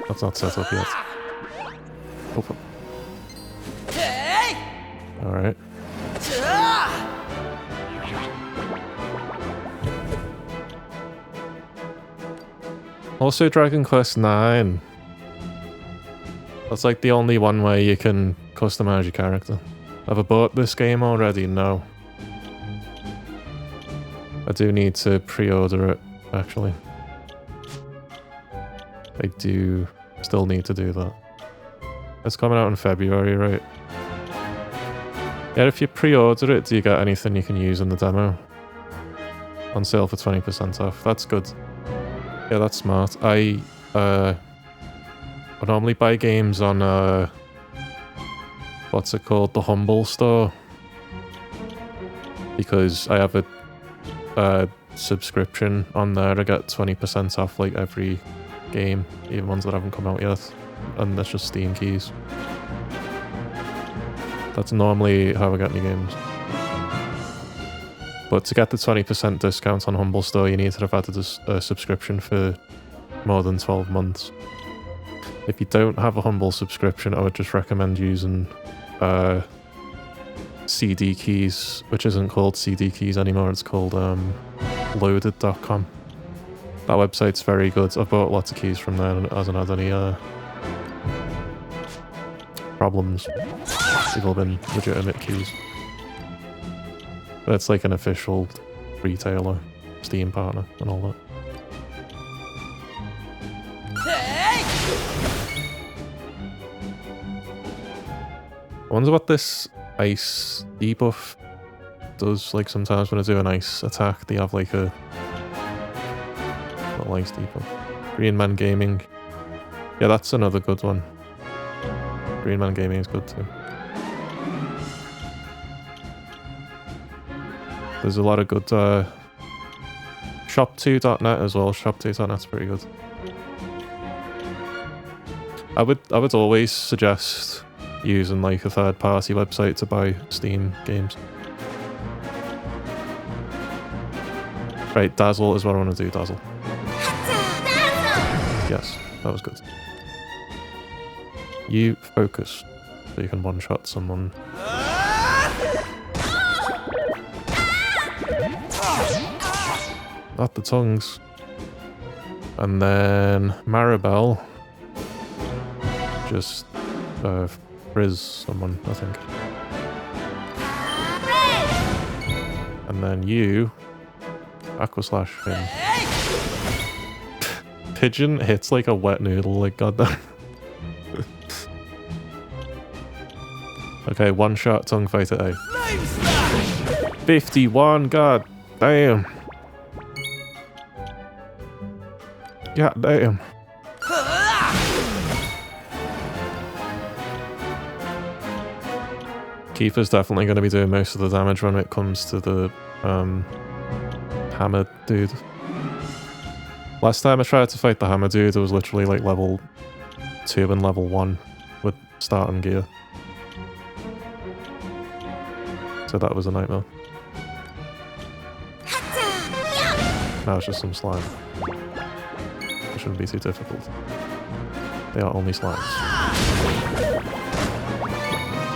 Speaker 2: that's not set up yet. Oh. Alright. Also Dragon Quest 9. That's like the only one where you can customize your character. Have I bought this game already? No. I do need to pre-order it, actually. I do still need to do that. It's coming out in February, right? Yeah, if you pre-order it, do you get anything you can use in the demo? On sale for 20% off. That's good. Yeah, that's smart. I normally buy games on, what's it called? The Humble store. Because I have a subscription on there. I get 20% off like every game, even ones that haven't come out yet. And that's just Steam keys. That's normally how I get new games. But to get the 20% discount on Humble Store, you need to have had a subscription for more than 12 months. If you don't have a Humble subscription, I would just recommend using CD Keys, which isn't called CD Keys anymore, it's called loaded.com. That website's very good. I've bought lots of keys from there and it hasn't had any problems. They've all been legitimate keys. But it's like an official retailer, Steam partner and all that. I wonder what this ice debuff does. Like sometimes when I do an ice attack, they have like a little ice debuff. Green Man Gaming. Yeah, that's another good one. Green Man Gaming is good too. There's a lot of good shop2.net as well. Shop2.net's pretty good. I would always suggest using like a third-party website to buy Steam games. Right, Dazzle is what I want to do. Dazzle. Yes, that was good. You focus so you can one-shot someone. Not the tongues. And then Maribel. Just frizz someone, I think. And then you Aqua Slash him. Pigeon hits like a wet noodle, like goddamn. Okay, one shot tongue fighter A. 51, god damn. God damn. Keeper's definitely going to be doing most of the damage when it comes to the hammer dude. Last time I tried to fight the hammer dude, it was literally like level 2 and level 1 with starting gear. So that was a nightmare. Now it's just some slime. It shouldn't be too difficult. They are only slimes.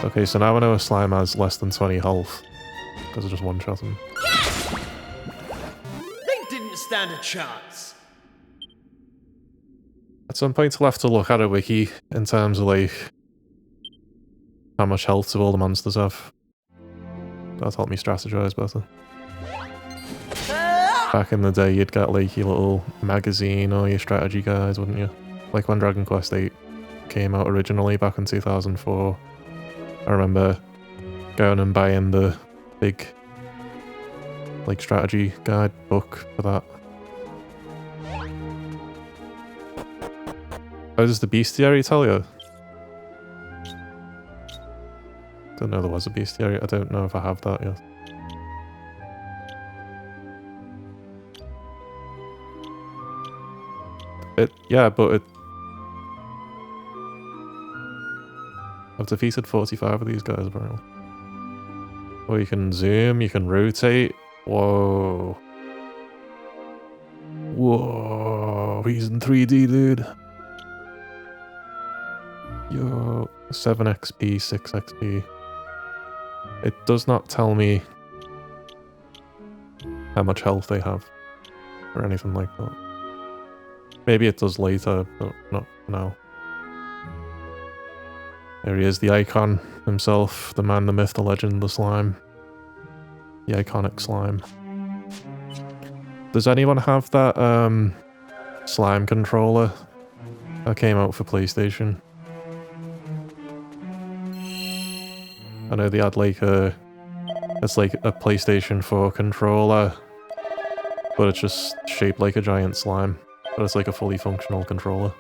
Speaker 2: Okay, so now I know a slime has less than 20 health. Because I just one-shot him.
Speaker 3: They didn't stand a chance.
Speaker 2: At some point I'll have to look at a wiki in terms of like how much health do all the monsters have. That'll help me strategize better. Back in the day you'd get like your little magazine or your strategy guides, wouldn't you? Like when Dragon Quest VIII came out originally back in 2004. I remember going and buying the big like strategy guide book for that. Oh, does the bestiary tell you? Didn't know there was a bestiary. I don't know if I have that yet. Yeah, but I've defeated 45 of these guys apparently. Oh, you can zoom, you can rotate. Whoa. Whoa, he's in 3D, dude. Yo, 7 XP, 6 XP. It does not tell me how much health they have or anything like that. Maybe it does later, but not now. There he is, the icon himself, the man, the myth, the legend, the slime. The iconic slime. Does anyone have that slime controller that came out for PlayStation? I know they had like it's like a PlayStation 4 controller, but it's just shaped like a giant slime, but it's like a fully functional controller.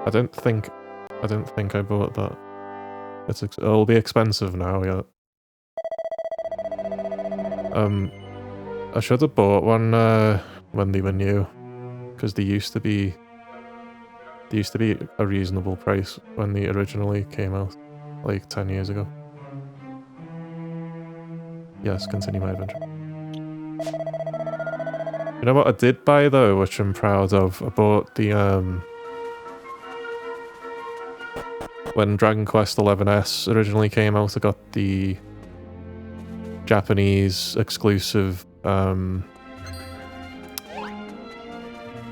Speaker 2: I don't think I bought that. It'll be expensive now, yeah. I should have bought one when they were new, because they used to be a reasonable price when they originally came out, like 10 years ago. Yes, continue my adventure. You know what I did buy though, which I'm proud of? I bought the when Dragon Quest XI's originally came out, I got the Japanese exclusive, you know,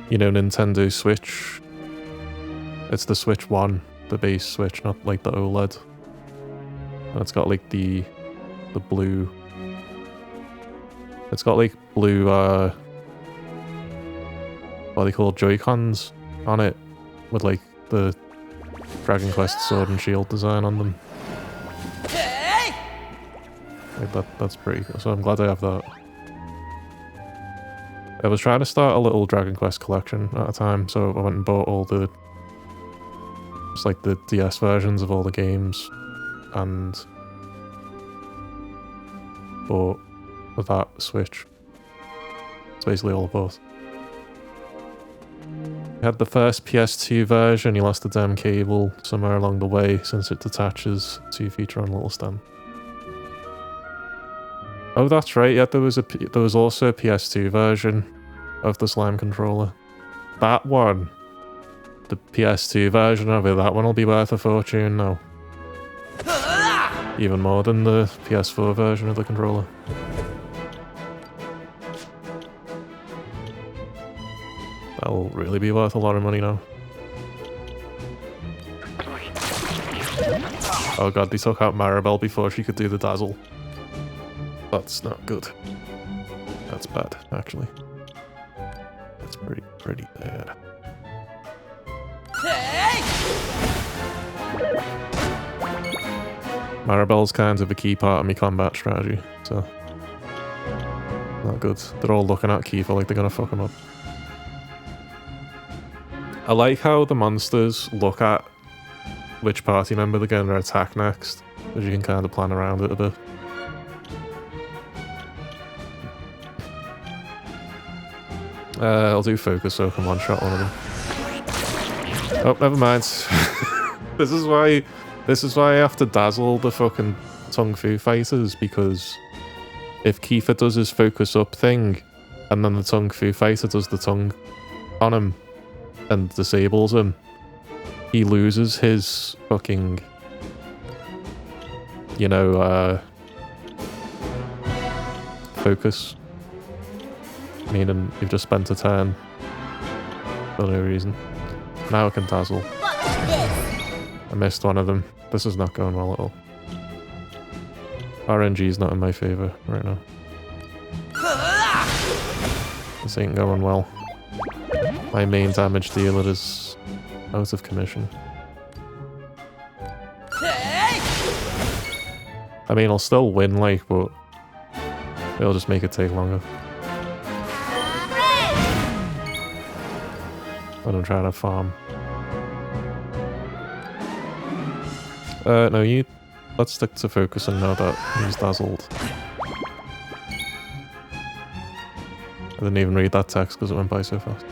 Speaker 2: Nintendo Switch. It's the Switch 1, the base Switch, not like the OLED. And it's got like the blue. It's got like blue, what are they called, Joy-Cons on it, with like the Dragon Quest Sword and Shield design on them. Like that's pretty cool, so I'm glad I have that. I was trying to start a little Dragon Quest collection at a time, so I went and bought all the, just like the DS versions of all the games, and bought that Switch. It's basically all I bought. We had the first PS2 version, you lost the damn cable somewhere along the way since it detaches to feature on a little stand. Oh, that's right, yeah, there was also a PS2 version of the slime controller. That one, the PS2 version of it, that one will be worth a fortune now. Even more than the PS4 version of the controller. That'll really be worth a lot of money now. Oh god, they took out Maribel before she could do the dazzle. That's not good. That's bad, actually. That's pretty bad. Maribel's kind of a key part of my combat strategy, so not good. They're all looking at Kiefer like they're gonna fuck him up. I like how the monsters look at which party member they're going to attack next, because you can kind of plan around it a bit. I'll do focus so I can one-shot one of them. Oh, never mind. This is why I have to dazzle the fucking Tung Fu fighters, because if Kiefer does his focus up thing, and then the Tung Fu fighter does the tongue on him and disables him, he loses his fucking, you know, focus. Meaning you've just spent a turn for no reason. Now I can dazzle. I missed one of them. This is not going well at all. RNG is not in my favour right now. This ain't going well. My main damage dealer is out of commission. I mean, I'll still win, like, but it'll just make it take longer. When I'm trying to farm. No, let's stick to focusing now that he's dazzled. I didn't even read that text because it went by so fast.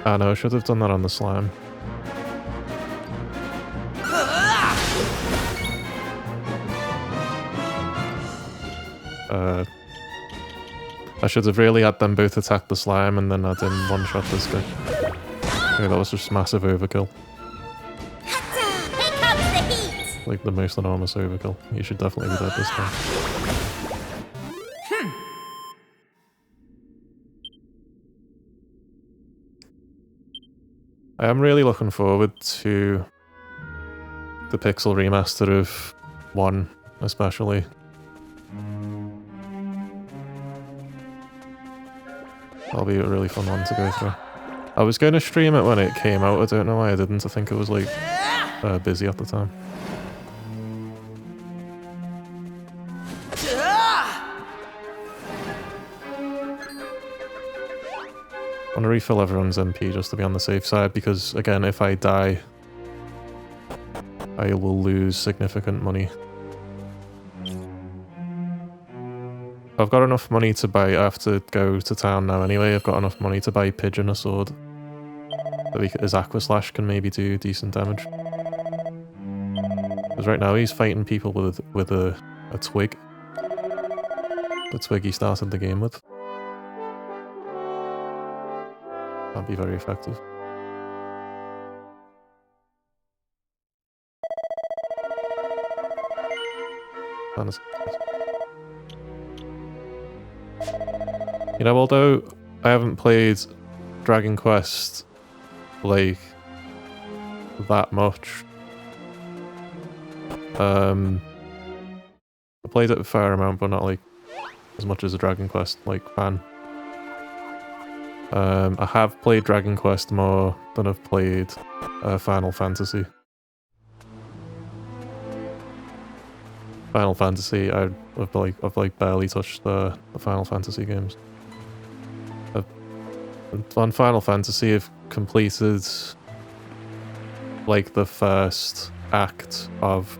Speaker 2: Ah no, I should have done that on the slime. I should have really had them both attack the slime and then I didn't one-shot this guy. Okay, that was just massive overkill. Like the most enormous overkill. You should definitely be dead this time. I am really looking forward to the pixel remaster of 1, especially. That'll be a really fun one to go through. I was going to stream it when it came out, I don't know why I didn't. I think it was like busy at the time. I want to refill everyone's MP just to be on the safe side because, again, if I die, I will lose significant money. I've got enough money to buy. I have to go to town now anyway. I've got enough money to buy Pigeon a sword. So his Aqua Slash can maybe do decent damage. Because right now he's fighting people with a twig. The twig he started the game with. Can't be very effective. You know, although I haven't played Dragon Quest like that much, I played it a fair amount, but not like as much as a Dragon Quest like fan. I have played Dragon Quest more than I've played Final Fantasy. Final Fantasy, I've barely touched the Final Fantasy games. On Final Fantasy, I've completed like the first act of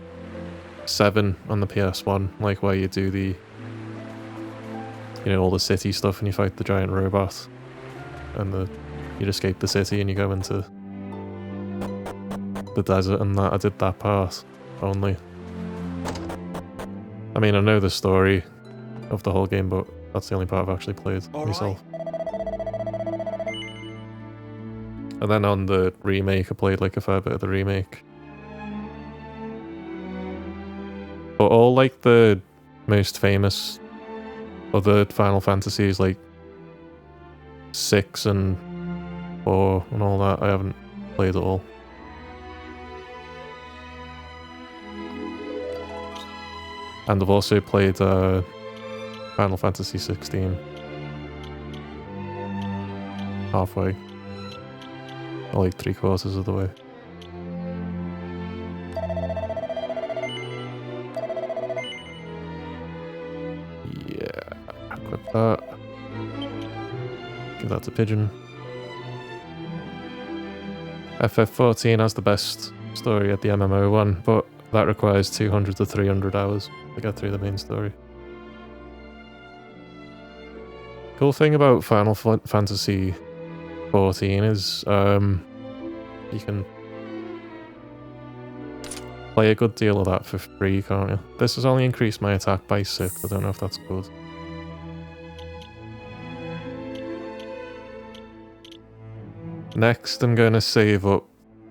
Speaker 2: VII on the PS1, like where you do the, you know, all the city stuff and you fight the giant robot, and you'd escape the city and you go into the desert, and that I did that part only. I mean, I know the story of the whole game, but that's the only part I've actually played myself. And then on the remake, I played like a fair bit of the remake. But all like the most famous other Final Fantasies, like 6 and 4 and all that, I haven't played at all. And I've also played Final Fantasy 16. Halfway. Or like 3/4 of the way. Yeah, equip that. Give that to Pigeon. FF14 has the best story at the MMO one, but that requires 200 to 300 hours to get through the main story. Cool thing about Final Fantasy 14 is you can play a good deal of that for free, can't you? This has only increased my attack by 6, I don't know if that's good. Next I'm going to save up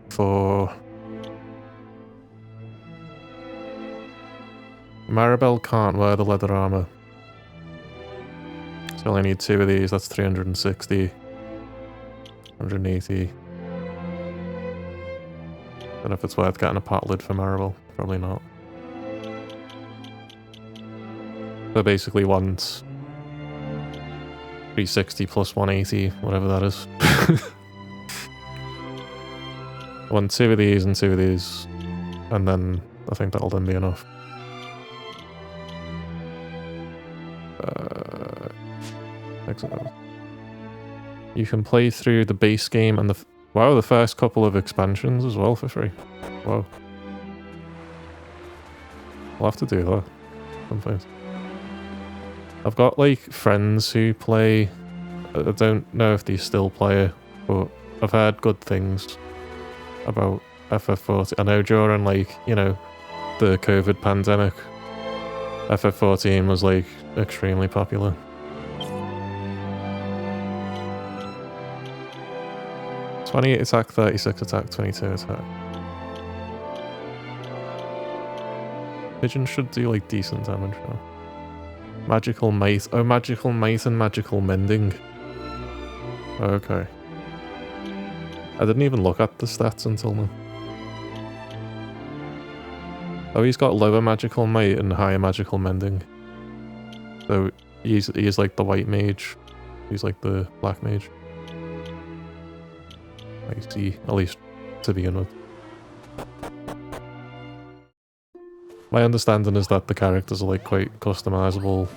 Speaker 2: for... Maribel can't wear the leather armor. So I only need 2 of these, that's 360. 180. Don't know if it's worth getting a pot lid for Maribel. Probably not. So basically want 360 plus 180, whatever that is. I want 2 of these and 2 of these, and then I think that'll then be enough. Exit those. You can play through the base game and the first couple of expansions as well for free. Wow. I'll have to do that sometimes. I've got like friends who play. I don't know if they still play it, but I've heard good things about FF14. I know during like, you know, the COVID pandemic, FF14 was like extremely popular. 28 attack, 36 attack, 22 attack. Pigeon should do like decent damage now. Magical Might. Oh, Magical Might and Magical Mending. Okay. I didn't even look at the stats until now. Oh, he's got lower magical might and higher magical mending. So he's like the white mage. He's like the black mage. I see, at least to begin with. My understanding is that the characters are like quite customizable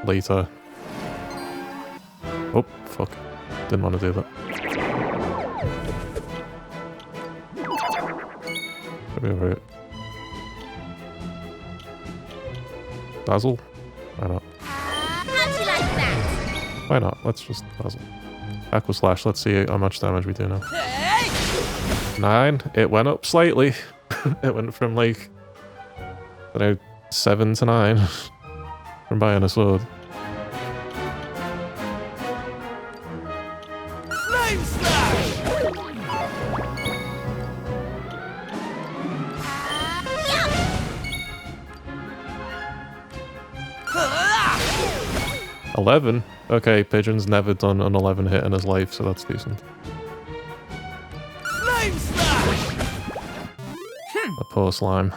Speaker 2: later. Oh, fuck. Didn't want to do that. Should be over it. Dazzle? Why not?
Speaker 1: How'd you like that?
Speaker 2: Why not? Let's just dazzle. Aqua Slash, let's see how much damage we do now. 9. It went up slightly. It went from like, I don't know, 7 to 9 from buying a sword.
Speaker 3: Flame slash!
Speaker 2: 11? Okay, Pigeon's never done an 11 hit in his life, so that's decent.
Speaker 3: Flame slash!
Speaker 2: The poor slime.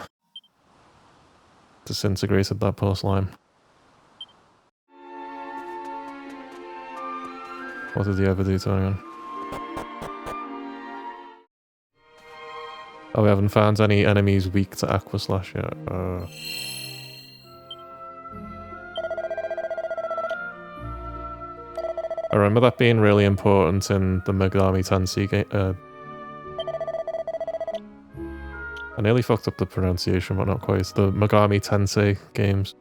Speaker 2: Disintegrated that poor slime. What did he ever do to anyone? Oh, we haven't found any enemies weak to Aqua Slash yet. I remember that being really important in the Megami Tensei game. I nearly fucked up the pronunciation, but not quite. It's the Megami Tensei games.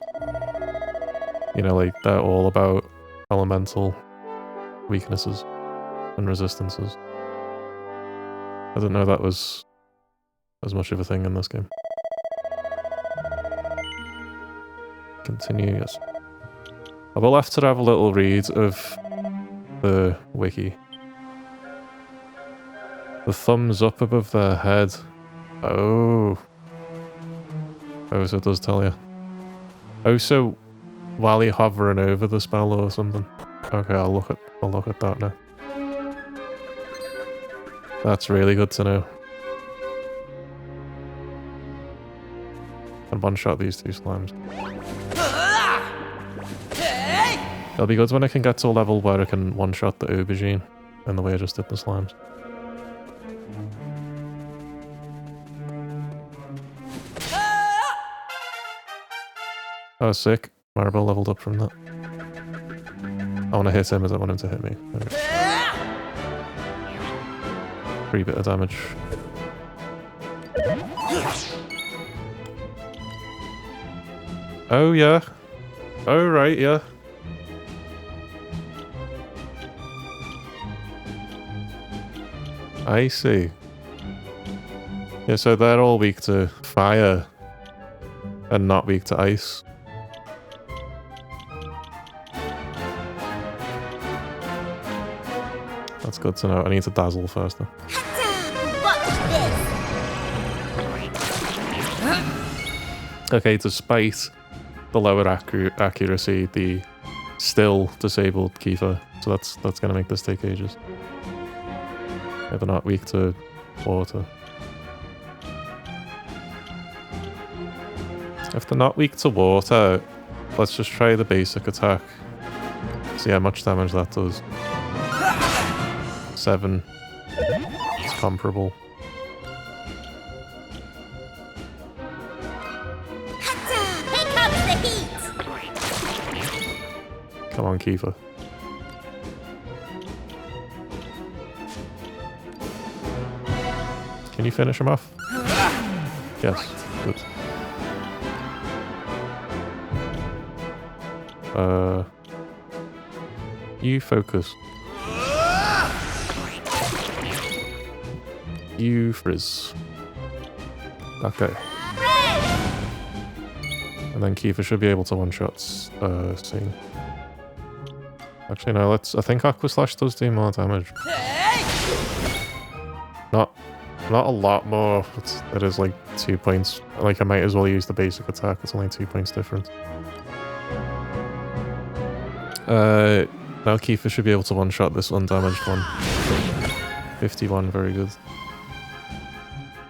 Speaker 2: You know, like, they're all about elemental weaknesses and resistances. I didn't know that was as much of a thing in this game. Continue, yes. I'll be left to have a little read of the wiki. The thumbs up above their head. Oh. Oh, so it does tell you. Oh, so while you're hovering over the spell or something. Okay, I'll look at that now. That's really good to know. And one-shot these two slimes. It'll be good when I can get to a level where I can one-shot the aubergine in the way I just did the slimes. Oh, sick. Maribel leveled up from that. I want to hit him as I want him to hit me. Okay. 3 bit of damage. Oh, yeah. Oh, right, yeah. I see. Yeah, so they're all weak to fire and not weak to ice. That's good to know. I need to dazzle first though.
Speaker 1: Watch this.
Speaker 2: Okay, despite the lower accuracy, the still disabled Kiefer. So that's gonna make this take ages. Yeah, they're not weak to water. If they're not weak to water, let's just try the basic attack. See how much damage that does. 7. It's comparable.
Speaker 1: Here comes the heat.
Speaker 2: Come on, Kiefer. Can you finish him off? Yes. Good. You focus. You frizz. Okay. And then Kiefer should be able to one-shot Scene. Actually, no, let's... I think Aqua Slash does do more damage. Not a lot more. It is like 2 points. Like, I might as well use the basic attack. It's only 2 points different. Now Kiefer should be able to one-shot this undamaged one. 51, very good.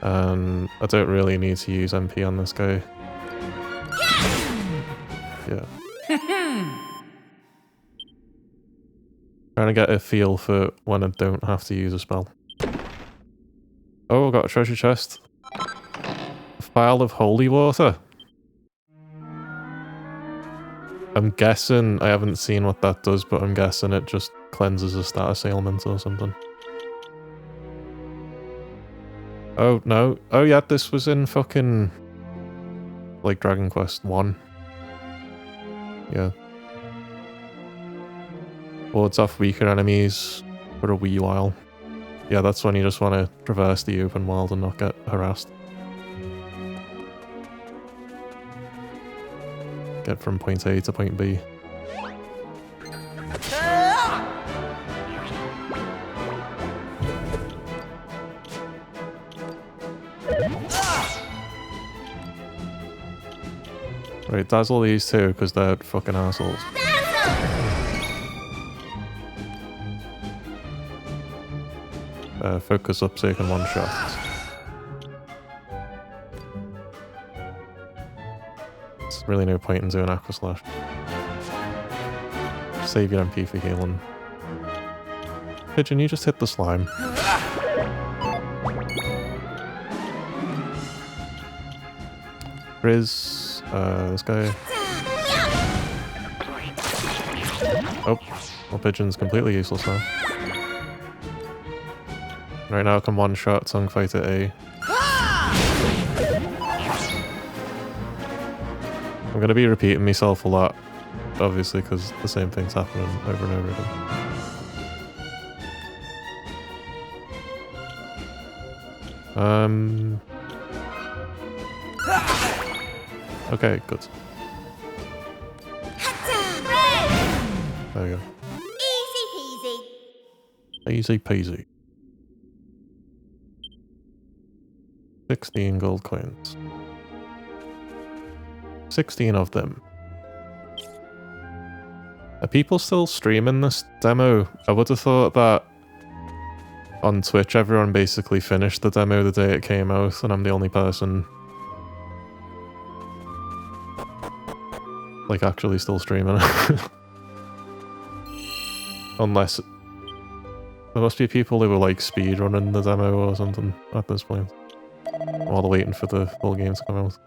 Speaker 2: And I don't really need to use MP on this guy. Yeah. Trying to get a feel for when I don't have to use a spell. Oh, I got a treasure chest. A phial of holy water. I'm guessing, I haven't seen what that does, but I'm guessing it just cleanses a status ailment or something. Oh, no. Oh, yeah, this was in fucking... like Dragon Quest 1. Yeah. Wards off weaker enemies for a wee while. Yeah, that's when you just want to traverse the open world and not get harassed. Get from point A to point B. Right, dazzle these two because they're fucking assholes. Focus up so you can one shot. There's really no point in doing Aqua Slash. Save your MP for healing. Pigeon, you just hit the slime. Riz, this guy. Oh, well, Pigeon's completely useless now. Right now I can one-shot Tongue Fighter A. I'm going to be repeating myself a lot, obviously, because the same thing's happening over and over again. Okay, good. There we go.
Speaker 1: Easy peasy.
Speaker 2: Easy peasy. 16 gold coins. 16 of them. Are people still streaming this demo? I would have thought that on Twitch everyone basically finished the demo the day it came out and I'm the only person like actually still streaming it. Unless there must be people who were like speedrunning the demo or something at this point. While they're waiting for the full game to come out.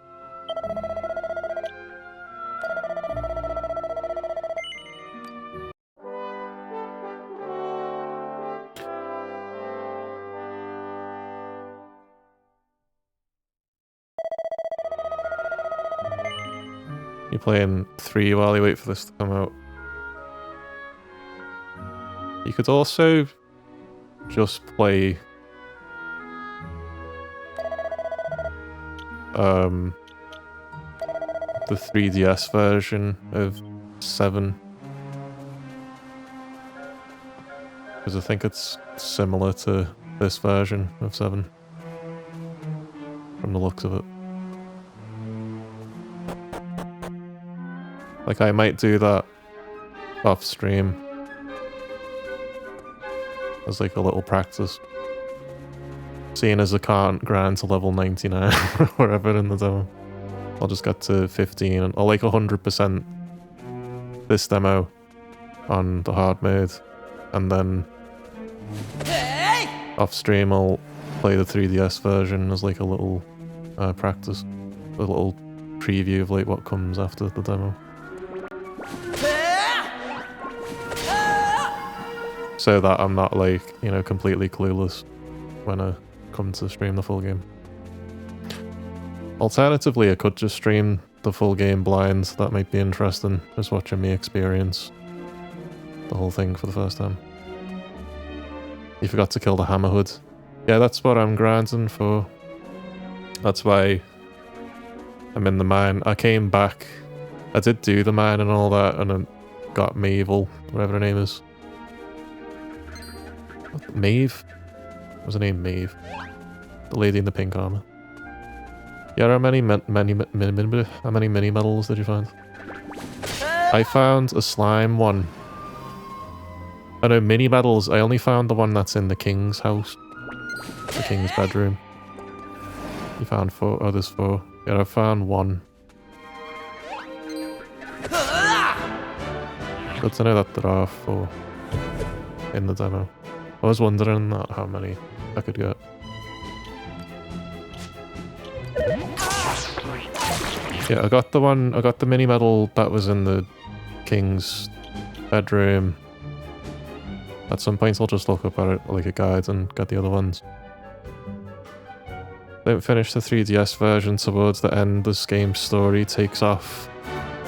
Speaker 2: You're playing 3 while you wait for this to come out. You could also just play the 3DS version of 7. Because I think it's similar to this version of 7. From the looks of it. Like, I might do that off stream. As like a little practice. Seeing as I can't grind to level 99 or whatever in the demo. I'll just get to 15 and I'll like 100% this demo on the hard mode. And then off stream I'll play the 3DS version as like a little practice. A little preview of like what comes after the demo. So that I'm not like, you know, completely clueless when I come to stream the full game. Alternatively, I could just stream the full game blind. That might be interesting, just watching me experience the whole thing for the first time. You forgot to kill the Hammerhood. Yeah, that's what I'm grinding for. That's why I'm in the mine. I came back. I did do the mine and all that, and I got Maeve, whatever her name is. Maeve? What was her name? Maeve. The lady in the pink armor. Yeah, how many mini medals did you find? I found a slime one. I know mini medals. I only found the one that's in the king's house. The king's bedroom. You found 4. Oh, there's 4. Yeah, I found 1. Good to know that there are 4 in the demo. I was wondering how many I could get. Yeah, I got the mini medal that was in the king's bedroom. At some point I'll just look up at it like a guide and get the other ones. Don't finish the 3DS version towards the end. This game's story takes off.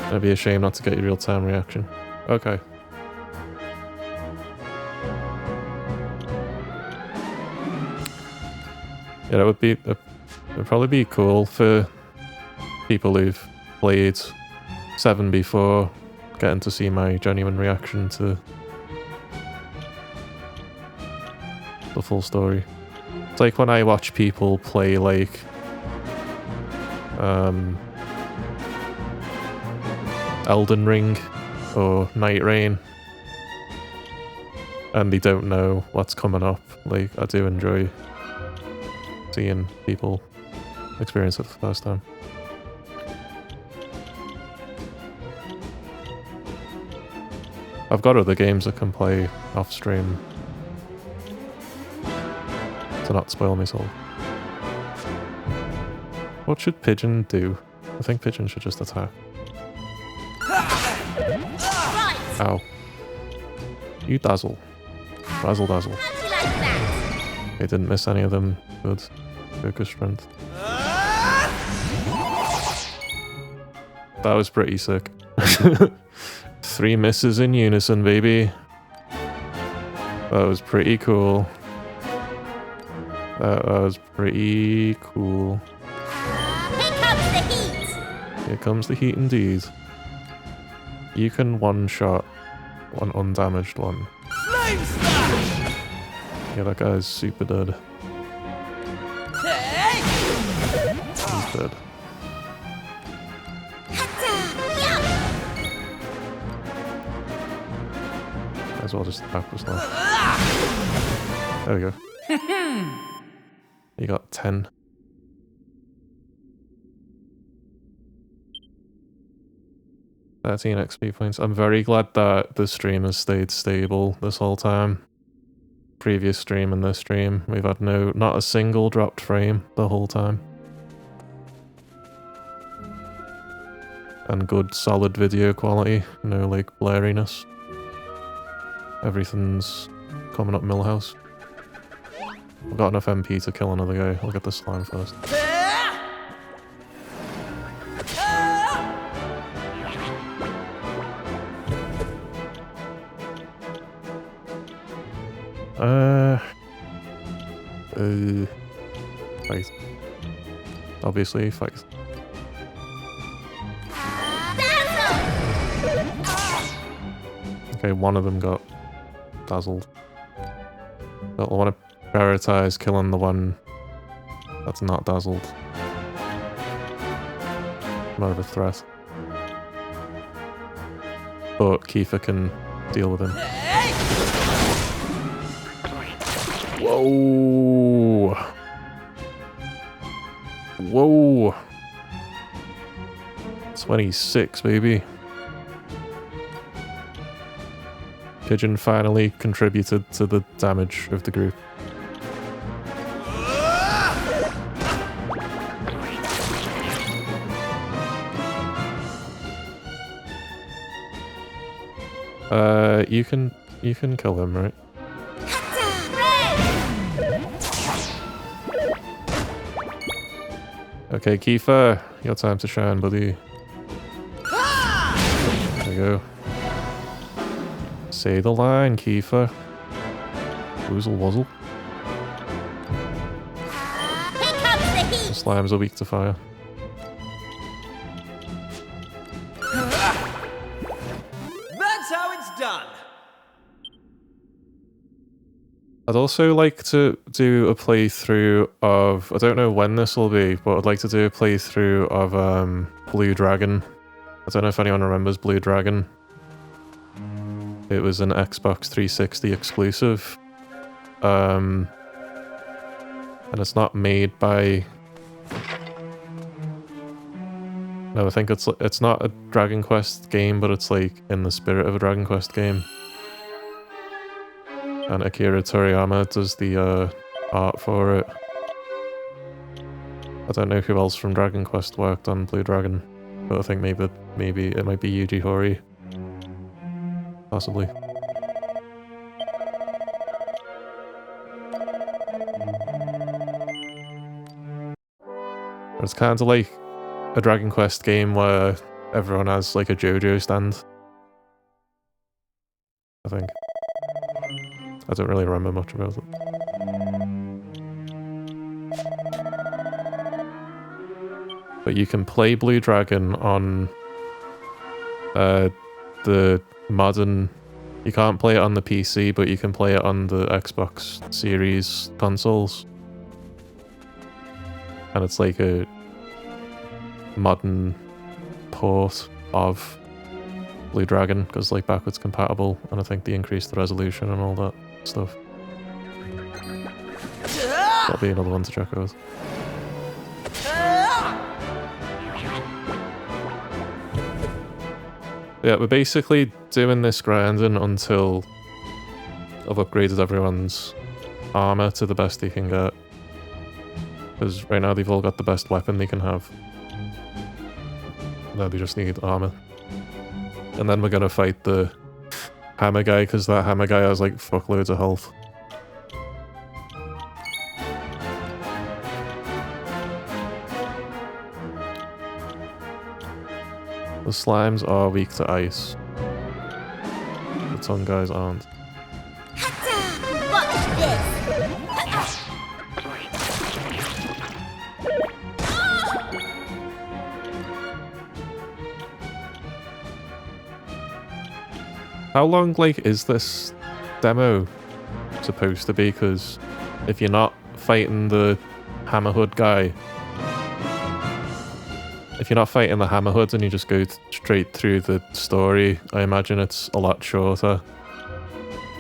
Speaker 2: It'd be a shame not to get your real-time reaction. Okay. Yeah, it'd probably be cool for people who've played 7 before, getting to see my genuine reaction to the full story. It's like when I watch people play like Elden Ring or Night Rain and they don't know what's coming up. Like, I do enjoy seeing people experience it for the first time. I've got other games I can play off stream to not spoil myself. What should Pigeon do? I think Pigeon should just attack. Ow. You dazzle. Dazzle dazzle. They didn't miss any of them. Good. Focus strength. That was pretty sick. 3 misses in unison, baby. That was pretty cool. That was pretty cool.
Speaker 1: Here comes the heat!
Speaker 2: Here comes the heat indeed. You can one-shot one undamaged one. Yeah, that guy's super dead. He's dead. Might as well just attack this now. There we go. You got 10. XP points. I'm very glad that the stream has stayed stable this whole time. Previous stream and this stream, we've had not a single dropped frame the whole time. And good solid video quality, no like blurriness. Everything's coming up Millhouse. I've got enough MP to kill another guy. I'll get the slime first. Fight. Obviously, fight. Okay, one of them got dazzled. But I want to prioritize killing the one that's not dazzled. More of a threat. But Kiefer can deal with him. Whoa! Whoa! 26, baby. Pigeon finally contributed to the damage of the group. You can kill him, right? Okay, Kiefer, your time to shine, buddy. There you go. Say the line, Kiefer. Woozle wuzzle. The slimes are weak to fire.
Speaker 3: That's how it's done.
Speaker 2: I'd also like to do a playthrough of, I don't know when this will be, but I'd like to do a playthrough of Blue Dragon. I don't know if anyone remembers Blue Dragon. it was an Xbox 360 exclusive. And it's not made by... No, I think it's not a Dragon Quest game, but it's like in the spirit of a Dragon Quest game. And Akira Toriyama does the art for it. I don't know who else from Dragon Quest worked on Blue Dragon, but I think maybe it might be Yuji Horii. Possibly. It's kind of like a Dragon Quest game where everyone has like a JoJo stand. I think. I don't really remember much about it. But you can play Blue Dragon on the modern... You can't play it on the PC, but you can play it on the Xbox Series consoles. And it's like a modern port of Blue Dragon, because like backwards compatible, and I think they increased the resolution and all that stuff. That'll be another one to check out. Yeah, we're basically doing this grinding until I've upgraded everyone's armor to the best they can get. Because right now they've all got the best weapon they can have. Now they just need armor. And then we're gonna fight the hammer guy, because that hammer guy has like fuckloads of health. The slimes are weak to ice. The tongue guys aren't.
Speaker 1: Watch this.
Speaker 2: How long, like, is this demo supposed to be? Because if you're not fighting the Hammerhood guy, if you're not fighting the Hammerhoods and you just go straight through the story, I imagine it's a lot shorter.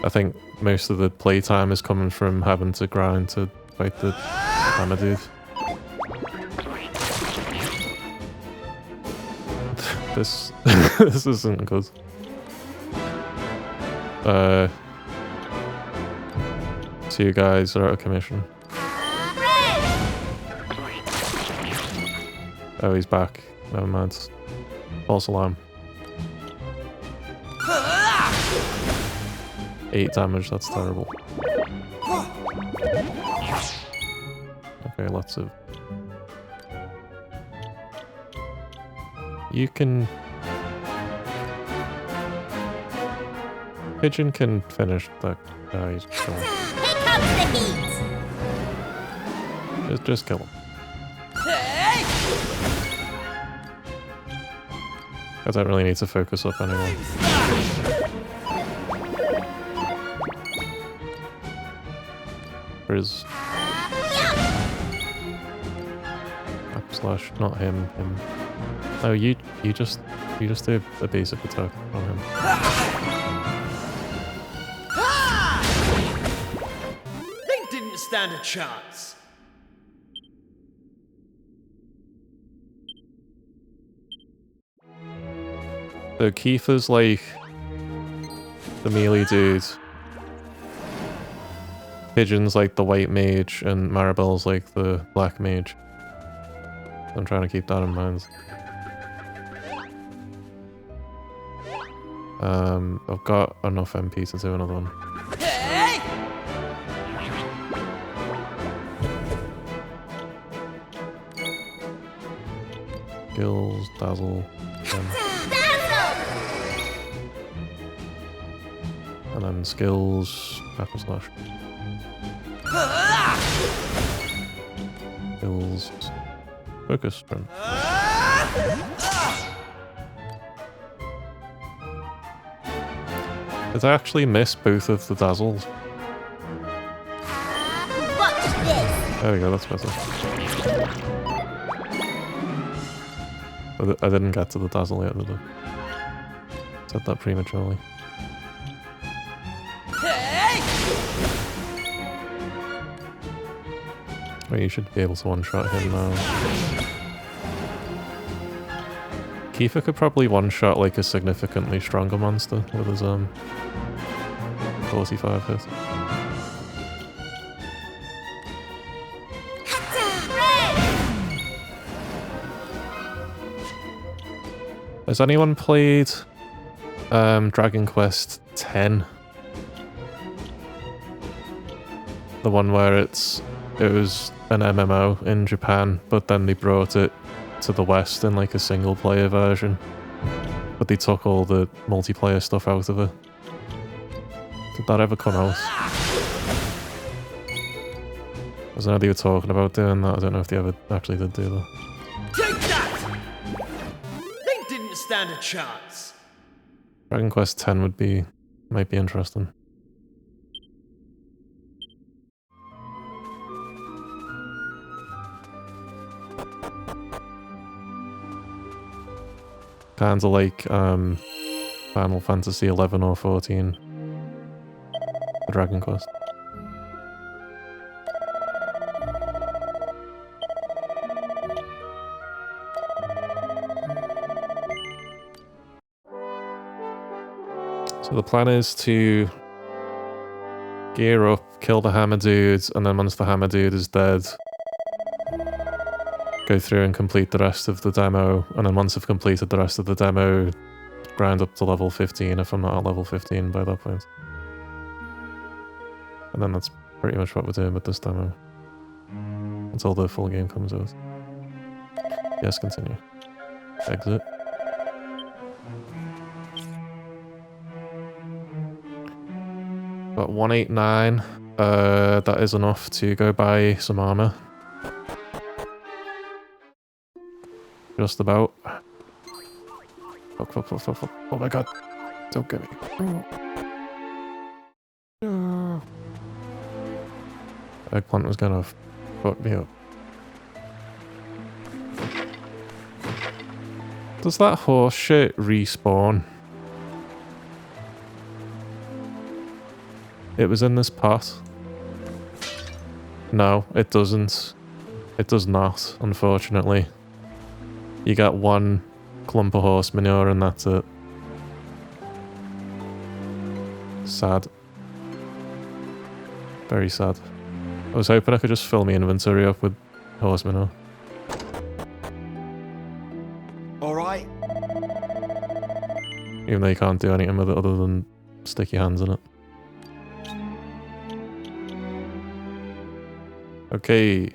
Speaker 2: I think most of the playtime is coming from having to grind to fight the Hammer dude. This this isn't good. Two guys are out of commission. Oh, he's back. Never mind. False alarm. 8 damage, that's terrible. Okay, lots of... You can... Pigeon can finish that guy. So.
Speaker 1: Here comes the heat.
Speaker 2: Just kill him. I don't really need to focus up anyone. Where's... Slash, not him, him. Oh, you just do a basic attack on him.
Speaker 3: They didn't stand a chance.
Speaker 2: So Kiefer's like the melee dude. Pigeon's like the white mage, and Maribel's like the black mage. I'm trying to keep that in mind. I've got enough MP to do another one. Skills, dazzle, and then skills, backward slash. Skills, focus sprint. Did I actually miss both of the dazzles?
Speaker 1: Watch this.
Speaker 2: There we go, that's better. I didn't get to the dazzle yet, did I? Said that prematurely. Well, you should be able to one-shot him now. Kiefer could probably one-shot like a significantly stronger monster with his 45 hit. Has anyone played Dragon Quest X? The one where it was an MMO in Japan, but then they brought it to the West in like a single player version. But they took all the multiplayer stuff out of it. Did that ever come out? I know they were talking about doing that. I don't know if they ever actually did do that.
Speaker 3: Take that! They didn't stand a chance.
Speaker 2: Dragon Quest X might be interesting. Kinda like Final Fantasy 11 or 14 for Dragon Quest. So the plan is to gear up, kill the hammer dude, and then once the hammer dude is dead, go through and complete the rest of the demo, and then once I've completed the rest of the demo, grind up to level 15 if I'm not at level 15 by that point. And then that's pretty much what we're doing with this demo. Until the full game comes out. Yes, continue. Exit. Got 189. That is enough to go buy some armor. Just about. Fuck, fuck, fuck, fuck, fuck. Oh my god. Don't get me. No. Eggplant was gonna fuck me up. Does that horse shit respawn? It was in this pot. No, it doesn't. It does not, unfortunately. You get one clump of horse manure and that's it. Sad. Very sad. I was hoping I could just fill my inventory up with horse manure.
Speaker 3: Alright.
Speaker 2: Even though you can't do anything with it other than stick your hands in it. Okay.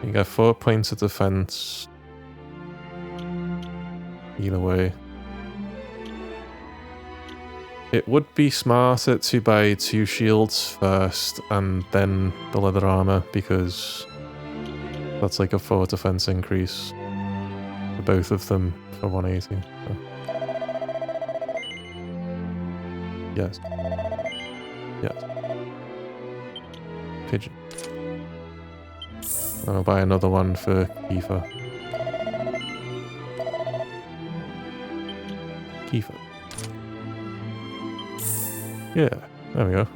Speaker 2: You get 4 points of defense. Either way. It would be smarter to buy 2 shields first and then the leather armor, because that's like a 4 defense increase for both of them for 180. So. Yes. Yes. Pigeon. And I'll buy another one for Kiefer. Kiefer. Yeah, there we go.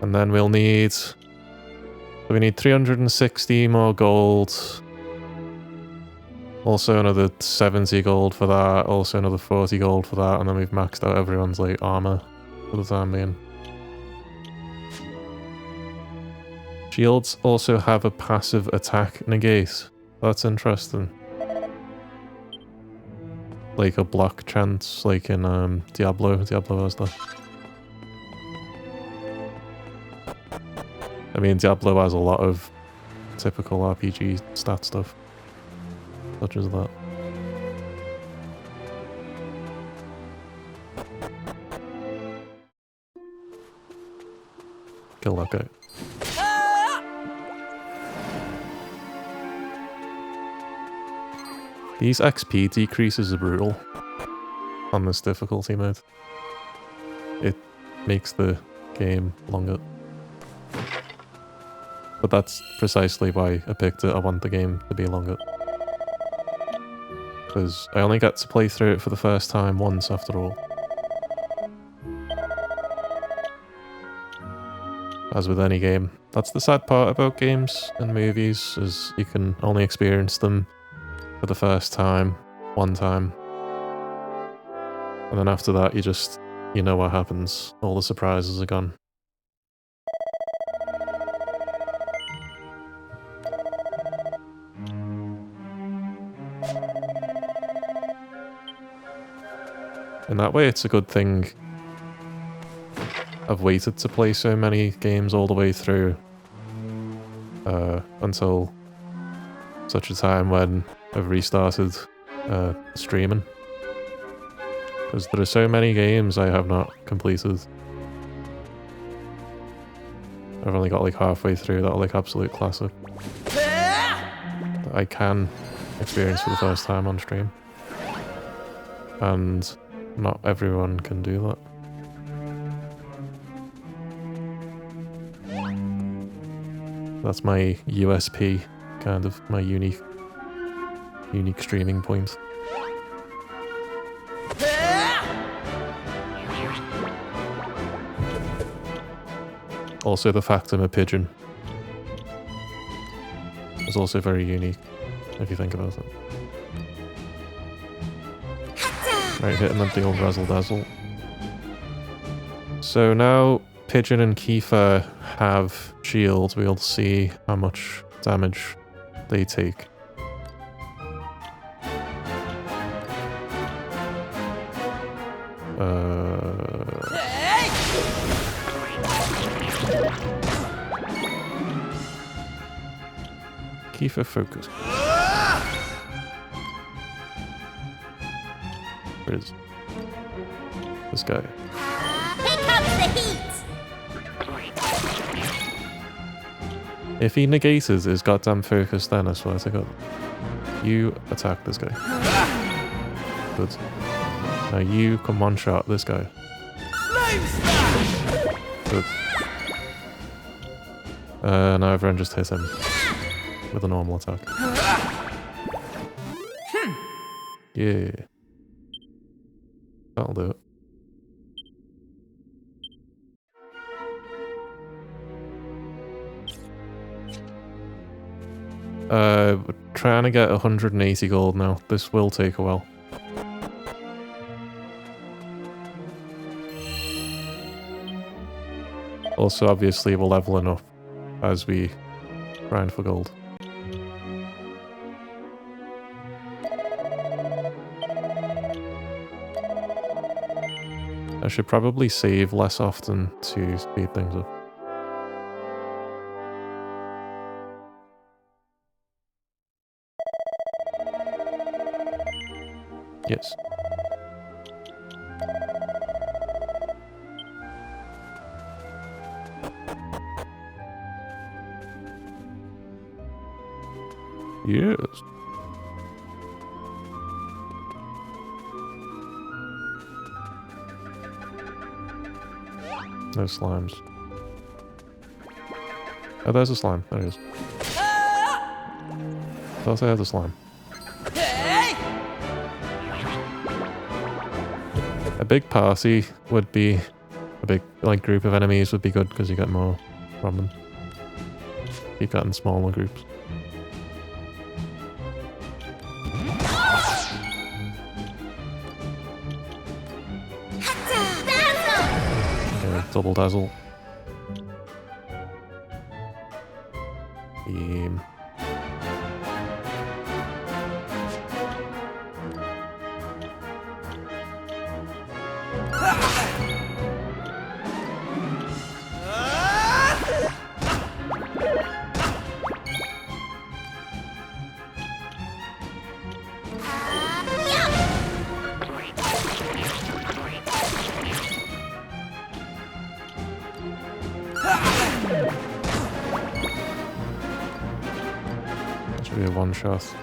Speaker 2: And then we'll need... we need 360 more gold. Also another 70 gold for that. Also another 40 gold for that. And then we've maxed out everyone's like armor for the time being. Shields also have a passive attack negate. That's interesting. Like a block chance, like in Diablo. Diablo has that. I mean, Diablo has a lot of typical RPG stat stuff, such as that. Kill that guy. These XP decreases are brutal on this difficulty mode. It makes the game longer. But that's precisely why I picked it. I want the game to be longer. because I only get to play through it for the first time once after all. As with any game. That's the sad part about games and movies, is you can only experience them for the first time, one time. And then after that, you know what happens. All the surprises are gone. In that way, it's a good thing I've waited to play so many games all the way through until such a time when I've restarted streaming. Because there are so many games I have not completed. I've only got like halfway through that are like absolute classic that I can experience for the first time on stream. And not everyone can do that. That's my USP, kind of, my unique streaming point. Also, the fact I'm a pigeon is also very unique, if you think about it. Right, hit him with the old razzle dazzle. So now Pigeon and Kiefer have shields. We'll see how much damage they take. Kiefer, focus. Where is this guy?
Speaker 1: Here comes the heat!
Speaker 2: If he negates his goddamn focus, then I swear to God. You attack this guy. Good. Now you come one-shot this guy. Good. Now everyone just hit him with a normal attack. Yeah. That'll do it. We're trying to get 180 gold now. This will take a while. Also, obviously, we're leveling up as we grind for gold. I should probably save less often to speed things up. Yes. Yes. No slimes. Oh, there's a slime. There it is. Thought I had a slime. A big party would be... a big, like, group of enemies would be good because you get more from them. Keep that in smaller groups. Double dazzle. Beam. Should be a one shot.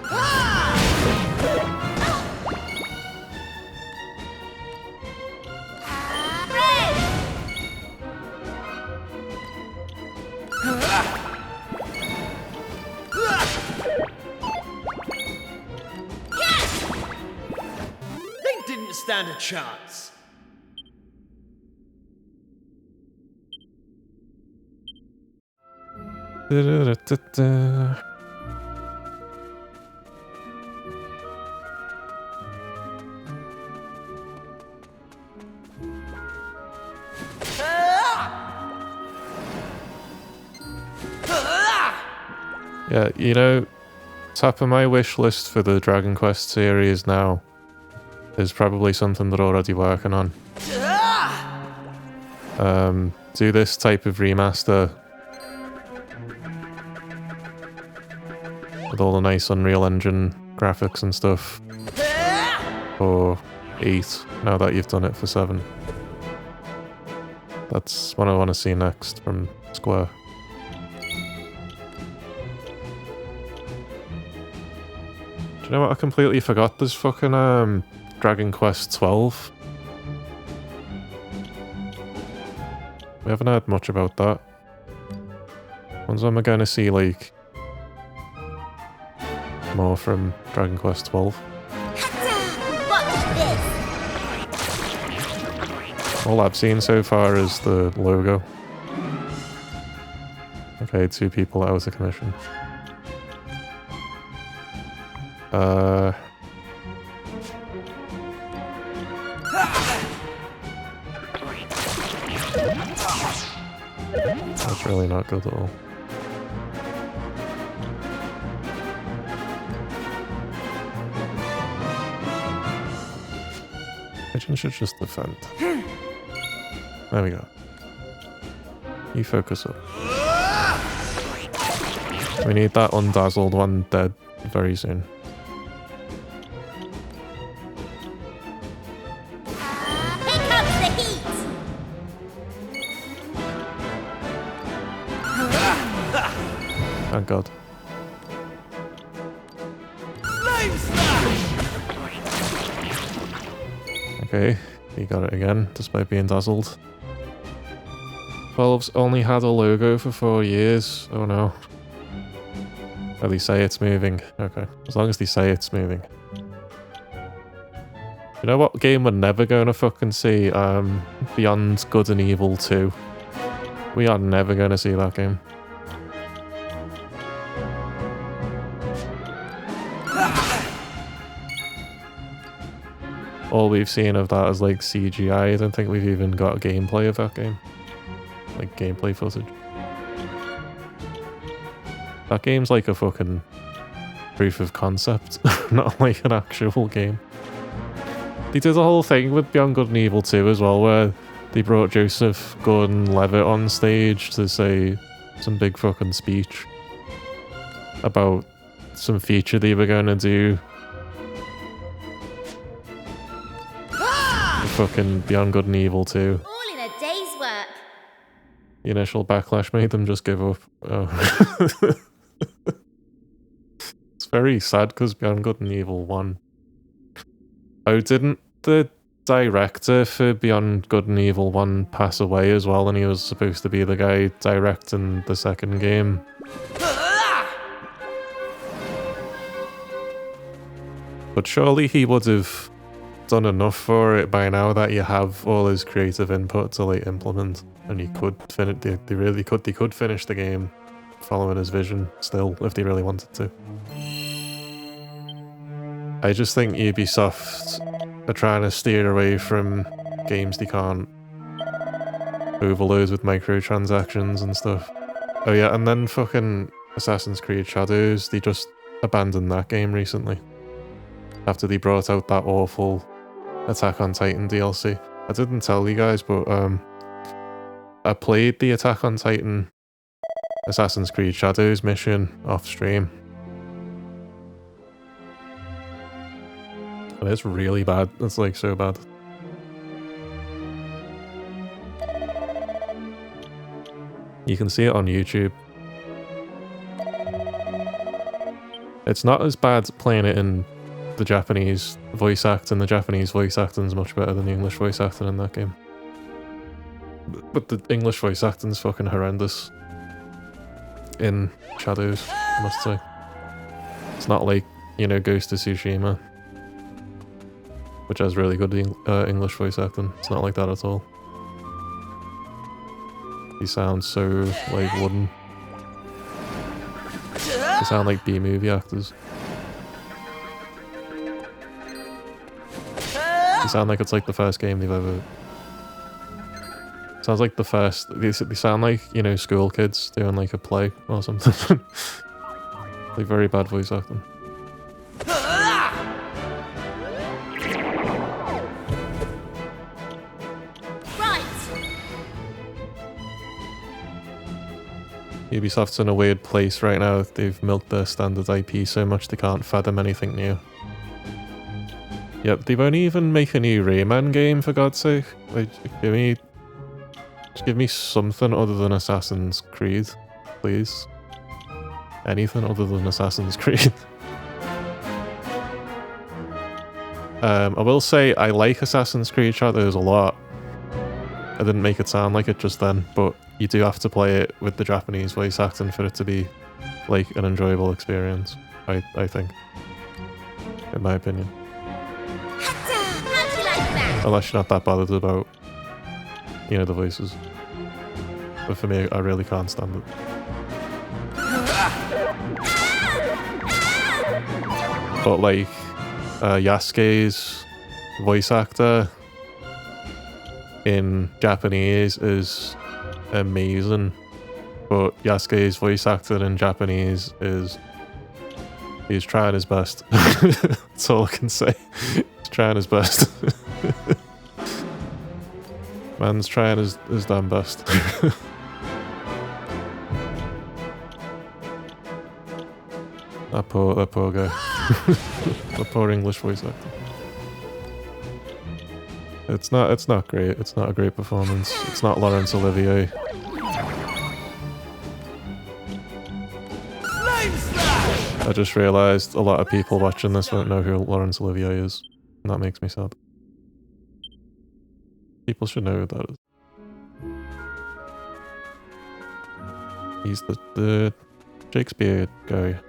Speaker 3: stand a chance.
Speaker 2: Da-da-da-da-da. Yeah, you know, top of my wish list for the Dragon Quest series now is probably something they're already working on. Do this type of remaster with all the nice Unreal Engine graphics and stuff for 8, now that you've done it for 7. That's what I want to see next from Square. Do you know what? I completely forgot there's fucking Dragon Quest 12. We haven't heard much about that. When's am I going to see, like, more from Dragon Quest 12?
Speaker 1: Watch this.
Speaker 2: All I've seen so far is the logo. Okay, 2 people out of commission. That's really not good at all. Pigeon should just defend. There we go. You focus up. We need that undazzled one dead very soon.
Speaker 1: Here comes the heat.
Speaker 2: Thank God. Okay, he got it again, despite being dazzled. 12's only had a logo for 4 years. Oh no. Oh, they say it's moving. Okay, as long as they say it's moving. You know what game we're never going to fucking see? Beyond Good and Evil 2. We are never going to see that game. All we've seen of that is like CGI. I don't think we've even got gameplay of that game. Like gameplay footage. That game's like a fucking proof of concept, not like an actual game. They did the whole thing with Beyond Good and Evil 2 as well, where they brought Joseph Gordon-Levitt on stage to say some big fucking speech about some feature they were going to do. Fucking Beyond Good and Evil 2.
Speaker 1: All in a day's work.
Speaker 2: The initial backlash made them just give up. Oh. It's very sad because Beyond Good and Evil 1. Oh, didn't the director for Beyond Good and Evil 1 pass away as well, and he was supposed to be the guy directing the second game? But surely he would have done enough for it by now that you have all his creative input to like implement, and you could finish. They really could. They could finish the game following his vision still if they really wanted to. I just think Ubisoft are trying to steer away from games they can't overload with microtransactions and stuff. Oh yeah, and then fucking Assassin's Creed Shadows, they just abandoned that game recently after they brought out that awful Attack on Titan DLC. I didn't tell you guys, but I played the Attack on Titan Assassin's Creed Shadows mission off stream. And it's really bad. It's like so bad. You can see it on YouTube. It's not as bad playing it in the Japanese voice acting. The Japanese voice acting is much better than the English voice acting in that game. But the English voice acting is fucking horrendous in Shadows, I must say. It's not like, you know, Ghost of Tsushima, which has really good English voice acting. It's not like that at all. He sounds so, like, wooden. They sound like B-movie actors. They sound like it's like the first game they've ever... Sounds like the first... They sound like, you know, school kids doing like a play or something. Like very bad voice acting. Ubisoft's in a weird place right now. They've milked their standard IP so much they can't fathom anything new. Yep, they won't even make a new Rayman game, for God's sake. Like, just give me something other than Assassin's Creed, please. Anything other than Assassin's Creed. I will say I like Assassin's Creed Shadows a lot. I didn't make it sound like it just then, but you do have to play it with the Japanese voice acting for it to be like an enjoyable experience, I think. In my opinion. Unless you're not that bothered about, you know, the voices. But for me, I really can't stand it. But like, Yasuke's voice actor in Japanese is amazing, but Yasuke's voice actor in Japanese is... he's trying his best. That's all I can say. He's trying his best. Man's trying his damn best. That poor guy. The poor English voice actor. It's not great. It's not a great performance. It's not Laurence Olivier. I just realised a lot of people watching this won't know who Laurence Olivier is. And that makes me sad. People should know who that is. He's the Shakespeare guy.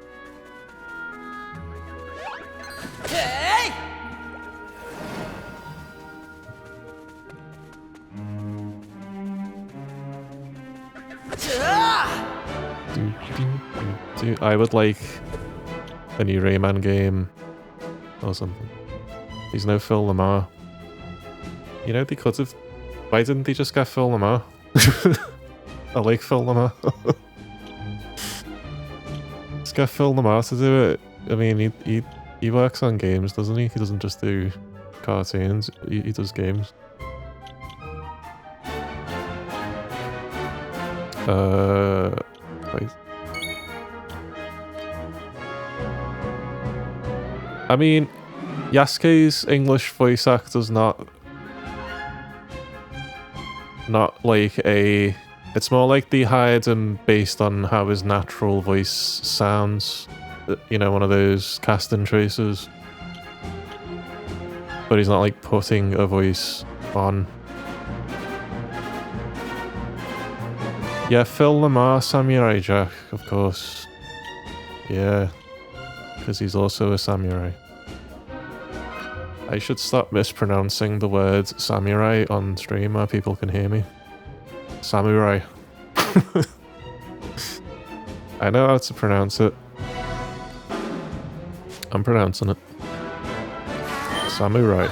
Speaker 2: I would like a new Rayman game or something. He's no Phil Lamar. You know, they could have... Why didn't they just get Phil Lamar? I like Phil Lamar. Just get Phil Lamar to do it. I mean, he works on games, doesn't he? He doesn't just do cartoons. He does games. Wait. I mean, Yasuke's English voice actor's not like a... It's more like they hired him based on how his natural voice sounds. You know, one of those casting choices. But he's not like putting a voice on. Yeah, Phil Lamar, Samurai Jack, of course. Yeah. Because he's also a samurai. I should stop mispronouncing the word samurai on stream where people can hear me. Samurai. I know how to pronounce it. I'm pronouncing it. Samurai.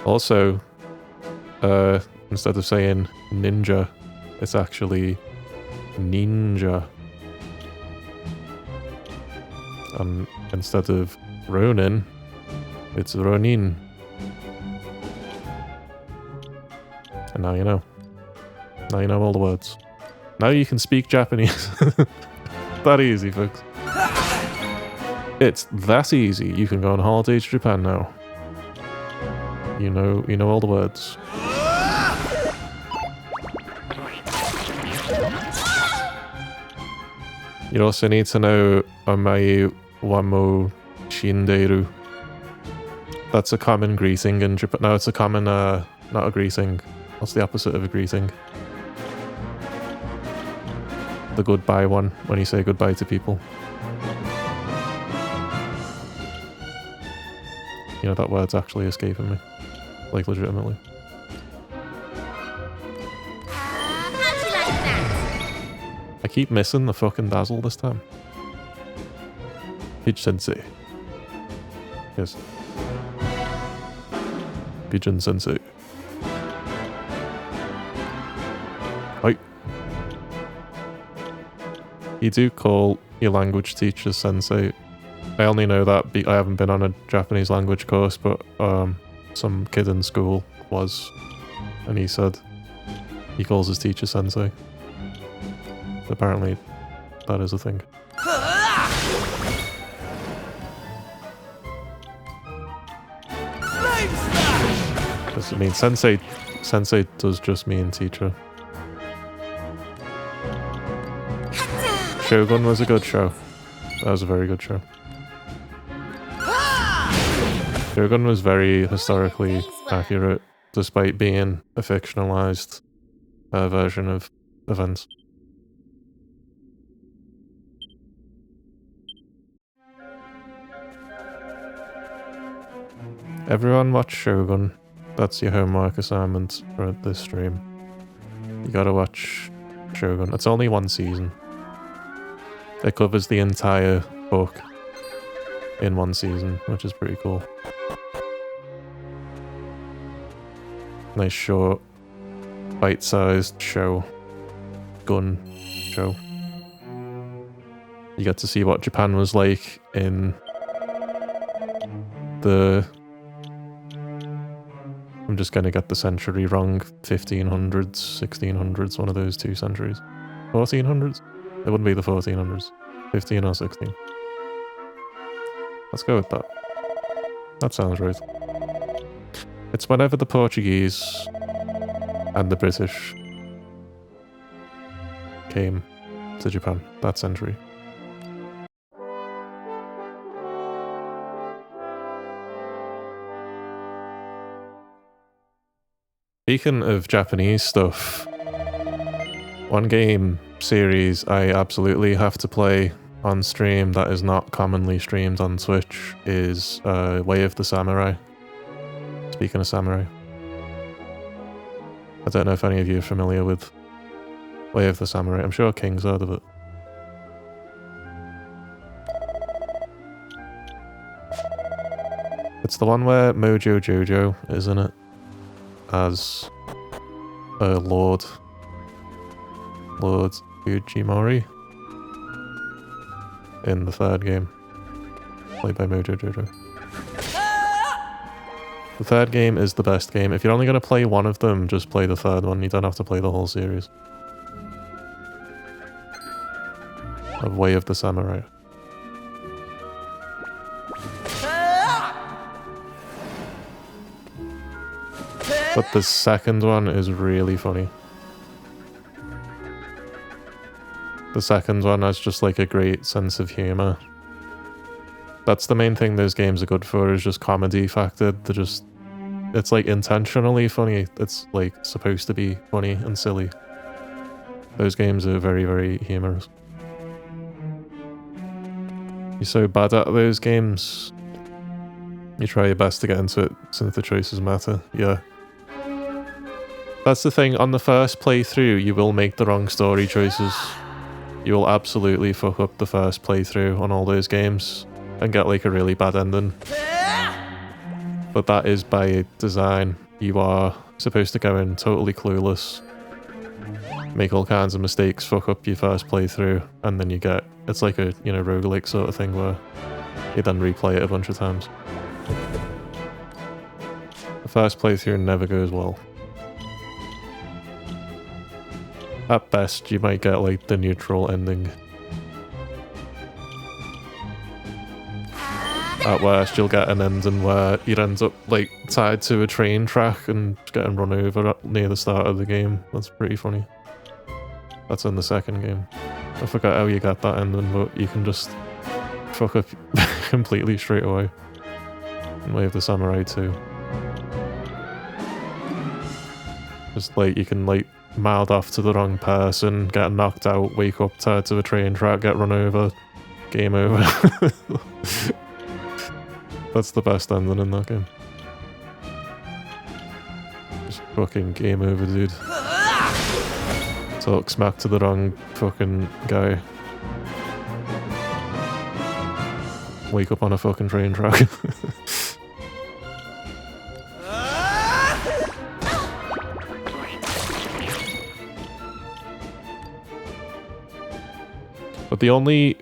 Speaker 2: Also, instead of saying ninja, it's actually ninja. And instead of Ronin, it's Ronin. And now you know. Now you know all the words. Now you can speak Japanese. That easy, folks. It's that easy. You can go on holiday to Japan now. You know all the words. You also need to know Omae Wamo Shinderu. That's a common greeting in Japan. No, it's a common, not a greeting. What's the opposite of a greeting? The goodbye one, when you say goodbye to people. you know, that word's actually escaping me. Like, legitimately.
Speaker 1: How'd you like that?
Speaker 2: I keep missing the fucking dazzle this time. Peach Sensei. Yes. Pigeon Sensei. Hi. You do call your language teacher Sensei. I only know that I haven't been on a Japanese language course, but some kid in school was, and he said he calls his teacher Sensei. Apparently, that is a thing. Because I mean, Sensei does just mean teacher. Shogun was a good show. That was a very good show. Shogun was very historically accurate, despite being a fictionalized version of events. Everyone watch Shogun. That's your homework assignment for this stream. You gotta watch Shogun. It's only one season. It covers the entire book in one season, which is pretty cool. Nice short, bite-sized show. Gun show. You get to see what Japan was like in the... I'm just gonna get the century wrong. 1500s, 1600s, one of those two centuries. 1400s? It wouldn't be the 1400s. 15 or 16. Let's go with that. That sounds right. It's whenever the Portuguese and the British came to Japan, that century. Speaking of Japanese stuff, one game series I absolutely have to play on stream that is not commonly streamed on Twitch is Way of the Samurai. Speaking of samurai. I don't know if any of you are familiar with Way of the Samurai. I'm sure King's heard of it. It's the one where Mojo Jojo is in it as Lord Fujimori in the third game, played by Mojo Jojo. The third game is the best game. If you're only going to play one of them, just play the third one. You don't have to play the whole series of Way of the Samurai. But the second one is really funny. The second one has just like a great sense of humor. That's the main thing those games are good for, is just comedy factor. They're just, it's like intentionally funny. It's like supposed to be funny and silly. Those games are very, very humorous. You're so bad at those games. You try your best to get into it since the choices matter. Yeah. That's the thing, on the first playthrough, you will make the wrong story choices. You will absolutely fuck up the first playthrough on all those games and get like a really bad ending. But that is by design. You are supposed to go in totally clueless, make all kinds of mistakes, fuck up your first playthrough, and then you get, it's like a, you know, roguelike sort of thing where you then replay it a bunch of times. The first playthrough never goes well. At best, you might get like the neutral ending. At worst, you'll get an ending where you'd end up like tied to a train track and getting run over near the start of the game. That's pretty funny. That's in the second game. I forgot how you get that ending, but you can just fuck up completely straight away. In Way of the Samurai 2. Just like, you can like mouth off to the wrong person, get knocked out, wake up tied to a train track, get run over, game over. That's the best ending in that game. Just fucking game over, dude. Talk smack to the wrong fucking guy. Wake up on a fucking train track. But the only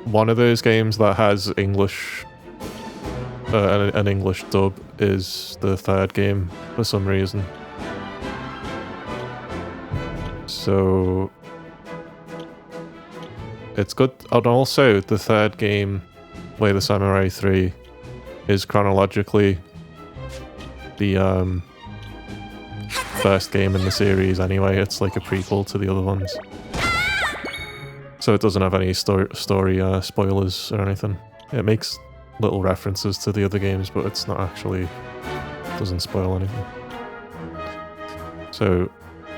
Speaker 2: one of those games that has English, an English dub is the third game for some reason. So it's good. And also the third game, Way of the Samurai 3, is chronologically the first game in the series anyway. It's like a prequel to the other ones. So it doesn't have any story spoilers or anything. It makes little references to the other games, but it's not actually, doesn't spoil anything. So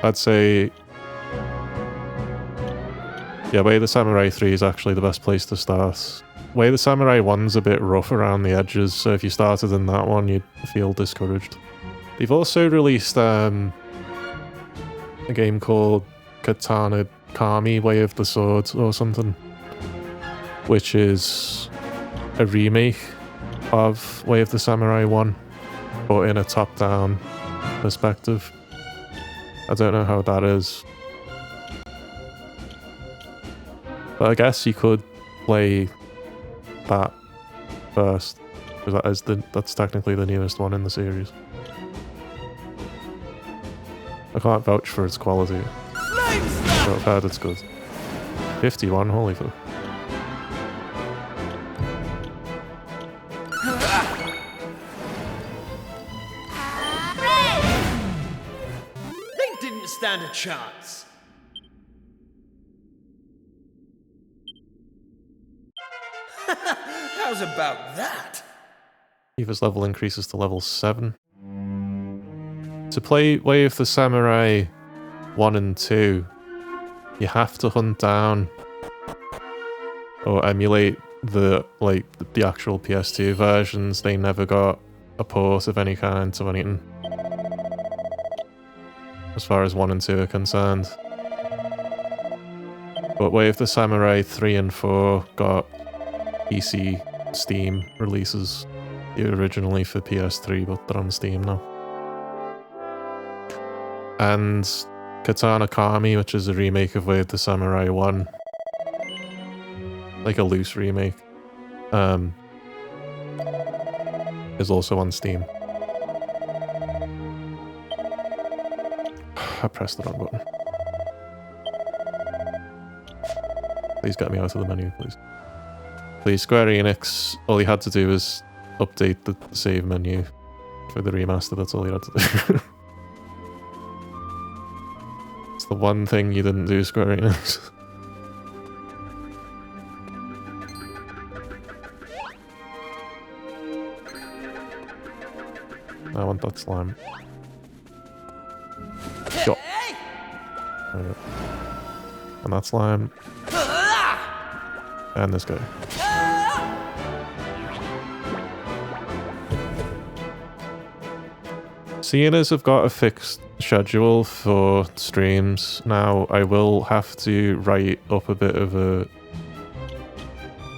Speaker 2: I'd say, yeah, Way of the Samurai 3 is actually the best place to start. Way of the Samurai 1's a bit rough around the edges, so if you started in that one, you'd feel discouraged. They've also released a game called Katana Kami Way of the Sword or something, which is a remake of Way of the Samurai 1, but in a top-down perspective. I don't know how that is. But I guess you could play that first, because that's technically the newest one in the series. I can't vouch for its quality, but I've heard it's good. 51, holy fuck.
Speaker 3: They didn't stand a chance. How's about that?
Speaker 2: Eva's level increases to level 7. To play Way of the Samurai 1 and 2, you have to hunt down or emulate the actual PS2 versions. They never got a port of any kind to anything, as far as 1 and 2 are concerned. But Way of the Samurai 3 and 4 got PC Steam releases. They were originally for PS3, but they're on Steam now. And Katana Kami, which is a remake of Way of the Samurai 1, like a loose remake, is also on Steam. I pressed the wrong button. Please get me out of the menu, please. Please, Square Enix, all you had to do was update the save menu for the remaster. That's all you had to do. It's the one thing you didn't do, Square Enix. I want that slime. Go. There we go. And that slime. And this guy. Seeing as I've got a fixed schedule for streams now, I will have to write up a bit of a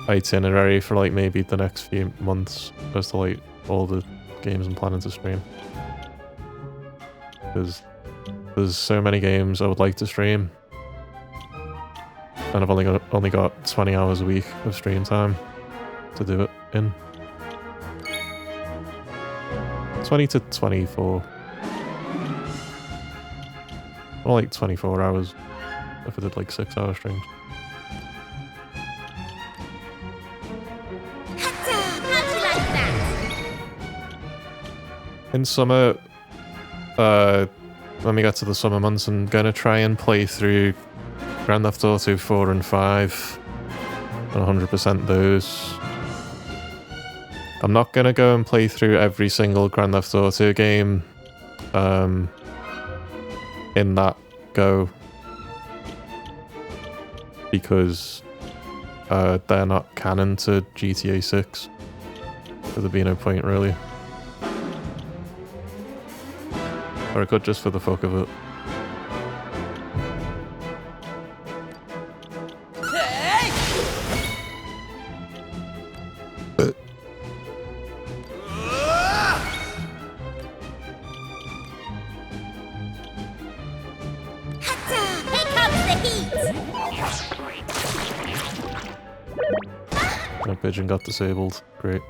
Speaker 2: itinerary for like maybe the next few months as to like all the games I'm planning to stream. Because there's so many games I would like to stream, and I've only got 20 hours a week of stream time to do it in. 20 to 24. Or like 24 hours if I did like 6-hour streams.
Speaker 1: How'd you like that?
Speaker 2: In summer, when we get to the summer months, I'm gonna try and play through Grand Theft Auto 4 and 5 and 100% those. I'm not gonna go and play through every single Grand Theft Auto game in that go, because they're not canon to GTA 6. So there'd be no point, really. Or I could just for the fuck of it.
Speaker 1: Here comes the heat!
Speaker 2: My pigeon got disabled. Great.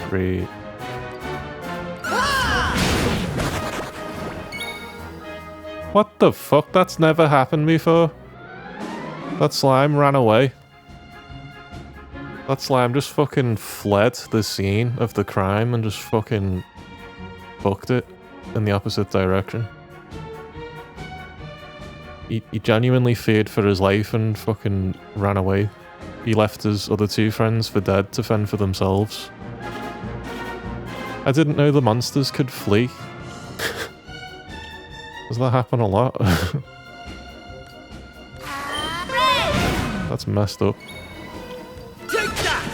Speaker 2: Great. What the fuck? That's never happened before. That slime ran away. That slime just fucking fled the scene of the crime and just fucking booked it in the opposite direction. He genuinely feared for his life and fucking ran away. He left his other two friends for dead to fend for themselves. I didn't know the monsters could flee. Does that happen a lot? That's messed up.
Speaker 3: Take that!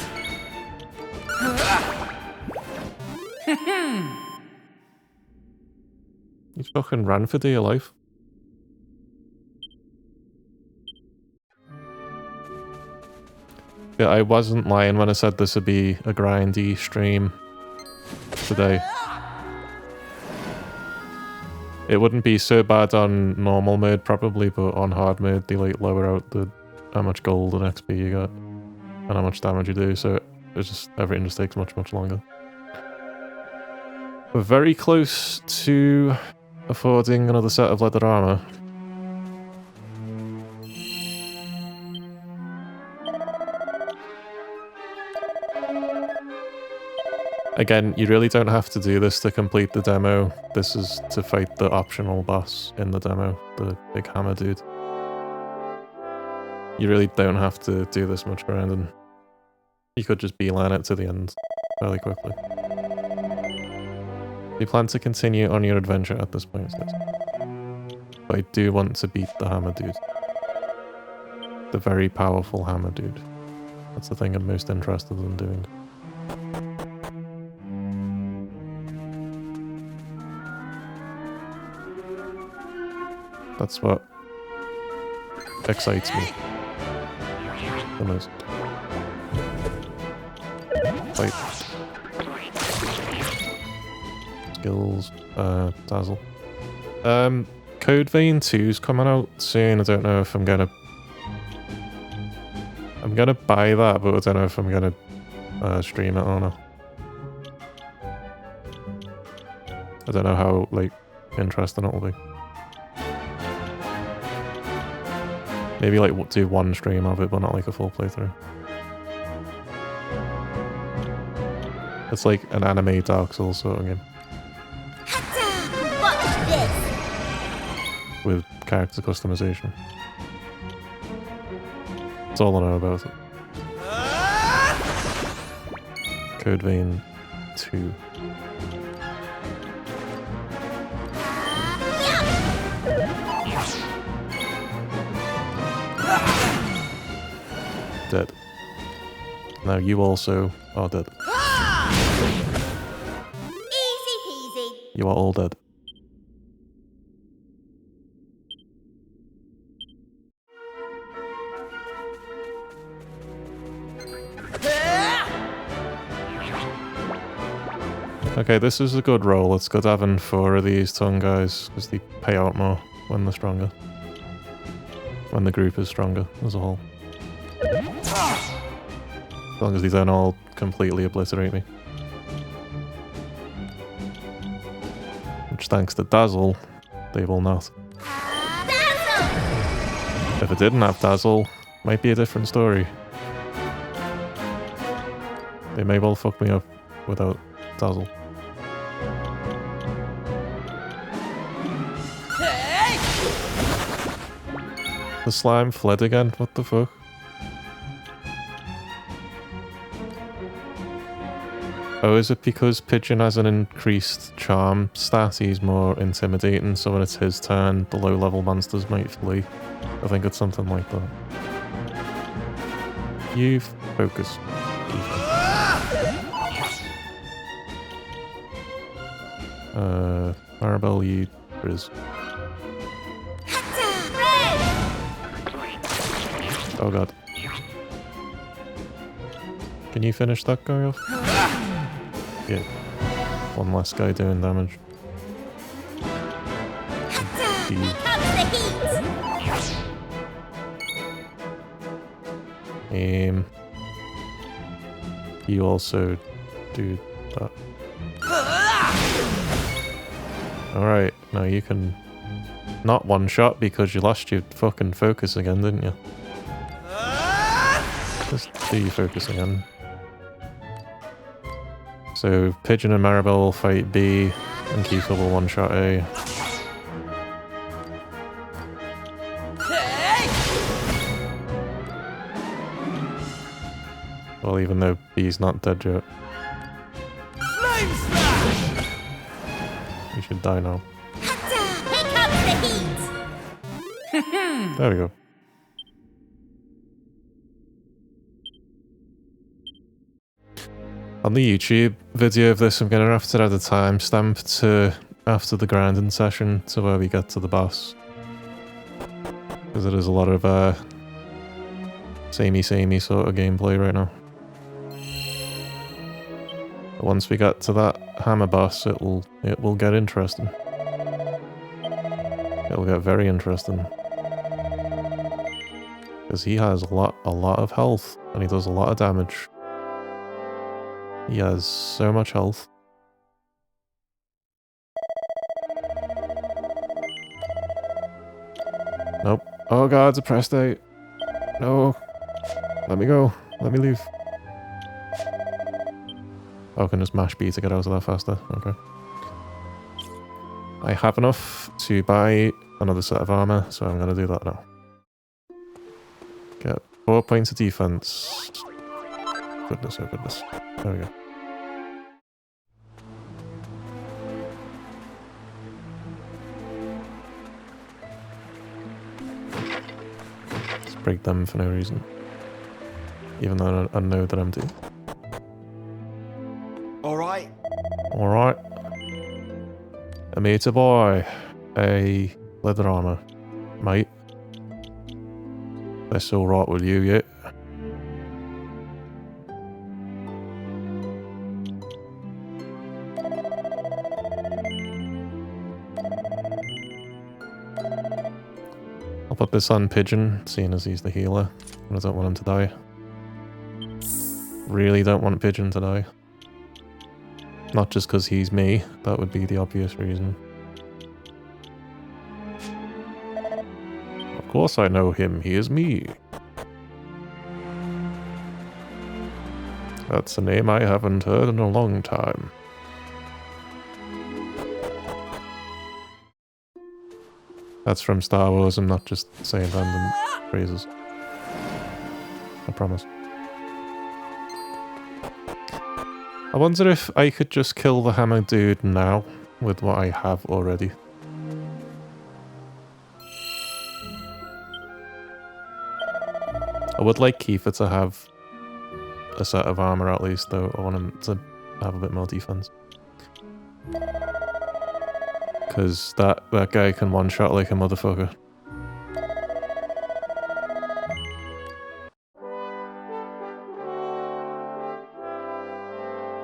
Speaker 2: You fucking ran for dear life. Yeah, I wasn't lying when I said this would be a grindy stream today. It wouldn't be so bad on normal mode probably, but on hard mode they like lower out how much gold and XP you got and how much damage you do, so it's just everything just takes much longer. We're very close to affording another set of leather armor. Again, you really don't have to do this to complete the demo. This is to fight the optional boss in the demo, the big hammer dude. You really don't have to do this much grinding. You could just beeline it to the end fairly quickly. You plan to continue on your adventure at this point, yes. But I do want to beat the hammer dude. The very powerful hammer dude. That's the thing I'm most interested in doing. That's what excites me the most. Fight. Skills, Dazzle. Code Vein 2's coming out soon. I don't know if I'm gonna buy that, but I don't know if I'm gonna stream it or not. I don't know how like interesting it will be. Maybe like do one stream of it, but not like a full playthrough. It's like an anime Dark Souls sort of game.
Speaker 1: Watch this!
Speaker 2: With character customization. That's all I know about it. Code Vein 2. Dead. Now you also are dead.
Speaker 1: Easy peasy.
Speaker 2: You are all dead. Okay, this is a good roll. It's good having 4 of these tongue guys, because they pay out more when they're stronger. When the group is stronger as a whole. As long as they don't all completely obliterate me. Which, thanks to Dazzle, they will not.
Speaker 1: Dazzle!
Speaker 2: If it didn't have Dazzle, might be a different story. They may well fuck me up without Dazzle. The slime fled again, what the fuck? Oh, is it because Pigeon has an increased charm stat? He's more intimidating, so when it's his turn, the low-level monsters might flee. I think it's something like that. You focus. Maribel, you Riz. Oh god. Can you finish that guy off? Yeah. One less guy doing damage. You also do that. Alright, now you can not one shot because you lost your fucking focus again, didn't you? Just do your focus again. So Pigeon and Maribel will fight B, and Kiefer will one shot A. Well, even though B's not dead yet. You should die now.
Speaker 1: Here comes the heat!
Speaker 2: There we go. On the YouTube video of this, I'm going to have to add a timestamp to after the grinding session to where we get to the boss. Because it is a lot of samey sort of gameplay right now. But once we get to that hammer boss, it will get interesting. It'll get very interesting. Because he has a lot of health, and he does a lot of damage. He has so much health. Nope. Oh god, it's a press day. No. Let me go. Let me leave. Oh, I can just mash B to get out of that faster. Okay. I have enough to buy another set of armor, so I'm gonna do that now. Get 4 points of defense. Goodness, oh goodness. There we go. Just break them for no reason. Even though I know that I'm due.
Speaker 3: Alright.
Speaker 2: Alright. I'm here to buy a leather armor, mate. That's alright with you, yeah? I'll put this on Pigeon, seeing as he's the healer, and I don't want him to die. Really don't want Pigeon to die. Not just because he's me, that would be the obvious reason. Of course I know him, he is me. That's a name I haven't heard in a long time. That's from Star Wars, I'm not just saying random phrases. I promise. I wonder if I could just kill the hammer dude now with what I have already. I would like Kiefer to have a set of armor at least, though. I want him to have a bit more defense. Because that guy can one-shot like a motherfucker.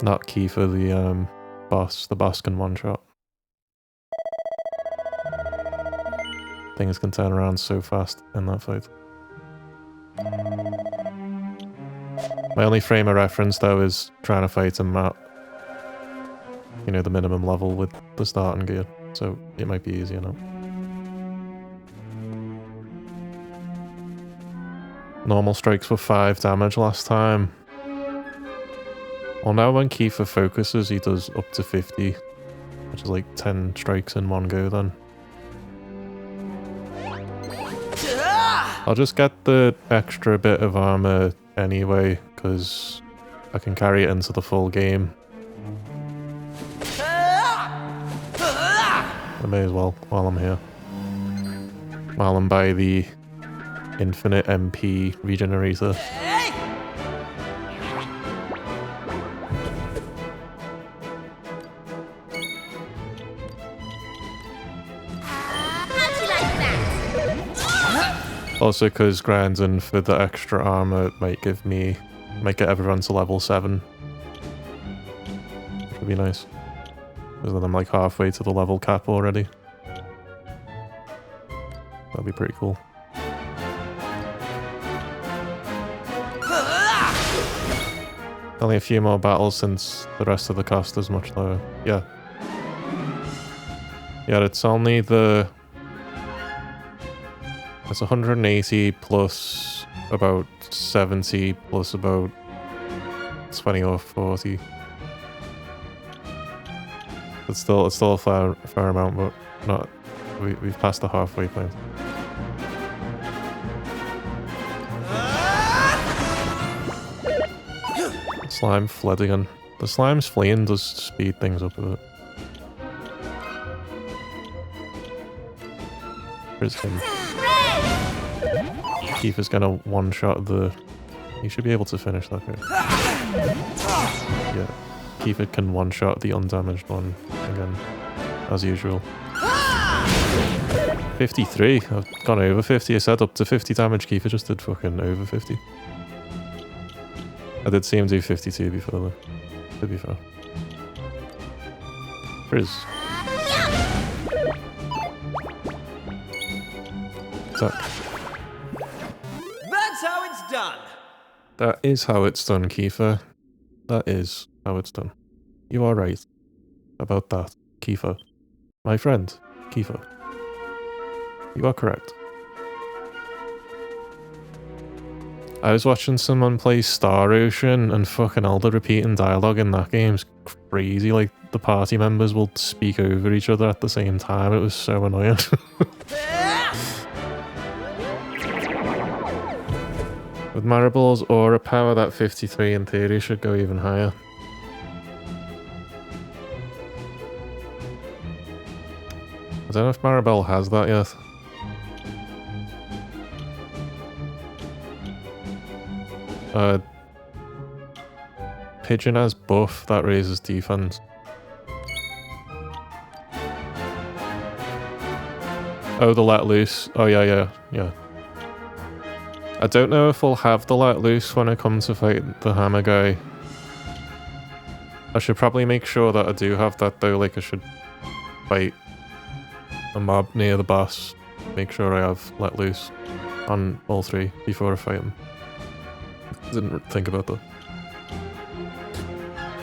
Speaker 2: Not Kiefer, the boss. The boss can one-shot. Things can turn around so fast in that fight. My only frame of reference, though, is trying to fight him at, you know, the minimum level with the starting gear. So it might be easier now. Normal strikes were 5 damage last time. Well, now when Kiefer focuses, he does up to 50, which is like 10 strikes in one go then. I'll just get the extra bit of armor anyway, because I can carry it into the full game. I may as well, while I'm here. While I'm by the infinite MP regenerator. Also, because grinding for the extra armor might get everyone to level 7. Which would be nice. Because then I'm like halfway to the level cap already. That'd be pretty cool. Only a few more battles since the rest of the cost is much lower. Yeah. Yeah, it's only the... It's 180 plus about 70 plus about 20 or 40. It's still a fair amount, but not... We've passed the halfway point. Slime fled again. The slime's fleeing does speed things up a bit. Where's him? Keith is gonna one-shot the... You should be able to finish that guy. Yeah. Keith can one-shot the undamaged one again, as usual. 53. I've gone over 50. I said up to 50 damage. Keith just did fucking over 50. I did see him do 52 before though, to be fair. Frizz. Zack.
Speaker 3: That's how it's done.
Speaker 2: That is how it's done, Kiefer. That is how it's done. You are right about that, Kiefer. My friend, Kiefer. You are correct. I was watching someone play Star Ocean and fucking all the repeating dialogue in that game's crazy. Like, the party members will speak over each other at the same time. It was so annoying. With Maribel's aura power, that 53 in theory should go even higher. I don't know if Maribel has that yet. Pigeon has buff that raises defense. Oh, the let loose. Oh yeah. I don't know if I'll have the let loose when I come to fight the hammer guy. I should probably make sure that I do have that though, like I should fight a mob near the boss. Make sure I have let loose on all three before I fight him. Didn't think about that.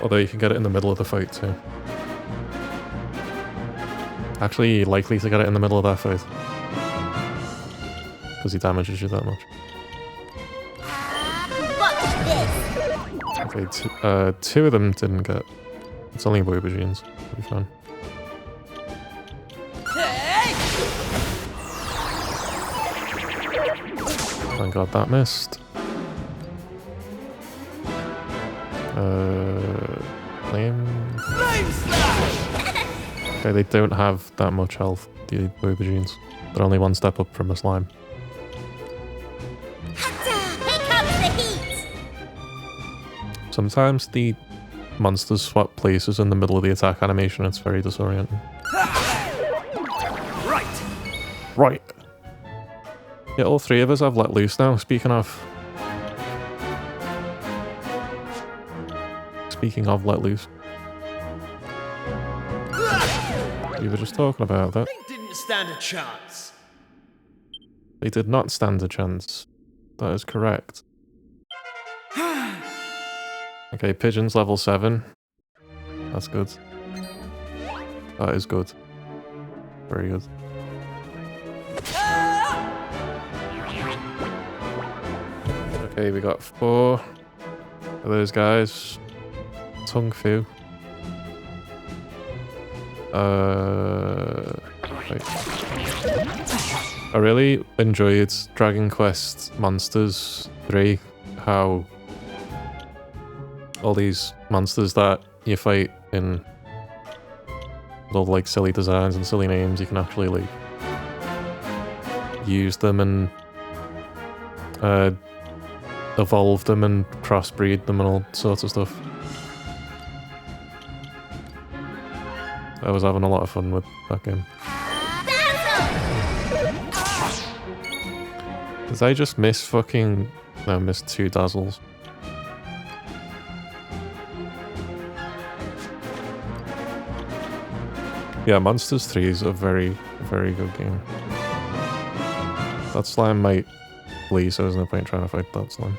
Speaker 2: Although you can get it in the middle of the fight too. Actually, likely to get it in the middle of that fight. Because he damages you that much. Okay, two of them didn't get. It's only Aubergines. It'll be fine. Thank God that missed. Flame. Okay, they don't have that much health, the Aubergines. They're only one step up from a slime. Sometimes the monsters swap places in the middle of the attack animation. It's very disorienting. Right. Yeah, all three of us have let loose now, speaking of let loose. We were just talking about that.
Speaker 3: They didn't stand a chance.
Speaker 2: They did not stand a chance. That is correct. Okay, Pigeon's level 7. That's good. That is good. Very good. Okay, we got 4 of those guys. Tung Fu. Wait. I really enjoyed Dragon Quest Monsters 3. How all these monsters that you fight in with all like silly designs and silly names, you can actually like use them and evolve them and crossbreed them and all sorts of stuff. I was having a lot of fun with that game. Did I just miss fucking... No, missed 2 dazzles. Yeah, Monsters 3 is a very, very good game. That slime might flee, so there's no point trying to fight that slime.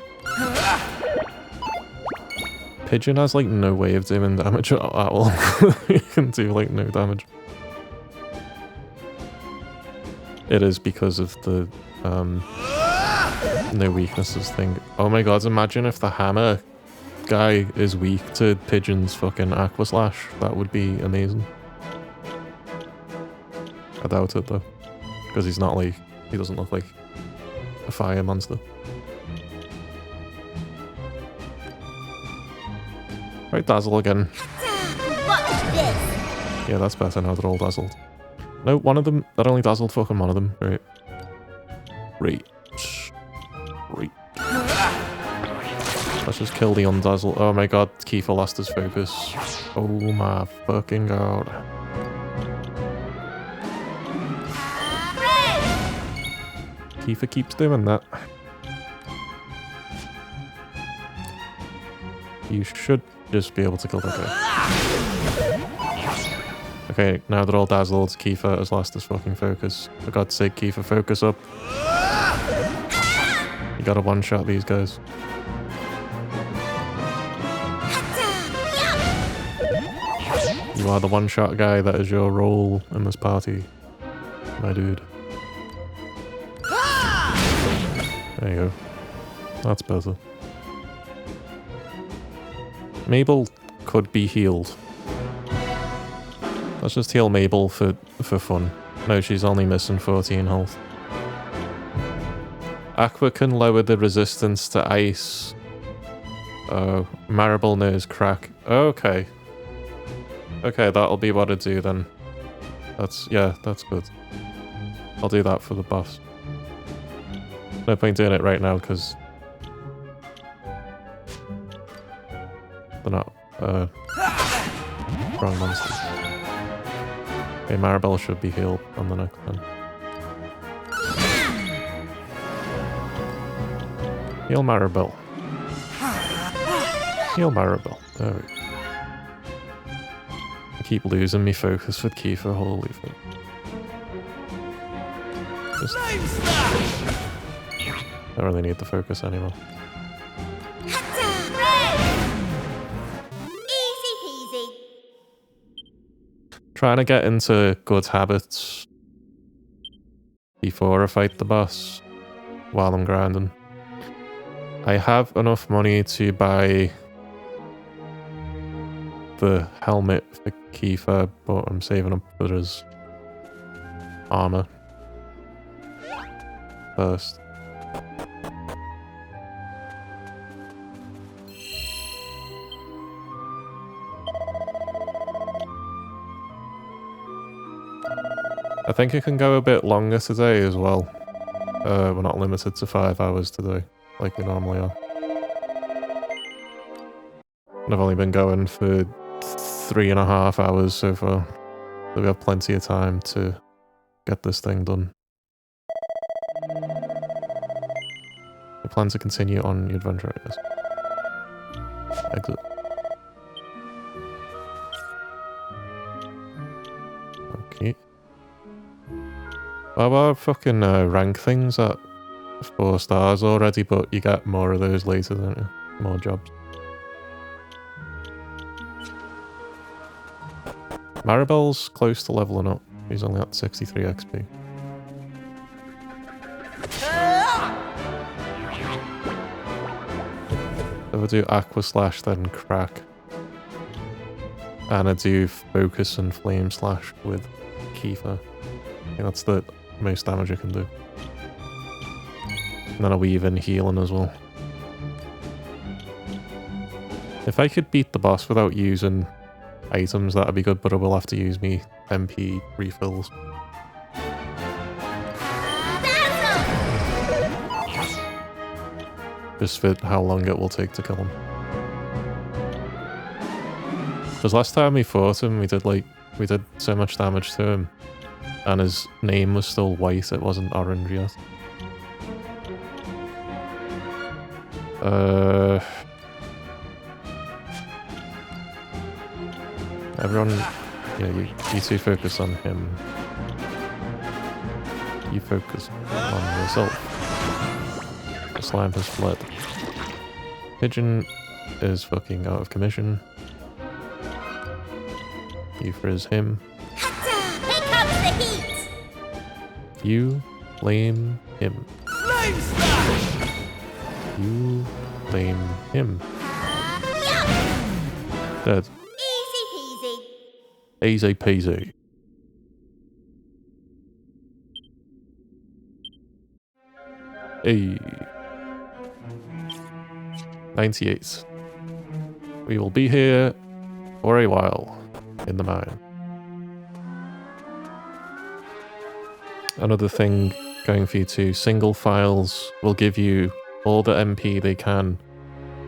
Speaker 2: Pigeon has like no way of doing damage at all. You can do like no damage. It is because of the no weaknesses thing. Oh my god, imagine if the hammer guy is weak to Pigeon's fucking Aqua Slash. That would be amazing. I doubt it though. Because he's not like, he doesn't look like a fire monster. Right, dazzle again. Yeah, that's better now they're all dazzled. No, one of them, that only dazzled fucking one of them. Right. Right. Right. Let's just kill the undazzled. Oh my god, Kiefer lost his focus. Oh my fucking god. Kiefer keeps doing that. You should just be able to kill that guy. Okay, now they're all dazzled. Kiefer has lost his fucking focus. For God's sake, Kiefer, focus up. You gotta one-shot these guys. You are the one-shot guy. That is your role in this party, my dude. There you go. That's better. Mabel could be healed. Let's just heal Mabel for fun. No, she's only missing 14 health. Aqua can lower the resistance to ice. Oh, Maribel knows crack. Okay. Okay, that'll be what I do then. Yeah, that's good. I'll do that for the boss. No point doing it right now because they're not strong monsters. Okay, Maribel should be healed on the next one. Heal Maribel. Heal Maribel. There we go. I keep losing me focus with Kiefer, holy fuck. Just don't really need the focus anymore.
Speaker 1: Easy peasy.
Speaker 2: Trying to get into good habits before I fight the boss while I'm grinding. I have enough money to buy the helmet for Kiefer, but I'm saving up for his armor first. I think it can go a bit longer today as well. We're not limited to 5 hours today, like we normally are. And I've only been going for 3.5 hours so far. So we have plenty of time to get this thing done. I plan to continue on your adventure, I guess. Exit. Okay. Our fucking rank things at 4 stars already, but you get more of those later, don't you? More jobs. Maribel's close to leveling up. He's only at 63 XP. If I do Aqua Slash, then Crack. And I do Focus and Flame Slash with Kiefer. I think that's the most damage I can do. And then I weave in healing as well. If I could beat the boss without using items, that'd be good, but I will have to use me MP refills. Just for how long it will take to kill him. Because last time we fought him, we did so much damage to him. And his name was still white, it wasn't orange yet. Everyone, yeah, you two focus on him. You focus on yourself. The slime has fled. Pigeon is fucking out of commission. You frizz him.
Speaker 1: Here comes the heat!
Speaker 2: You blame him.
Speaker 3: Flame slash!
Speaker 2: You blame him.
Speaker 1: Yup!
Speaker 2: Dead.
Speaker 1: Easy peasy.
Speaker 2: Easy peasy. Hey. 98. We will be here for a while in the mine. Another thing going for you two, single files will give you all the MP they can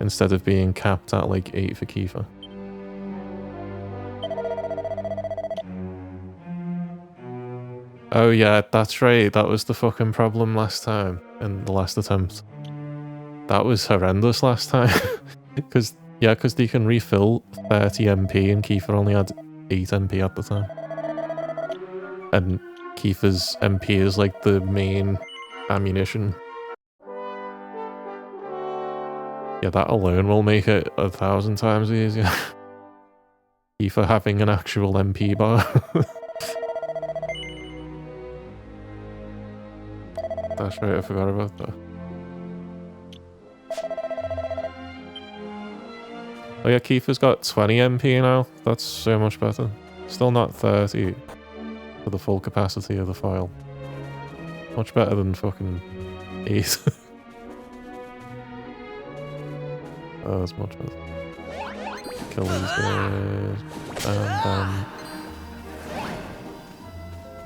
Speaker 2: instead of being capped at like 8 for Kiefer. Oh yeah, that's right, that was the fucking problem last time, in the last attempt. That was horrendous last time. Because they can refill 30 MP and Kiefer only had 8 MP at the time. And Kiefer's MP is like the main ammunition. Yeah, that alone will make it 1,000 times easier. Kiefer having an actual MP bar. That's right, I forgot about that. Oh yeah, Kiefer's got 20 MP now. That's so much better. Still not 30 for the full capacity of the file. Much better than fucking 8. Oh, that's much better. Kill these guys. And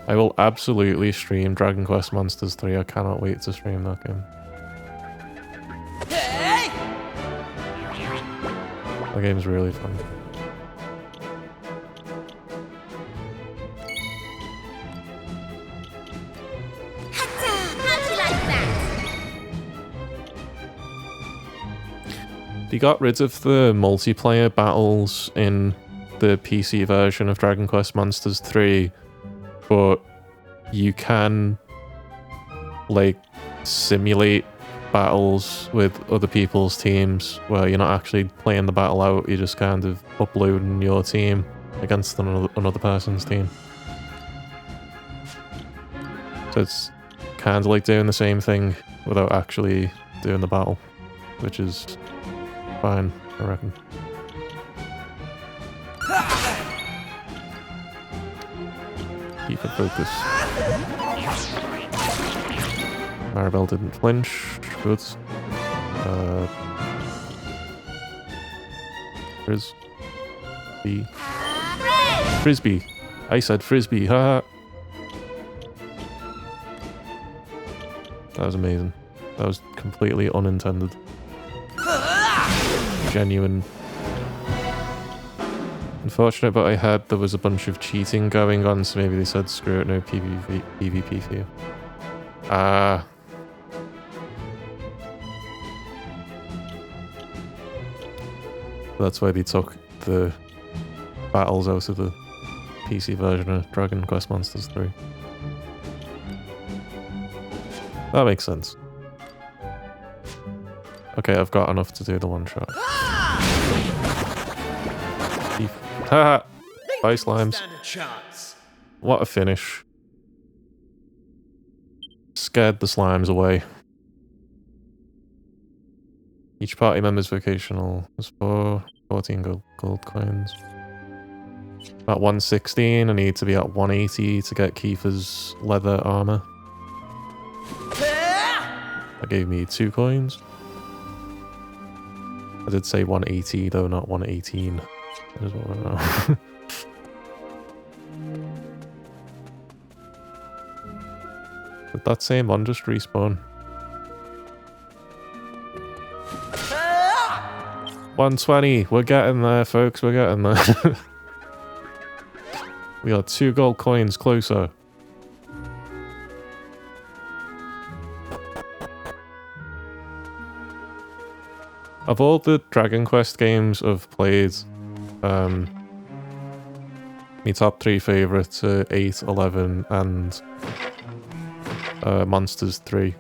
Speaker 2: I will absolutely stream Dragon Quest Monsters 3. I cannot wait to stream that game.
Speaker 3: Hey!
Speaker 2: That game's really fun.
Speaker 1: How'd you like that?
Speaker 2: They got rid of the multiplayer battles in the PC version of Dragon Quest Monsters 3, but you can like simulate battles with other people's teams where you're not actually playing the battle out, you're just kind of uploading your team against another person's team. So it's kind of like doing the same thing without actually doing the battle, which is fine, I reckon. Keep it focused. Maribel didn't flinch. Good. Frisbee. Frisbee. I said frisbee. Haha. That was amazing. That was completely unintended. Genuine. Unfortunate, but I heard there was a bunch of cheating going on, so maybe they said screw it, no PvP for you. Ah. That's why they took the battles out of the PC version of Dragon Quest Monsters 3. That makes sense. Okay, I've got enough to do the one shot. Haha! Bye, slimes.
Speaker 3: Stand a chance.
Speaker 2: What a finish. Scared the slimes away. Each party member's vocational is 14 gold coins. At 116, I need to be at 180 to get Kiefer's leather armor. That gave me 2 coins. I did say 180 though, not 118. That is what I know. Did that same one just respawn? 120, we're getting there, folks, we're getting there. We are 2 gold coins closer. Of all the Dragon Quest games I've played, my top 3 favourites are 8, 11 and Monsters 3.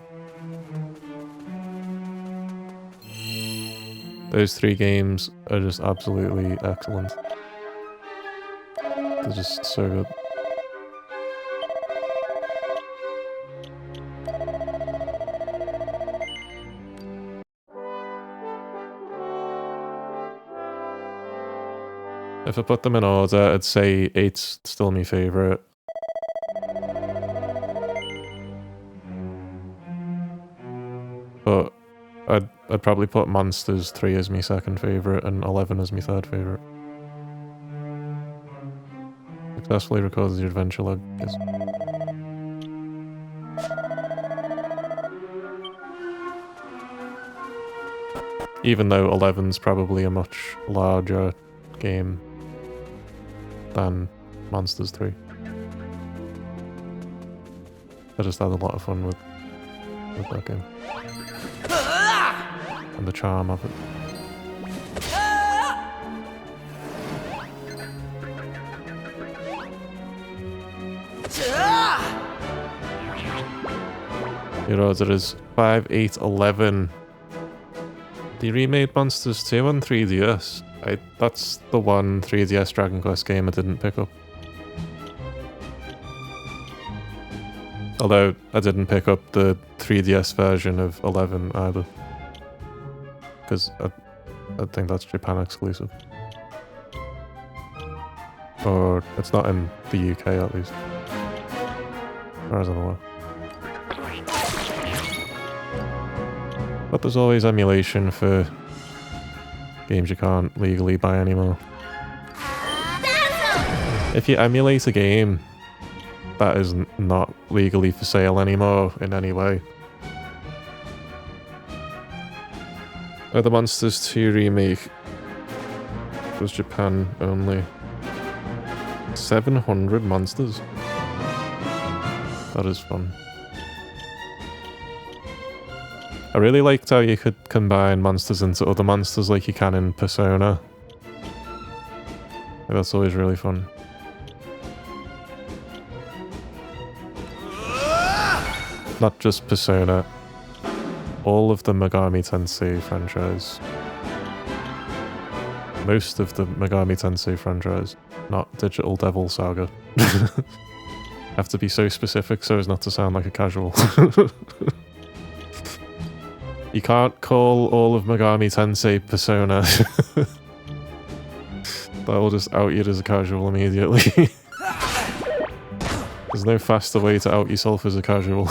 Speaker 2: Those 3 games are just absolutely excellent. They're just so good. If I put them in order, I'd say 8's still my favourite. But I'd probably put Monsters 3 as my second favourite and 11 as my third favourite. Successfully recorded the adventure log. Yes. Even though 11's probably a much larger game than Monsters 3. I just had a lot of fun with that game. And the charm of it. Your order is 5, 8, 11. They remade Monsters 2 on 3DS. That's the one 3DS Dragon Quest game I didn't pick up. Although I didn't pick up the 3DS version of 11 either. Because I think that's Japan exclusive. Or it's not in the UK at least. As far as I'm aware. But there's always emulation for games you can't legally buy anymore. If you emulate a game that is not legally for sale anymore in any way. The Monsters 2 remake was Japan only. 700 monsters. That is fun. I really liked how you could combine monsters into other monsters like you can in Persona. That's always really fun. Not just Persona. All of the Megami Tensei franchise. Most of the Megami Tensei franchise. Not Digital Devil Saga. Have to be so specific so as not to sound like a casual. You can't call all of Megami Tensei Persona. That will just out you as a casual immediately. There's no faster way to out yourself as a casual.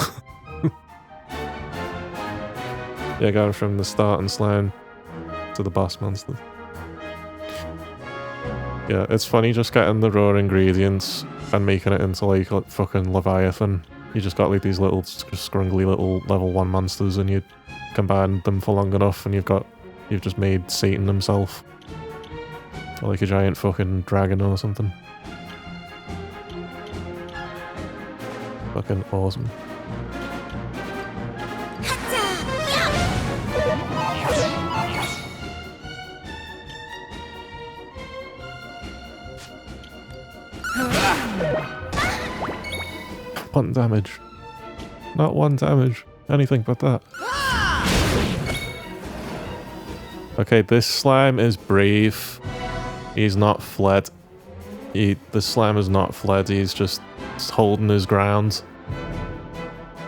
Speaker 2: Yeah, go from the starting slime to the boss monster. Yeah, it's funny just getting the raw ingredients and making it into like fucking Leviathan. You just got like these little scrungly little level 1 monsters and you combine them for long enough and you've just made Satan himself. Or like a giant fucking dragon or something. Fucking awesome. One damage. Not 1 damage. Anything but that. Okay, this slime is brave. He's not fled. The slime is not fled, he's just holding his ground.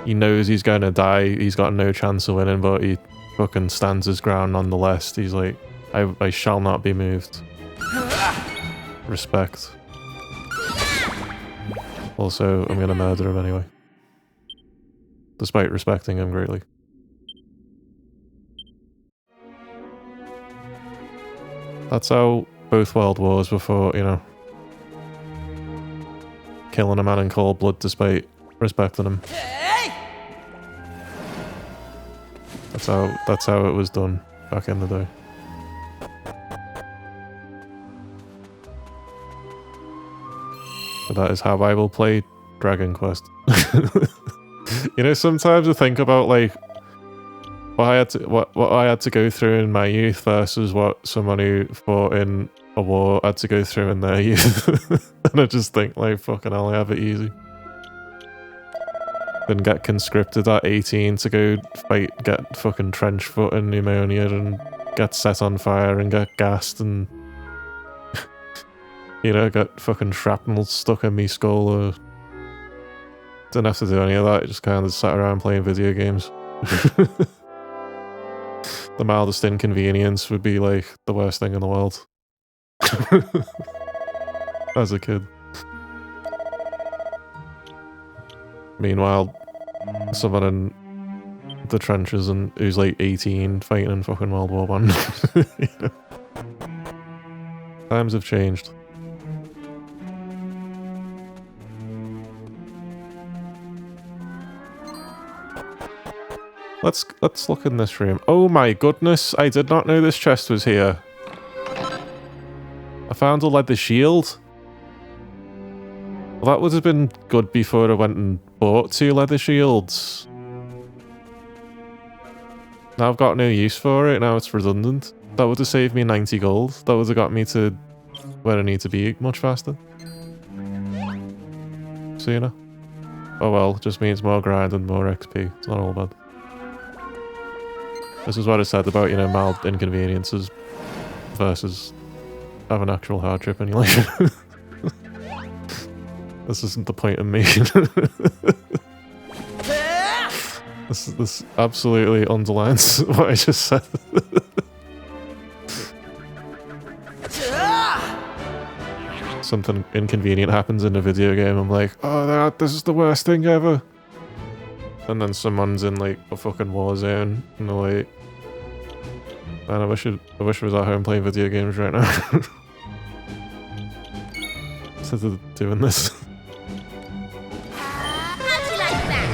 Speaker 2: He knows he's gonna die, he's got no chance of winning, but he fucking stands his ground nonetheless. He's like, I shall not be moved. Respect. Also, I'm gonna murder him anyway. Despite respecting him greatly. That's how both world wars were fought, you know. Killing a man in cold blood despite respecting him. That's how it was done back in the day. But that is how I will play Dragon Quest. You know, sometimes I think about like what I had to go through in my youth versus what someone who fought in a war had to go through in their youth. And I just think, like, fucking hell, I have it easy. Then get conscripted at 18 to go fight, get fucking trench foot in pneumonia and get set on fire and get gassed and you know, get fucking shrapnel stuck in me skull or didn't have to do any of that, I just kind of sat around playing video games. The mildest inconvenience would be like the worst thing in the world. As a kid. Meanwhile, someone in the trenches and who's like 18 fighting in fucking World War One. You know? Times have changed. Let's look in this room. Oh my goodness, I did not know this chest was here. I found a leather shield. Well, that would have been good before I went and bought 2 leather shields. Now I've got no use for it, now it's redundant. That would have saved me 90 gold. That would have got me to where I need to be much faster. Sooner. Oh well, just means more grind and more XP. It's not all bad. This is what I said about, you know, mild inconveniences versus having actual hardship in your life. This isn't the point I'm making. This absolutely underlines what I just said. Something inconvenient happens in a video game, I'm like, oh, this is the worst thing ever. And then someone's in like a fucking war zone, and they're like, man, I wish I was at home playing video games right now. Instead of doing this.
Speaker 1: How'd you like that?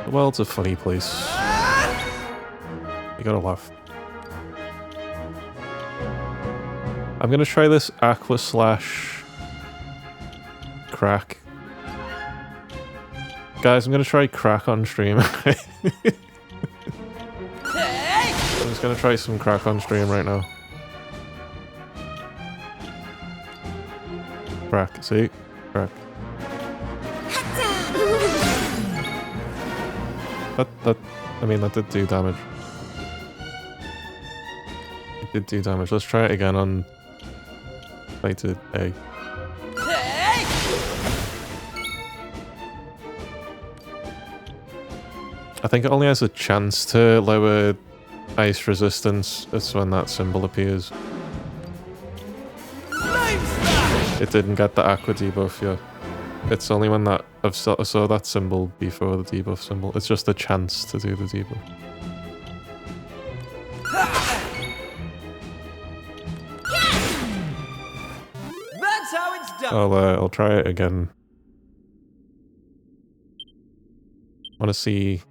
Speaker 2: The world's a funny place. You gotta laugh. I'm gonna try this aqua slash crack. Guys, I'm gonna try crack on stream. I'm just gonna try some crack on stream right now. Crack, see? Crack. I mean, that did do damage. It did do damage. Let's try it again on plated A. I think it only has a chance to lower ice resistance. That's when that symbol appears. It didn't get the aqua debuff yet. It's only when that I saw that symbol before the debuff symbol. It's just a chance to do the debuff.
Speaker 3: That's how it's done.
Speaker 2: I'll try it again. I want to see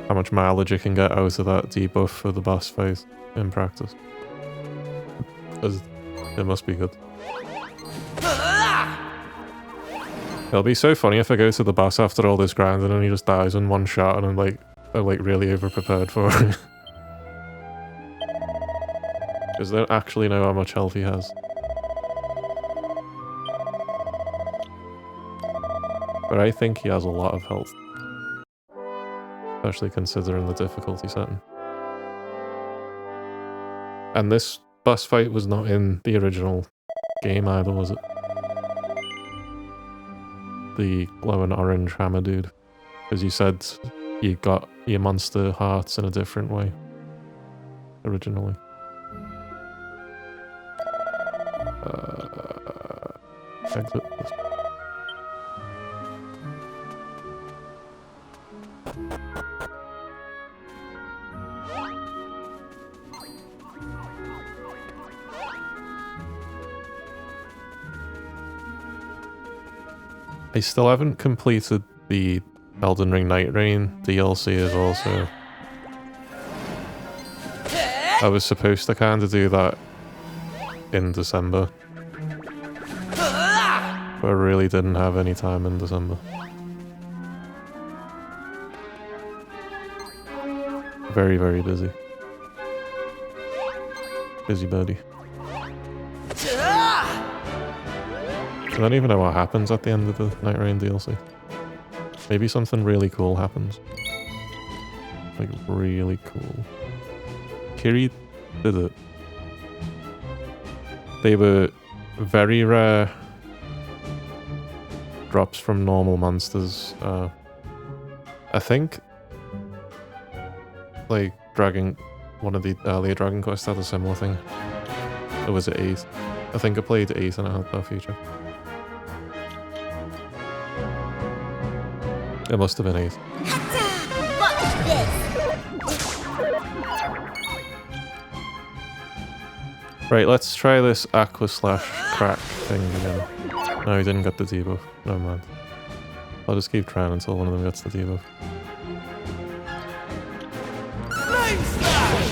Speaker 2: how much mileage you can get out of that debuff for the boss phase in practice. Because it must be good. It'll be so funny if I go to the boss after all this grinding and he just dies in one shot and I'm like really over prepared for it. Because I don't actually know how much health he has. But I think he has a lot of health. Especially considering the difficulty setting. And this boss fight was not in the original game either, was it? The glowing orange hammer dude. Because you said you got your monster hearts in a different way. Originally. Exit this. I still haven't completed the Elden Ring Night Rain DLC as well, so I was supposed to kind of do that in December. But I really didn't have any time in December. Very, very busy. Busy birdie. I don't even know what happens at the end of the Night Rain DLC. Maybe something really cool happens. Like, really cool. Kiri did it. They were very rare drops from normal monsters. I think, like, one of the earlier Dragon Quest had a similar thing. Or was it 8? I think I played 8 and it had that feature. It must have been 8.
Speaker 1: Watch this.
Speaker 2: Right, let's try this Aqua slash crack thing again. No, he didn't get the debuff. Never mind. I'll just keep trying until one of them gets the debuff.
Speaker 3: Flame slash!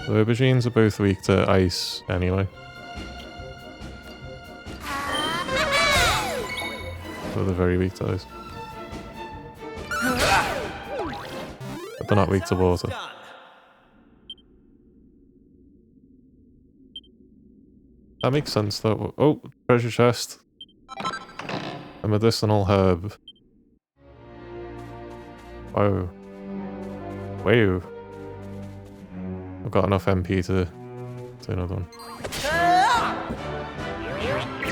Speaker 2: The aubergines are both weak to ice anyway. So they're very weak to ice. But they're not weak to water.
Speaker 3: Done.
Speaker 2: That makes sense though. Oh, treasure chest. A medicinal herb. Oh. Wow. I've got enough MP to do another one.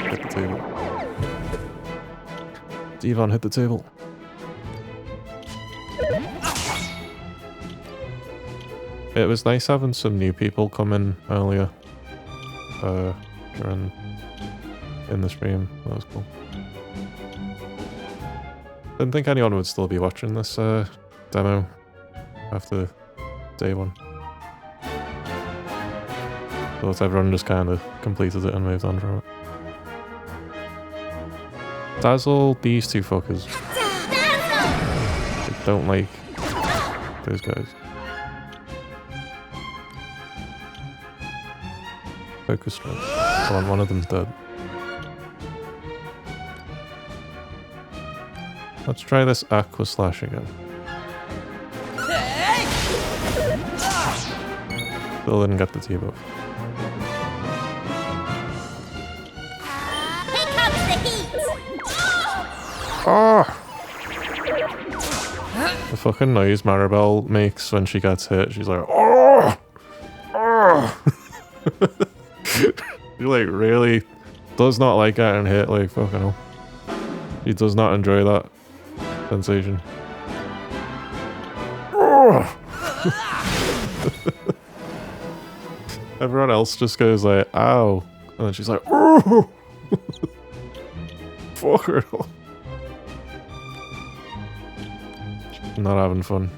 Speaker 2: Hit the table. Devon, hit the table. It was nice having some new people come in earlier. In the stream. That was cool. Didn't think anyone would still be watching this demo after day 1. Thought everyone just kind of completed it and moved on from it. Dazzle these two fuckers. I don't like those guys. Focus strike. Come on, one of them's dead. Let's try this Aqua Slash again. Still didn't get the debuff.
Speaker 1: Here comes the heat.
Speaker 2: Oh! The fucking noise Maribel makes when she gets hit, she's like, oh! Oh! She like really does not like getting hit, like fucking hell. She does not enjoy that sensation. Oh! Everyone else just goes like, ow. And then she's like, oh! Fuck her. She's not having fun.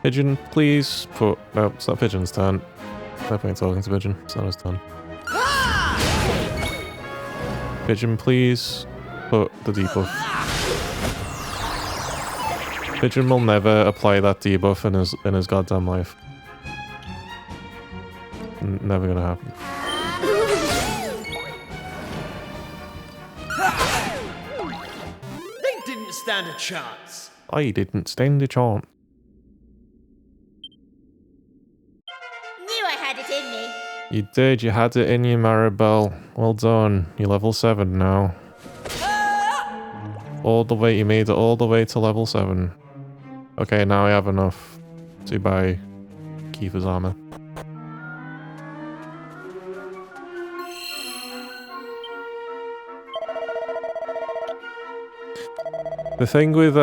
Speaker 2: Pigeon, please put... No, it's not Pigeon's turn. No point talking to Pigeon. It's not his turn. Pigeon, please put the debuff. Pigeon will never apply that debuff in his goddamn life. Never gonna happen.
Speaker 3: They didn't stand a chance.
Speaker 2: I didn't stand a chance.
Speaker 1: Knew I had it in me.
Speaker 2: You did, you had it in you, Maribel. Well done. You're level 7 now. All the way, you made it all the way to level 7. Okay, now I have enough to buy Kiefer's armor. The thing with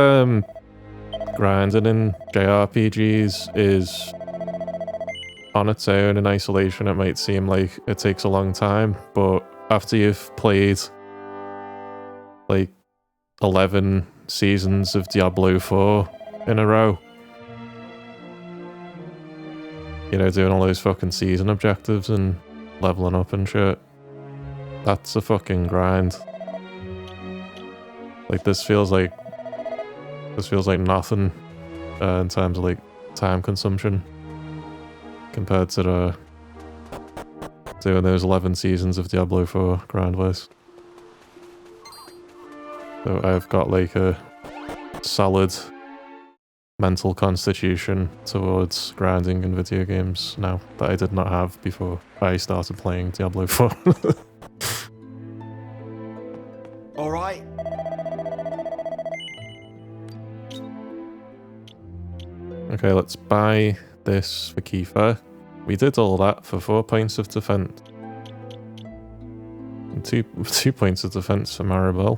Speaker 2: grinding in JRPGs is, on its own in isolation it might seem like it takes a long time, but after you've played like 11 seasons of Diablo 4 in a row, you know, doing all those fucking season objectives and leveling up and shit, that's a fucking grind. Like this feels like nothing in terms of like time consumption compared to doing those 11 seasons of Diablo 4 grind-wise. So I've got like a solid mental constitution towards grinding in video games now that I did not have before I started playing Diablo 4.
Speaker 3: All right.
Speaker 2: Okay, let's buy this for Kiefer. We did all that for 4 points of defense. And 2 points of defense for Maribel.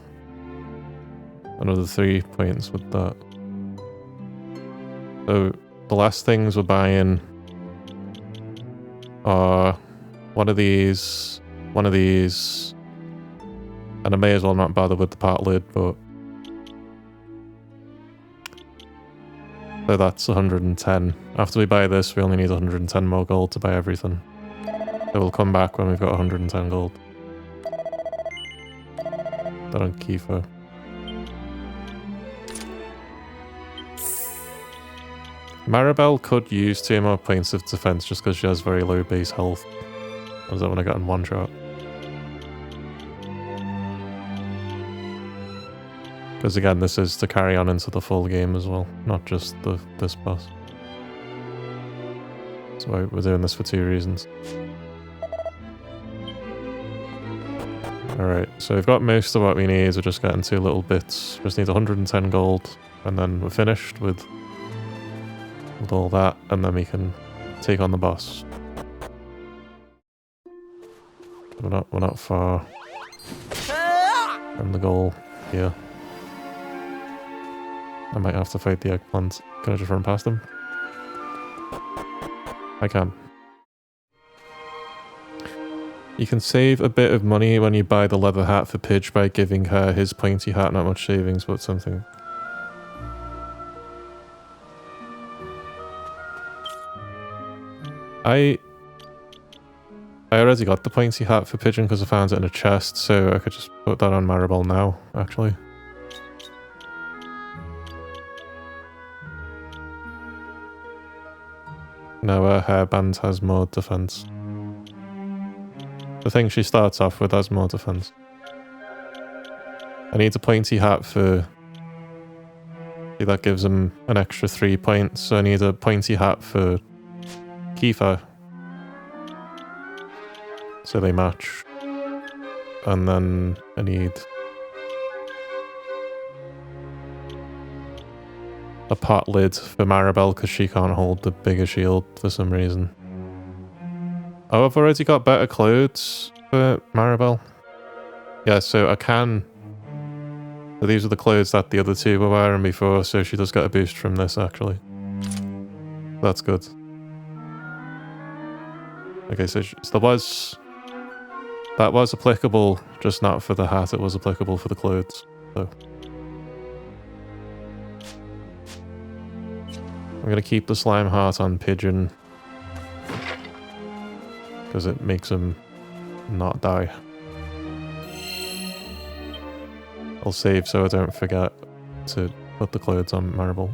Speaker 2: Another 3 points with that. So the last things we're buying are one of these, and I may as well not bother with the part lid, but so that's 110. After we buy this, we only need 110 more gold to buy everything. So we'll come back when we've got 110 gold. That on Kiefer. Maribel could use 2 more points of defense just because she has very low base health. I don't want to get in one shot. Because again, this is to carry on into the full game as well, not just this boss. So we're doing this for 2 reasons. Alright, so we've got most of what we need, we're just getting 2 little bits. Just need 110 gold, and then we're finished with all that, and then we can take on the boss. We're not far from the goal here. I might have to fight the eggplant. Can I just run past him? I can. You can save a bit of money when you buy the leather hat for Pidge by giving her his pointy hat. Not much savings, but something. I already got the pointy hat for Pigeon because I found it in a chest, so I could just put that on Maribel now, actually. No, her hairband has more defense. The thing she starts off with has more defense. I need a pointy hat for... See, that gives him an extra 3 points, so I need a pointy hat for Kiefer. So they match. And then I need a pot lid for Maribel because she can't hold the bigger shield for some reason. Oh, I've already got better clothes for Maribel. Yeah, so I can... So these are the clothes that the other 2 were wearing before, so she does get a boost from this actually. That's good. Okay, so there was... That was applicable, just not for the hat, it was applicable for the clothes. So I'm gonna keep the slime heart on Pigeon because it makes him not die. I'll save so I don't forget to put the clothes on Maribel.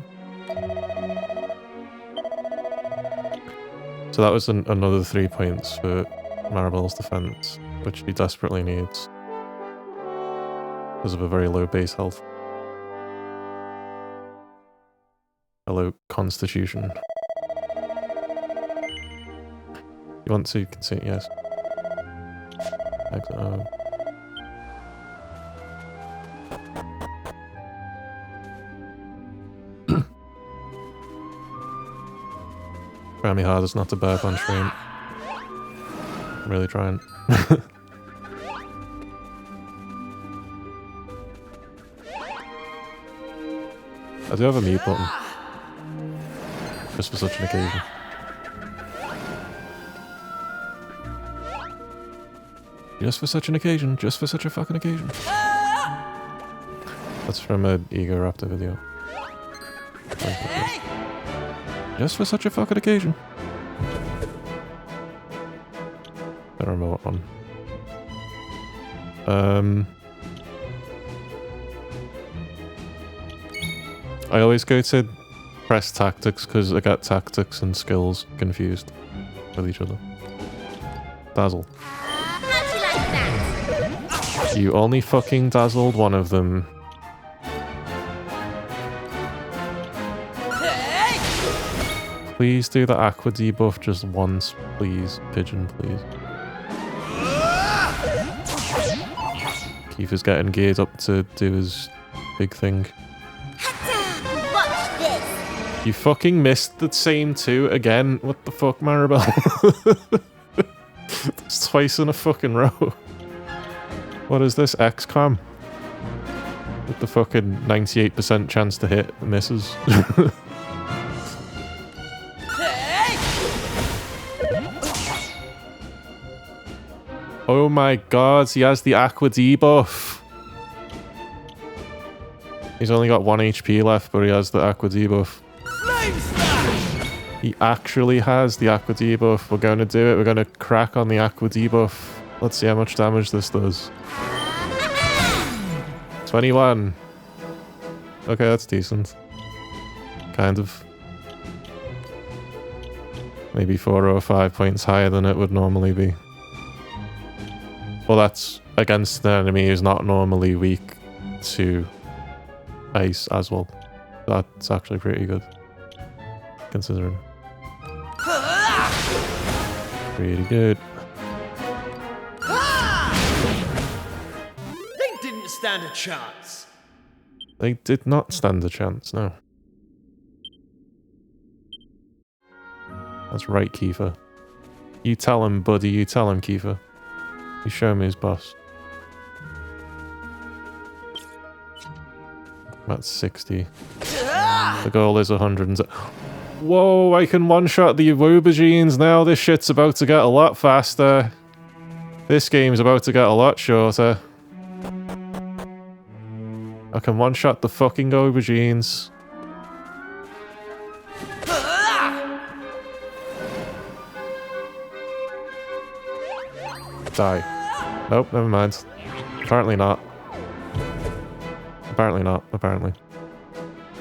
Speaker 2: So that was another 3 points for Maribel's defense, which he desperately needs because of a very low base health. Hello, Constitution. You want to continue? Yes. Try me hardest not to burp on stream. I'm really trying. I do have a mute button. Just for such an occasion. Just for such an occasion. Just for such a fucking occasion. That's from an Egoraptor video. Just for such a fucking occasion. I don't remember what one. I always go to press tactics because I got tactics and skills confused with each other. Dazzle.
Speaker 1: How'd you like that?
Speaker 2: You only fucking dazzled one of them. Please do the aqua debuff just once, please. Pigeon, please. Keith is getting geared up to do his big thing.
Speaker 1: Watch this.
Speaker 2: You fucking missed the same two again. What the fuck, Maribel? It's twice in a fucking row. What is this? XCOM? With the fucking 98% chance to hit misses. Oh my god, he has the aqua debuff. He's only got 1 HP left, but he has the aqua debuff. He actually has the aqua debuff. We're going to do it. We're going to crack on the aqua debuff. Let's see how much damage this does. 21. Okay, that's decent. Kind of. Maybe 4 or 5 points higher than it would normally be. Well, that's against an enemy who's not normally weak to ice as well. That's actually pretty good, considering. Pretty good.
Speaker 3: They didn't stand a chance.
Speaker 2: They did not stand a chance, no. That's right, Kiefer. You tell him, buddy, you tell him, Kiefer. You show me his boss. That's 60. The goal is 100. Whoa, I can one-shot the aubergines now. This shit's about to get a lot faster. This game's about to get a lot shorter. I can one-shot the fucking aubergines. Die. Nope, never mind. Apparently not. Apparently not, apparently.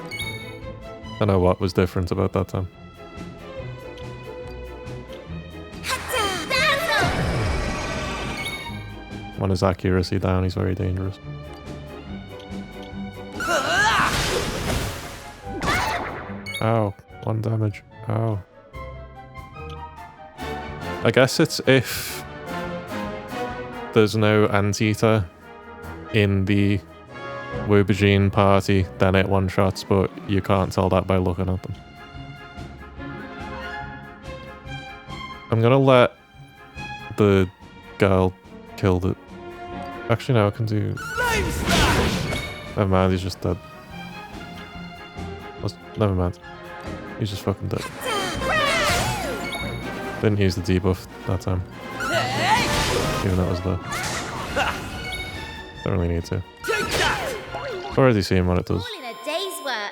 Speaker 2: I don't know what was different about that time. When his accuracy down, he's very dangerous. Ow. 1 damage. Ow. I guess it's if there's no anteater in the aubergine party, then it one-shots, but you can't tell that by looking at them. I'm gonna let the girl kill the... Actually, no, I can do... Never mind, he's just dead. Never mind. He's just fucking dead. Didn't use the debuff that time. Even though it was there. Don't really need to. Already seeing what it does.
Speaker 1: All in a day's work.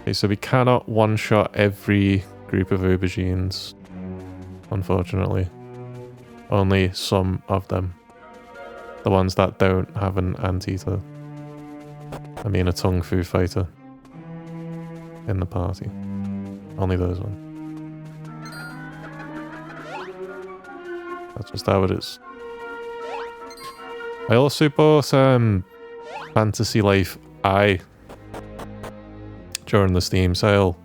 Speaker 2: Okay, so we cannot one-shot every group of aubergines, unfortunately. Only some of them. The ones that don't have an anteater. I mean a Tung Fu fighter. In the party. Only those ones. That's just how it is. I also bought Fantasy Life I during the Steam sale.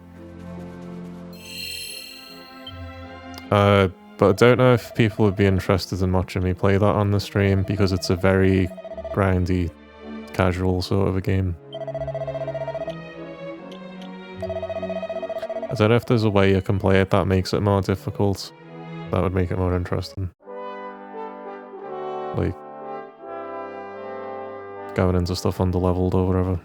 Speaker 2: But I don't know if people would be interested in watching me play that on the stream because it's a very grindy, casual sort of a game. I don't know if there's a way you can play it that makes it more difficult. That would make it more interesting. Like, going into stuff underleveled or whatever.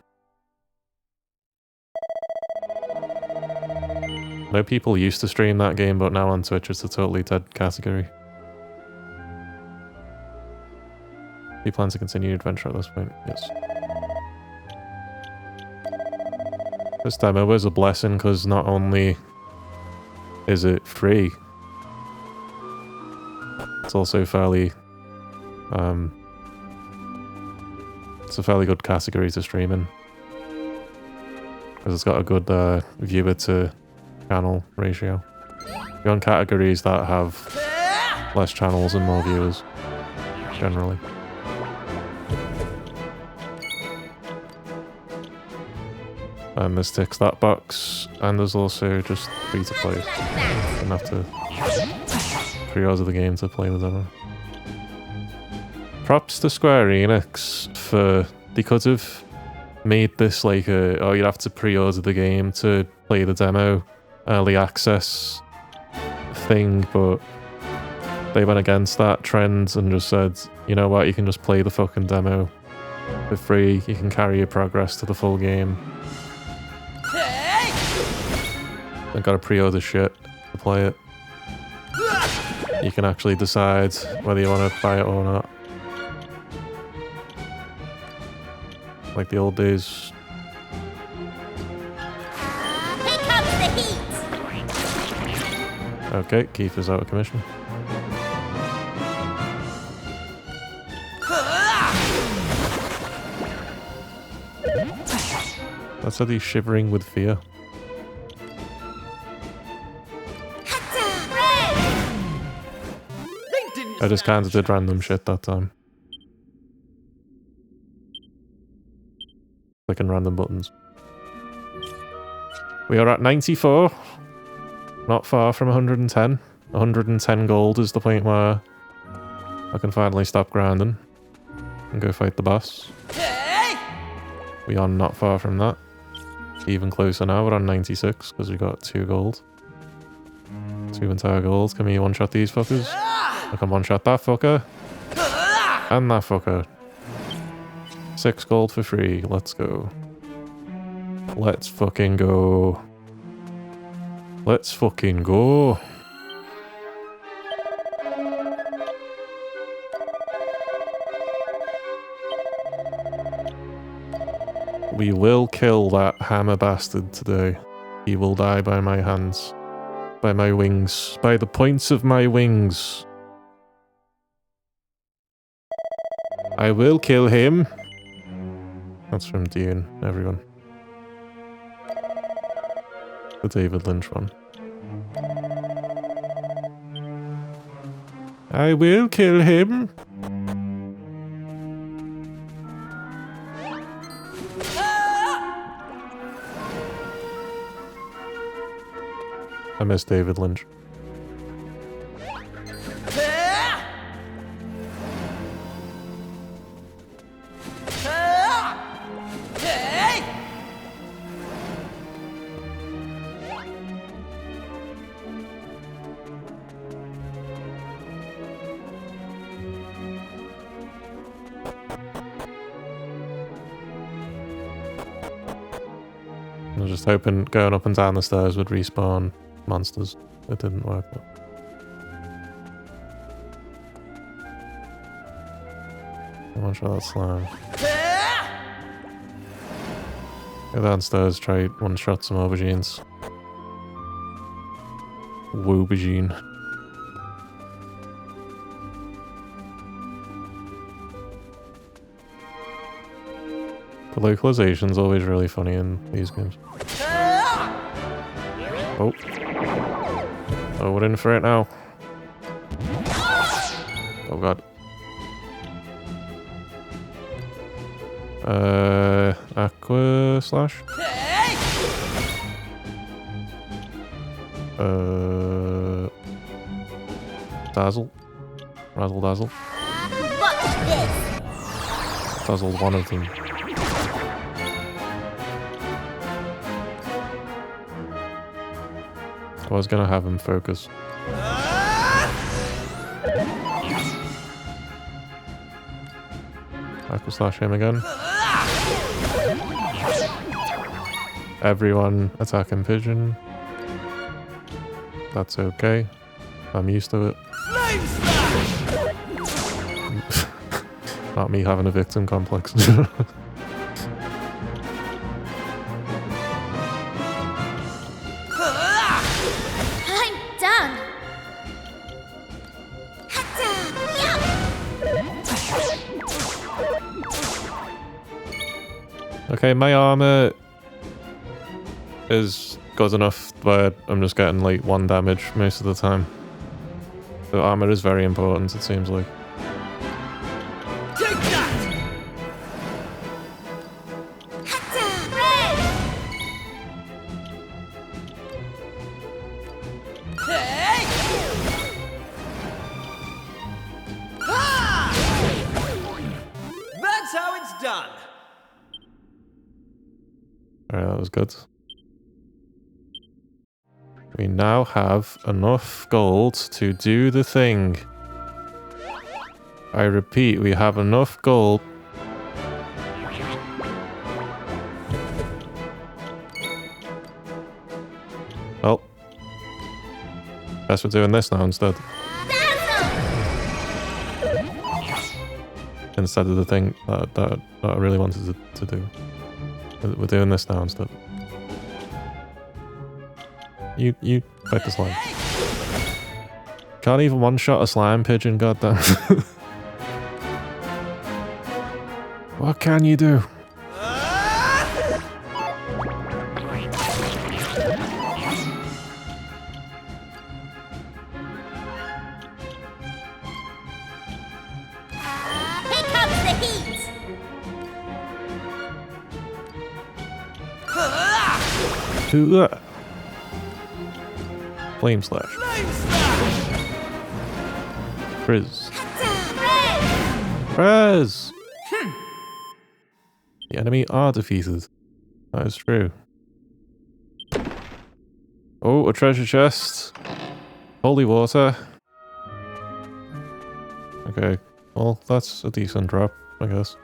Speaker 2: I know people used to stream that game, but now on Twitch it's a totally dead category. Do you plan to continue your adventure at this point? Yes. This demo was a blessing because not only is it free, it's also fairly It's a fairly good category to stream in. Because it's got a good viewer to channel ratio. You're on categories that have less channels and more viewers, generally. And this ticks that box, and there's also just free to play. You don't have to pre-order the game to play the demo. Props to Square Enix for, they could have made this like a, oh, you'd have to pre-order the game to play the demo, early access thing, but they went against that trend and just said, you know what, you can just play the fucking demo for free, you can carry your progress to the full game. I gotta pre-order shit to play it. You can actually decide whether you want to buy it or not. Like the old days.
Speaker 1: Here comes the heat.
Speaker 2: Okay, Keith is out of commission. That said he's shivering with fear. I just kind of did random shit that time. Clicking random buttons. We are at 94. Not far from 110. 110 gold is the point where I can finally stop grinding and go fight the boss. We are not far from that. Even closer now, we're on 96 because we got 2 gold. 2 entire gold. Can we one-shot these fuckers? I can one-shot that fucker. And that fucker. 6 gold for free. Let's go. Let's fucking go. Let's fucking go. We will kill that hammer bastard today. He will die by my hands. By my wings. By the points of my wings. I will kill him. That's from Dune, everyone. The David Lynch one. I will kill him. I miss David Lynch. I was just hoping going up and down the stairs would respawn monsters. It didn't work though. One shot that slime. Go downstairs, try one shot some aubergines. Woobergine. The localization's always really funny in these games. Oh. Oh, we're in for it now. Oh god. Aqua slash? Dazzle? Razzle dazzle?
Speaker 1: Watch this.
Speaker 2: Dazzled one of them. I was gonna have him focus. Aqua slash him again. Everyone attacking Pigeon. That's okay. I'm used to it. Not me having a victim complex.
Speaker 1: I'm done.
Speaker 2: Okay, my armor is good enough, but I'm just getting like 1 damage most of the time. The armor is very important, it seems like.
Speaker 3: Take that!
Speaker 1: Red!
Speaker 3: Hey! Ha! That's how it's done.
Speaker 2: Alright, that was good. We now have enough gold to do the thing. I repeat, we have enough gold. Well, guess we're doing this now instead. Instead of the thing that I really wanted to do. We're doing this now instead. You fight the slime. Can't even one-shot a slime pigeon, goddamn. What can you do?
Speaker 1: Here comes the heat!
Speaker 2: Flame slash.
Speaker 3: Flame slash!
Speaker 2: Frizz.
Speaker 1: Red!
Speaker 2: Frizz! The enemy are defeated. That is true. Oh, a treasure chest. Holy water. Okay. Well, that's a decent drop, I guess.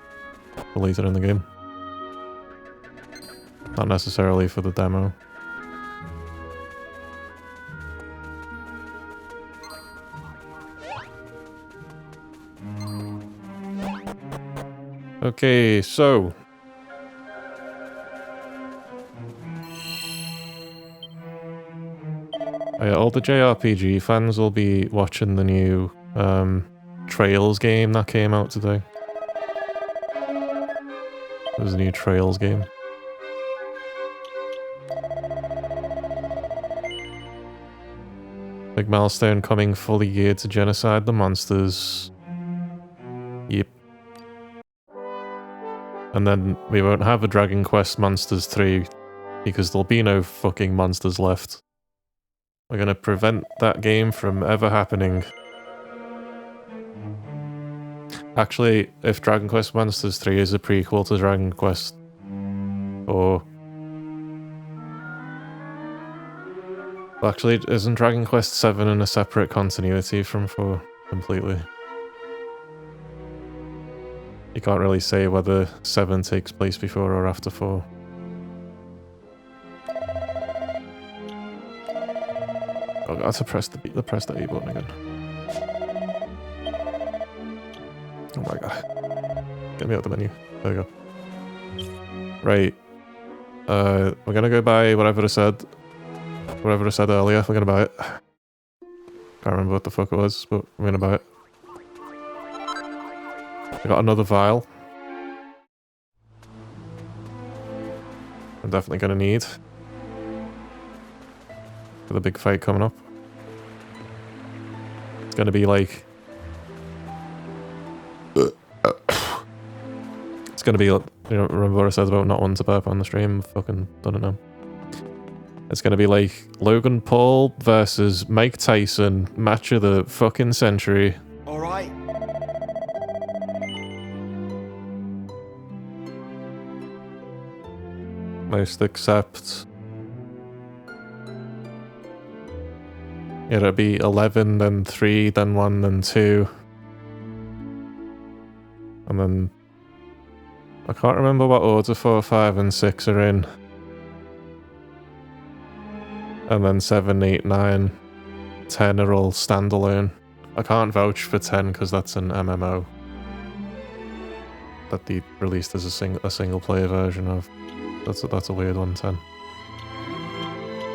Speaker 2: For later in the game. Not necessarily for the demo. Okay, so... Oh yeah, all the JRPG fans will be watching the new Trails game that came out today. There's a new Trails game. Big milestone coming, fully geared to genocide the monsters. Yep. And then we won't have a Dragon Quest Monsters 3 because there'll be no fucking monsters left. We're gonna prevent that game from ever happening. Actually, if Dragon Quest Monsters 3 is a prequel to Dragon Quest, or... Actually, isn't Dragon Quest VII in a separate continuity from 4 completely? You can't really say whether 7 takes place before or after 4. Oh, I got to press the E button again. Oh my god. Get me out the menu. There we go. Right. We're gonna go buy whatever I said. Whatever I said earlier, we're gonna buy it. Can't remember what the fuck it was, but we're gonna buy it. I got another vial. I'm definitely gonna need for the big fight coming up. It's gonna be like... It's gonna be, you know, remember what I said about not wanting to burp on the stream? Fucking done it now. It's gonna be like Logan Paul versus Mike Tyson, match of the fucking century.
Speaker 3: Alright.
Speaker 2: Most except... It'll be 11, then 3, then 1, then 2. And then... I can't remember what order 4, 5, and 6 are in. And then 7, 8, 9, 10 are all standalone. I can't vouch for 10 because that's an MMO. That they released as a single player version of. That's a weird one, 10.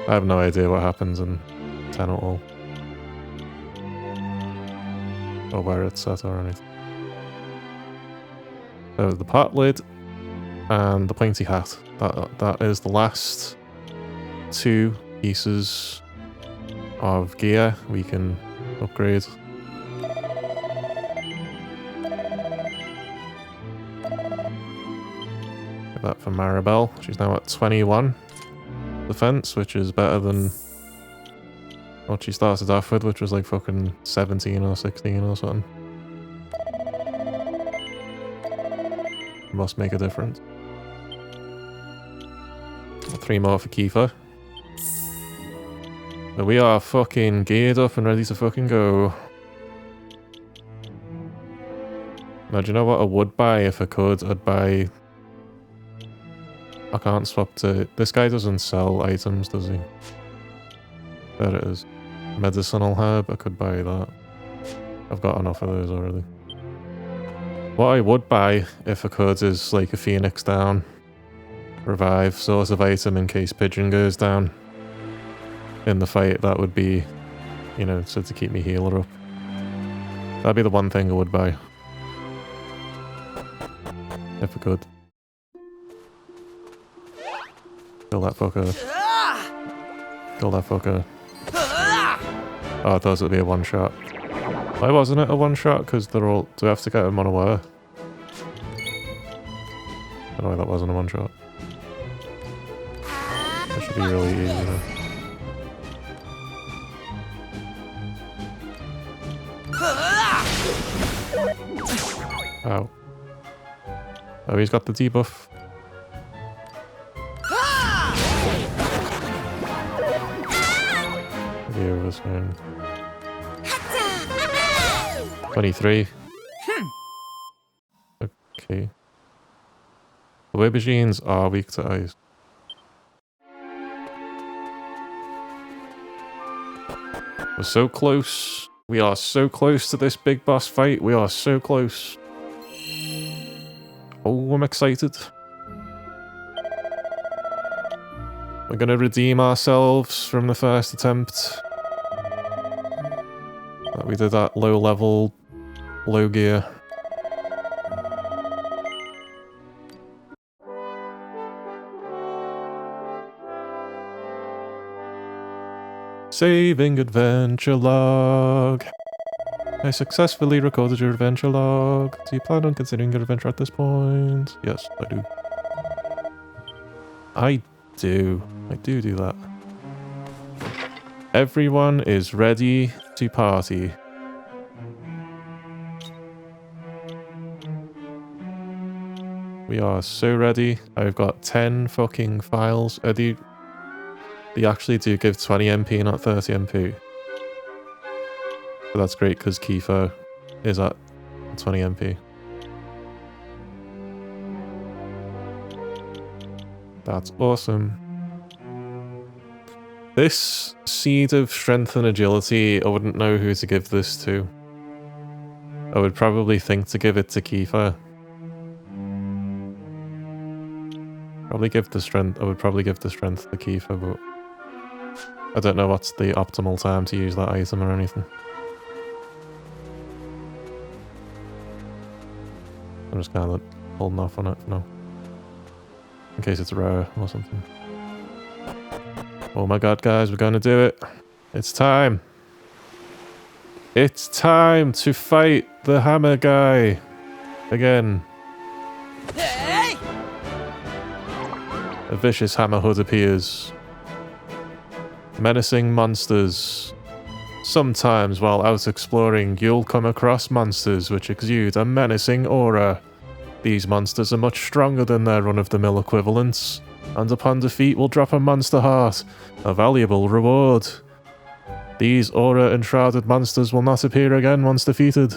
Speaker 2: I have no idea what happens in 10 at all. Or where it's set or anything. The pot lid. and the pointy hat. That is the last 2 pieces of gear we can upgrade. Get that for Maribel. She's now at 21 defense, which is better than what she started off with, which was like fucking 17 or 16 or something. Must make a difference. 3 more for Kiefer. But we are fucking geared up and ready to fucking go. Now, do you know what I would buy if I could? I'd buy... I can't swap to... This guy doesn't sell items, does he? There it is. Medicinal herb, I could buy that. I've got enough of those already. What I would buy, if I could, is like a Phoenix down. Revive sort of item in case Pigeon goes down. In the fight, that would be, you know, so to keep me healer up. That'd be the one thing I would buy. If I could. Kill that fucker. Kill that fucker. Oh, I thought it would be a one-shot. Why wasn't it a one-shot? Because they're all... Do I have to get them unaware? I don't know why that wasn't a one-shot. That should be really easy though. Ow. Oh, he's got the debuff. Here was 23. Okay. The Aubergines are weak to ice. We're so close. We are so close to this big boss fight. We are so close. Oh, I'm excited. We're gonna redeem ourselves from the first attempt. We did that low level, low gear. Saving adventure log. I successfully recorded your adventure log. Do you plan on considering your adventure at this point? Yes, I do. I do that. Everyone is ready to party. We are so ready. I've got 10 fucking files. They actually do give 20 MP, not 30 MP. But that's great because Kiefer is at 20 MP. That's awesome. This Seed of Strength and Agility, I wouldn't know who to give this to. I would probably think to give it to Kiefer. Probably give the strength. I would probably give the strength to Kiefer, but I don't know what's the optimal time to use that item or anything. I'm just kind of holding off on it for now. In case it's rare or something. Oh my god, guys, we're gonna do it. It's time. It's time to fight the hammer guy. Again.
Speaker 3: Hey!
Speaker 2: A vicious hammer hood appears. Menacing monsters. Sometimes while out exploring, you'll come across monsters which exude a menacing aura. These monsters are much stronger than their run-of-the-mill equivalents, and upon defeat will drop a monster heart, a valuable reward. These aura-enshrouded monsters will not appear again once defeated.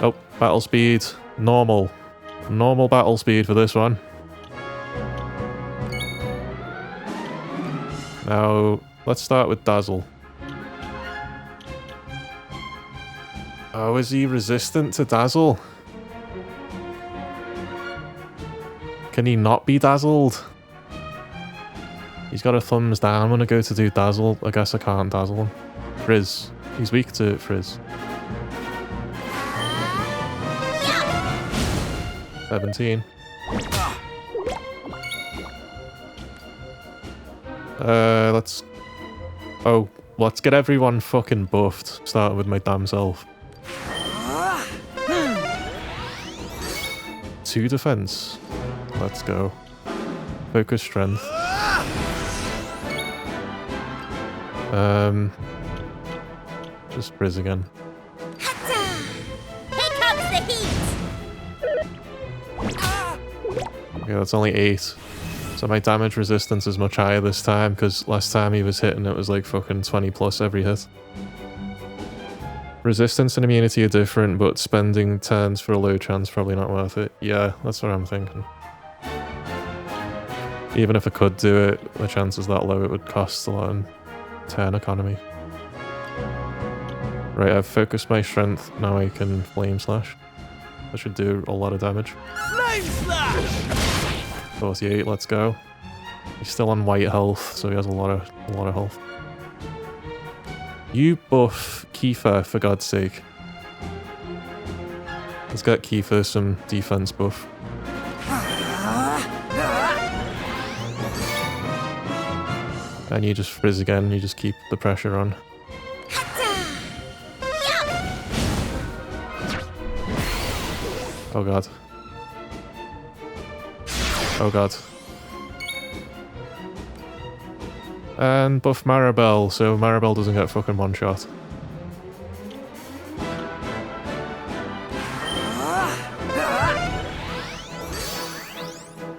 Speaker 2: Oh, battle speed. Normal. Normal battle speed for this one. Now, let's start with Dazzle. Oh, is he resistant to Dazzle? Can he not be dazzled? He's got a thumbs down when I go to do Dazzle. I guess I can't dazzle him. Frizz. He's weak to Frizz. 17. Let's get everyone fucking buffed, starting with my damn self. 2 defense. Let's go. Focus strength. Just frizz again.
Speaker 1: Here comes the heat!
Speaker 2: Okay, that's only 8. So my damage resistance is much higher this time, because last time he was hitting it was like fucking 20 plus every hit. Resistance and immunity are different, but spending turns for a low chance probably not worth it. Yeah, that's what I'm thinking. Even if I could do it, the chances that low it would cost a lot in turn economy. Right, I've focused my strength, now I can Flame Slash. That should do a lot of damage.
Speaker 3: Flame slash!
Speaker 2: 48, let's go. He's still on white health, so he has a lot of health. You buff Kiefer, for God's sake. Let's get Kiefer some defense buff. And you just frizz again, you just keep the pressure on. Oh god. Oh god. And buff Maribel, so Maribel doesn't get fucking one shot.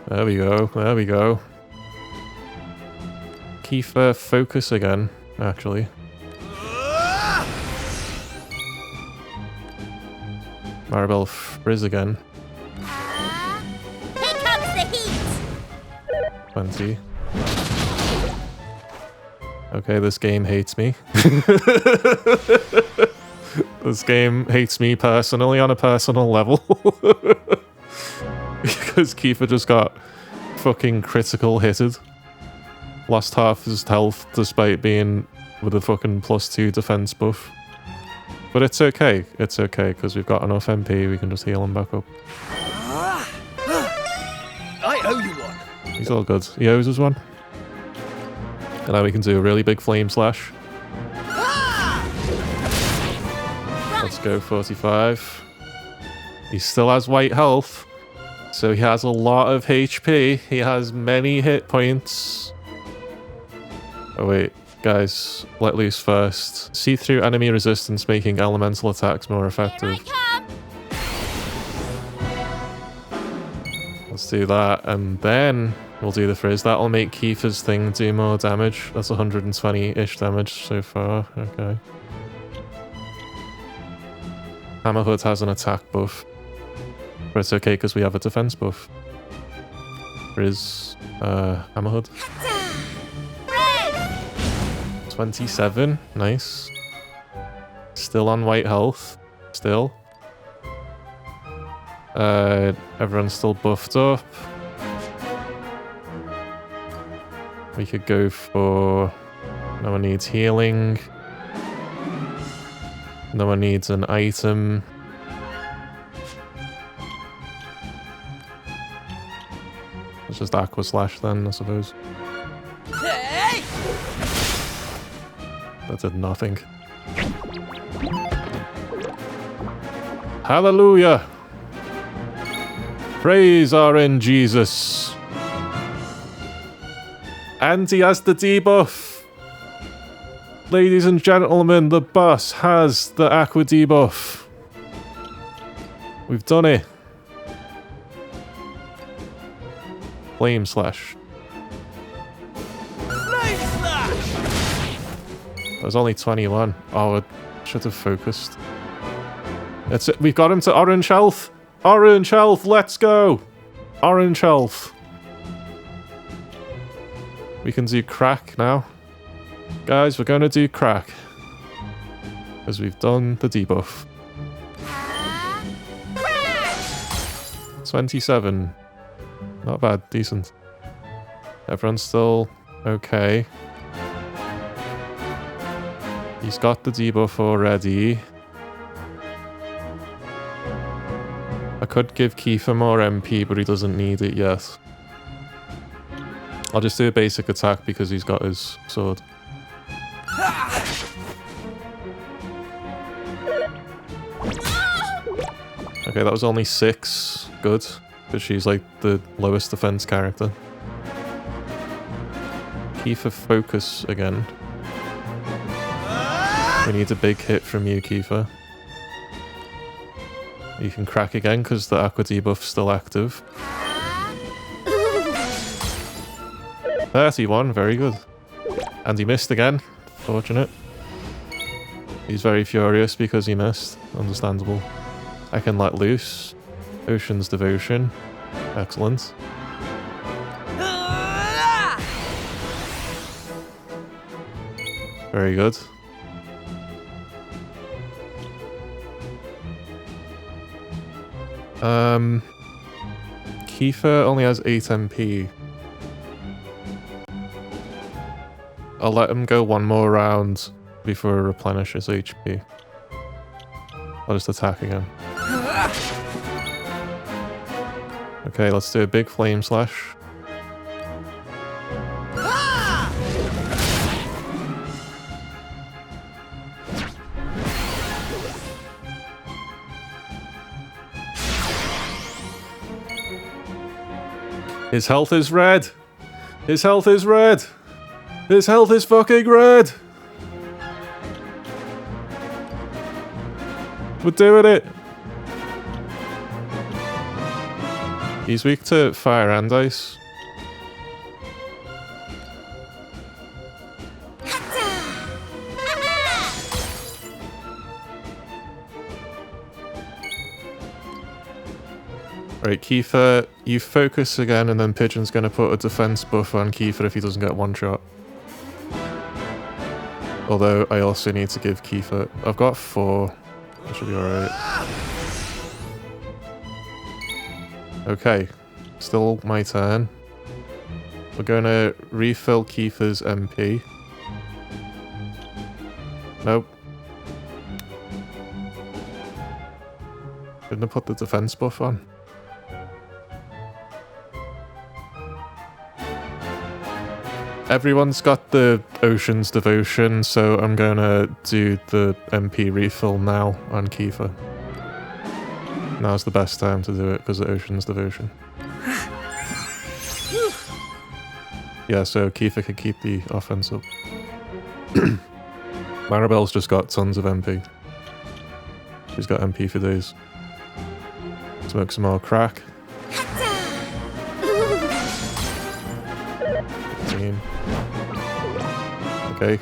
Speaker 2: There we go, there we go. Kiefer, focus again, actually. Maribel, frizz again.
Speaker 1: Here comes the heat!
Speaker 2: 20. Okay, this game hates me. This game hates me personally on a personal level. Because Kiefer just got fucking critical hitted. Lost half his health despite being with a fucking +2 defense buff. But it's okay, because we've got enough MP, we can just heal him back up.
Speaker 3: I owe you one.
Speaker 2: He's all good. He owes us one. And now we can do a really big Flame Slash. Let's go 45. He still has white health, so he has a lot of HP. He has many hit points. Oh wait, guys, let loose first. See through enemy resistance, making elemental attacks more effective. Let's do that, and then we'll do the frizz. That'll make Kiefer's thing do more damage. That's 120-ish damage so far. Okay. Hammerhood has an attack buff, but it's okay because we have a defense buff. Frizz, Hammerhood. 27, nice. Still on white health, still. Everyone's still buffed up. We could go for... No one needs healing. No one needs an item. It's just Aqua Slash then, I suppose.
Speaker 3: Hey!
Speaker 2: That did nothing. Hallelujah! Praise our in Jesus. And he has the debuff. Ladies and gentlemen, the boss has the Aqua debuff. We've done it. Flame Slash.
Speaker 3: Flame slash!
Speaker 2: There's only 21. Oh, I should have focused. It's it. We've got him to orange health. Orange health, let's go. Orange health. We can do crack now. Guys, we're going to do crack. Because we've done the debuff. 27. Not bad, decent. Everyone's still okay. He's got the debuff already. I could give Kiefer more MP, but he doesn't need it yet. I'll just do a basic attack because he's got his sword. Okay, that was only 6. Good. Because she's like the lowest defense character. Kiefer, focus again. We need a big hit from you, Kiefer. You can crack again because the aqua debuff's still active. 31, very good. And he missed again. Fortunate. He's very furious because he missed. Understandable. I can let loose. Ocean's Devotion. Excellent. Very good. Kiefer only has 8 MP. I'll let him go one more round before he replenishes HP. I'll just attack again. Okay, let's do a big flame slash. His health is red! His health is red! His health is fucking red! We're doing it! He's weak to fire and ice. Right, Kiefer, you focus again, and then Pigeon's gonna put a defense buff on Kiefer if he doesn't get one shot. Although, I also need to give Kiefer... I've got 4. That should be alright. Okay, still my turn. We're gonna refill Kiefer's MP. Nope. Shouldn't have put the defense buff on. Everyone's got the Ocean's Devotion, so I'm gonna do the MP refill now on Kiefer. Now's the best time to do it because of Ocean's Devotion. Yeah, so Kiefer can keep the offense up. Maribel's just got tons of MP. She's got MP for days. Smoke some more crack. 15. Okay.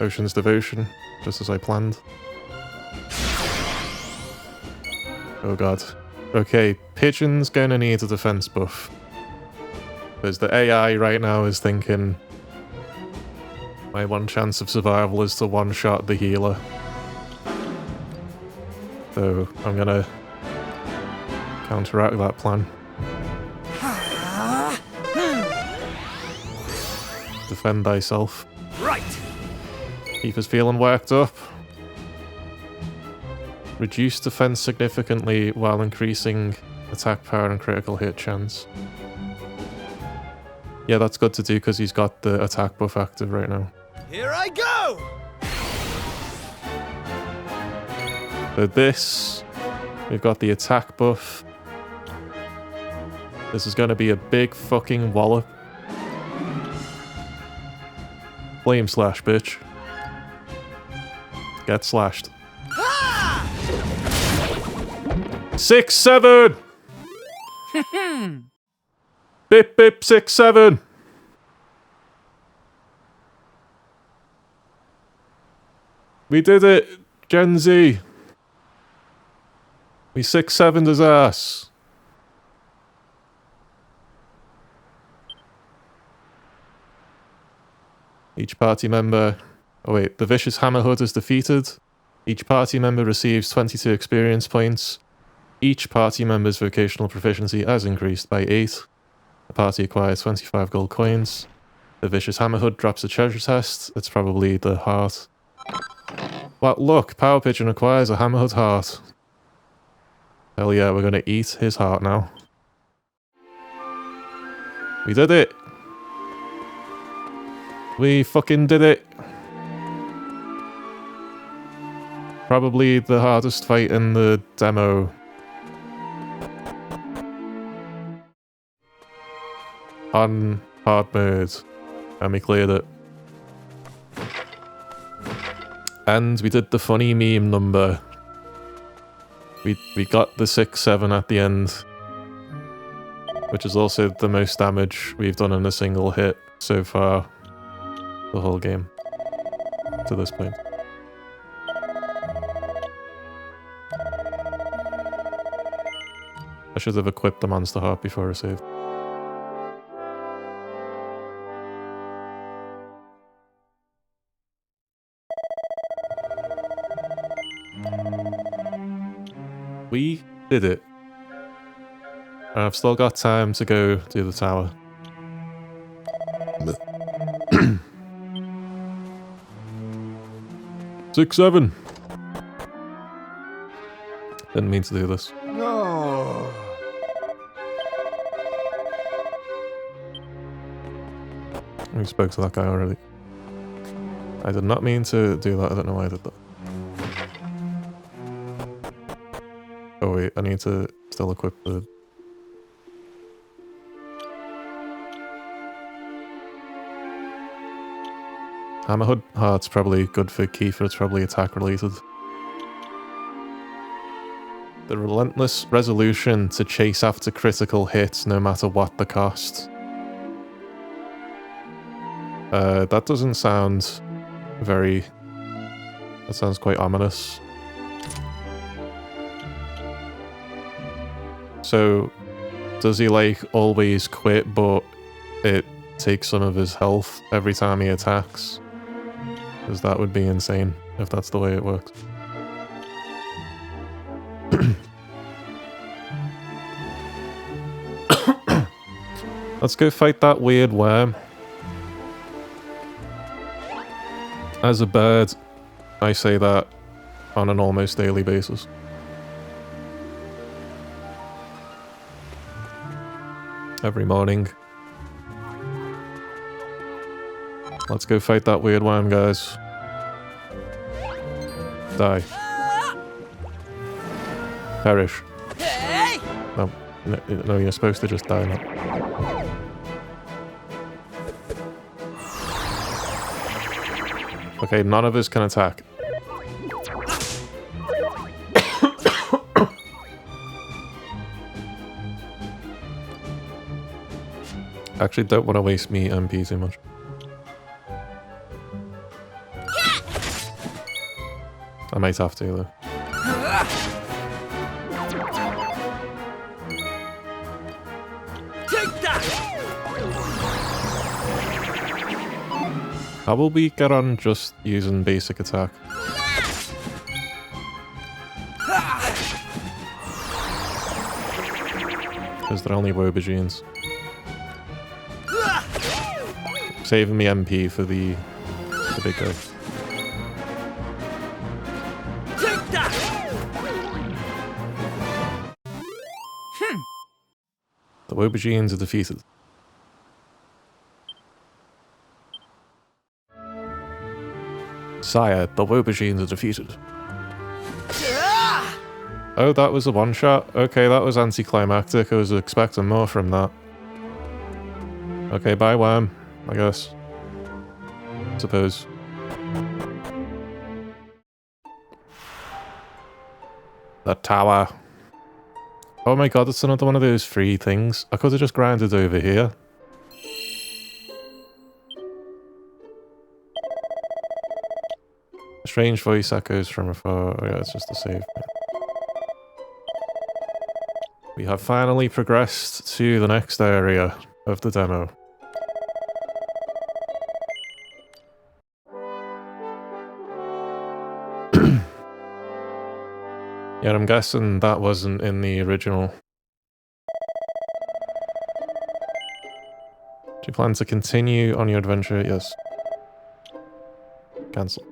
Speaker 2: Ocean's Devotion, just as I planned. Oh god. Okay, Pigeon's gonna need a defense buff. Because the AI right now is thinking my one chance of survival is to one-shot the healer. So I'm gonna counteract that plan. Defend thyself.
Speaker 3: Right.
Speaker 2: Kiefer's feeling worked up. Reduce defense significantly while increasing attack power and critical hit chance. Yeah, that's good to do because he's got the attack buff active right now.
Speaker 3: Here I go.
Speaker 2: So this, we've got the attack buff. This is going to be a big fucking wallop. Flame slash, bitch. Get slashed. 6, 7! Bip, bip, 6, 7! We did it, Gen Z. We 6-7'd his ass. Each party member... Oh wait, the Vicious Hammerhood is defeated. Each party member receives 22 experience points. Each party member's vocational proficiency has increased by 8. The party acquires 25 gold coins. The Vicious Hammerhood drops a treasure chest. It's probably the heart. Well, look, Power Pigeon acquires a Hammerhood heart. Hell yeah, we're gonna eat his heart now. We did it! We fucking did it! Probably the hardest fight in the demo. On hard mode. And we cleared it. And we did the funny meme number. We got the 6-7 at the end. Which is also the most damage we've done in a single hit so far. The whole game. To this point. I should have equipped the monster heart before I saved. We did it. And I've still got time to go do the tower. 6-7. Didn't mean to do this.
Speaker 4: No.
Speaker 2: We spoke to that guy already. I did not mean to do that. I don't know why I did that. Oh wait, I need to still equip the... Hammerhood Heart's probably good for Kiefer, it's probably attack related. The relentless resolution to chase after critical hits no matter what the cost. That doesn't sound very... That sounds quite ominous. So, does he like always quit but it takes some of his health every time he attacks? Because that would be insane if that's the way it works. Let's go fight that weird worm. As a bird, I say that on an almost daily basis. Every morning. Let's go fight that weird worm, guys. Die. Perish. No, no, you're supposed to just die now. Okay, none of us can attack. Actually, don't want to waste me MP too much. I might have to, though.
Speaker 3: Take that!
Speaker 2: How will we get on just using basic attack? Because they're only Wobageans. Saving me MP for the big guy.
Speaker 3: Take that!
Speaker 2: The Wobageans are defeated. Sire, the Wobageans are defeated. Oh, that was a one-shot? Okay, that was anticlimactic. I was expecting more from that. Okay, bye, worm, I guess. Suppose. The tower. Oh my god, it's another one of those free things. I could have just grinded over here. Strange voice echoes from afar. Oh yeah, it's just a save. We have finally progressed to the next area of the demo. Yeah, I'm guessing that wasn't in the original. Do you plan to continue on your adventure? Yes. Cancel.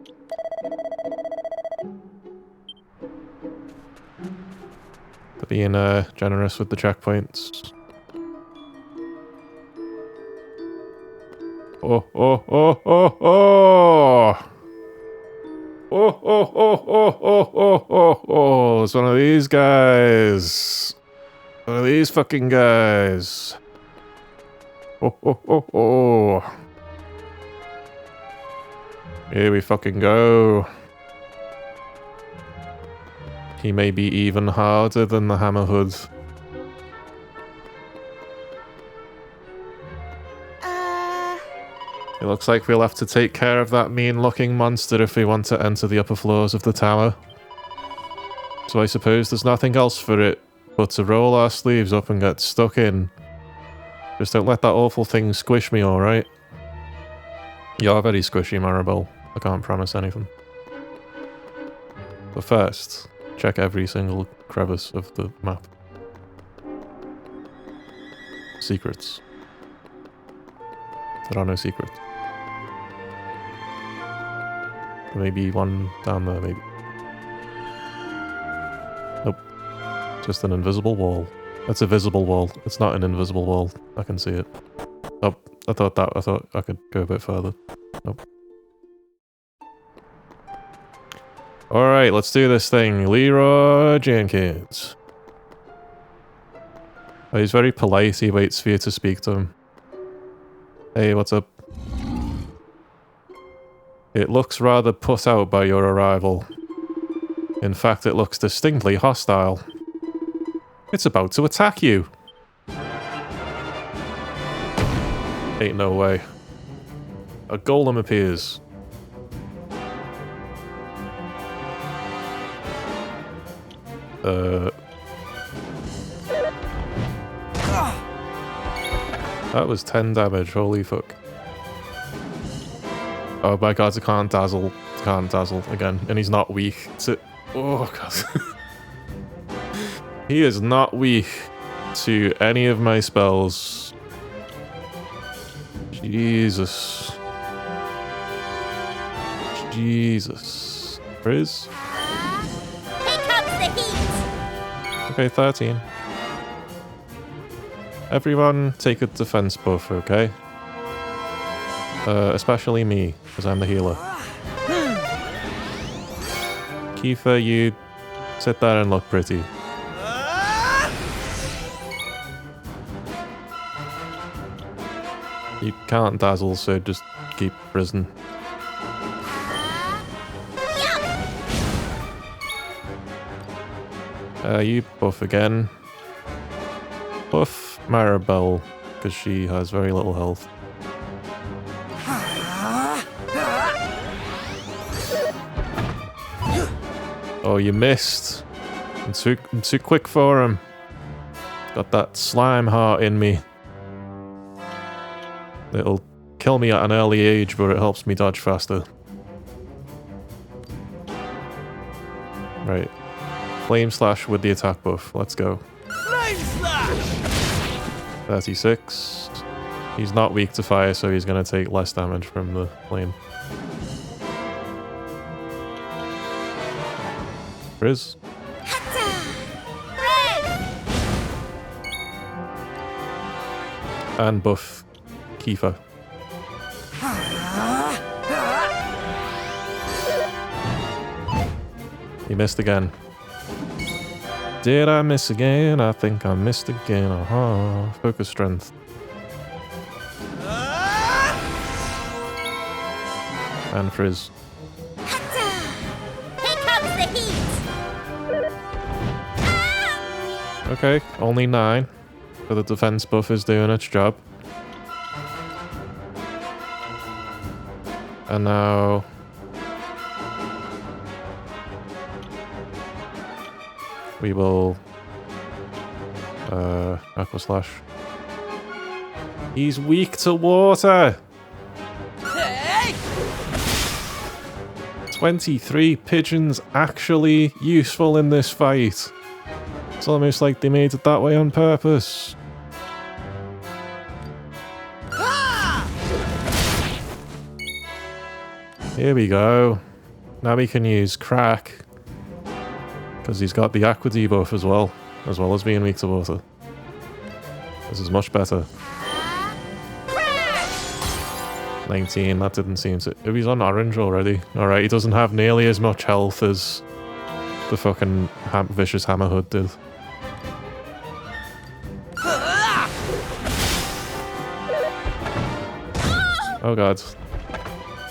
Speaker 2: For being generous with the checkpoints. Oh, oh, oh, oh, oh! Oh, oh, oh, oh, oh, oh, oh, oh! It's one of these guys. One of these fucking guys. Oh, oh, oh, oh. Here we fucking go. He may be even harder than the Hammer Hood. It looks like we'll have to take care of that mean-looking monster if we want to enter the upper floors of the tower. So I suppose there's nothing else for it but to roll our sleeves up and get stuck in. Just don't let that awful thing squish me, alright? You're very squishy, Maribel. I can't promise anything. But first, check every single crevice of the map. Secrets. There are no secrets. Maybe one down there, maybe. Nope. Just an invisible wall. It's a visible wall. It's not an invisible wall. I can see it. Oh, I thought I could go a bit further. Nope. Alright, let's do this thing. Leroy Jenkins. Oh, he's very polite. He waits for you to speak to him. Hey, what's up? It looks rather put out by your arrival. In fact, it looks distinctly hostile. It's about to attack you. Ain't no way. A golem appears. That was 10 damage, holy fuck. Oh my god, I can't dazzle. Can't dazzle again. And he's not weak. Oh god. He is not weak to any of my spells. Jesus. Jesus. Frizz?
Speaker 1: Here comes the heat!
Speaker 2: Okay, 13. Everyone take a defense buff, okay? Especially me, because I'm the healer. Kiefer, you sit there and look pretty. You can't dazzle, so just keep prison. You buff again. Buff Maribel, because she has very little health. Oh, you missed. I'm too quick for him. Got that slime heart in me. It'll kill me at an early age, but it helps me dodge faster. Right. Flame Slash with the attack buff. Let's go.
Speaker 3: Flame slash!
Speaker 2: 36. He's not weak to fire, so he's going to take less damage from the flame. Frizz. And buff Kiefer. He missed again. Did I miss again? I think I missed again. Focus strength. And Frizz.
Speaker 1: Here comes the heat!
Speaker 2: Okay, only 9. So the defense buff is doing its job. And now... we will... Aqua Slash. He's weak to water! 23 pigeons actually useful in this fight. It's almost like they made it that way on purpose. Here we go. Now we can use Crack. Because he's got the Aqua debuff as well. as well as being weak to water. This is much better. 19, that didn't seem to... Oh, he's on orange already. Alright, he doesn't have nearly as much health as the fucking vicious Hammerhood did. Oh god.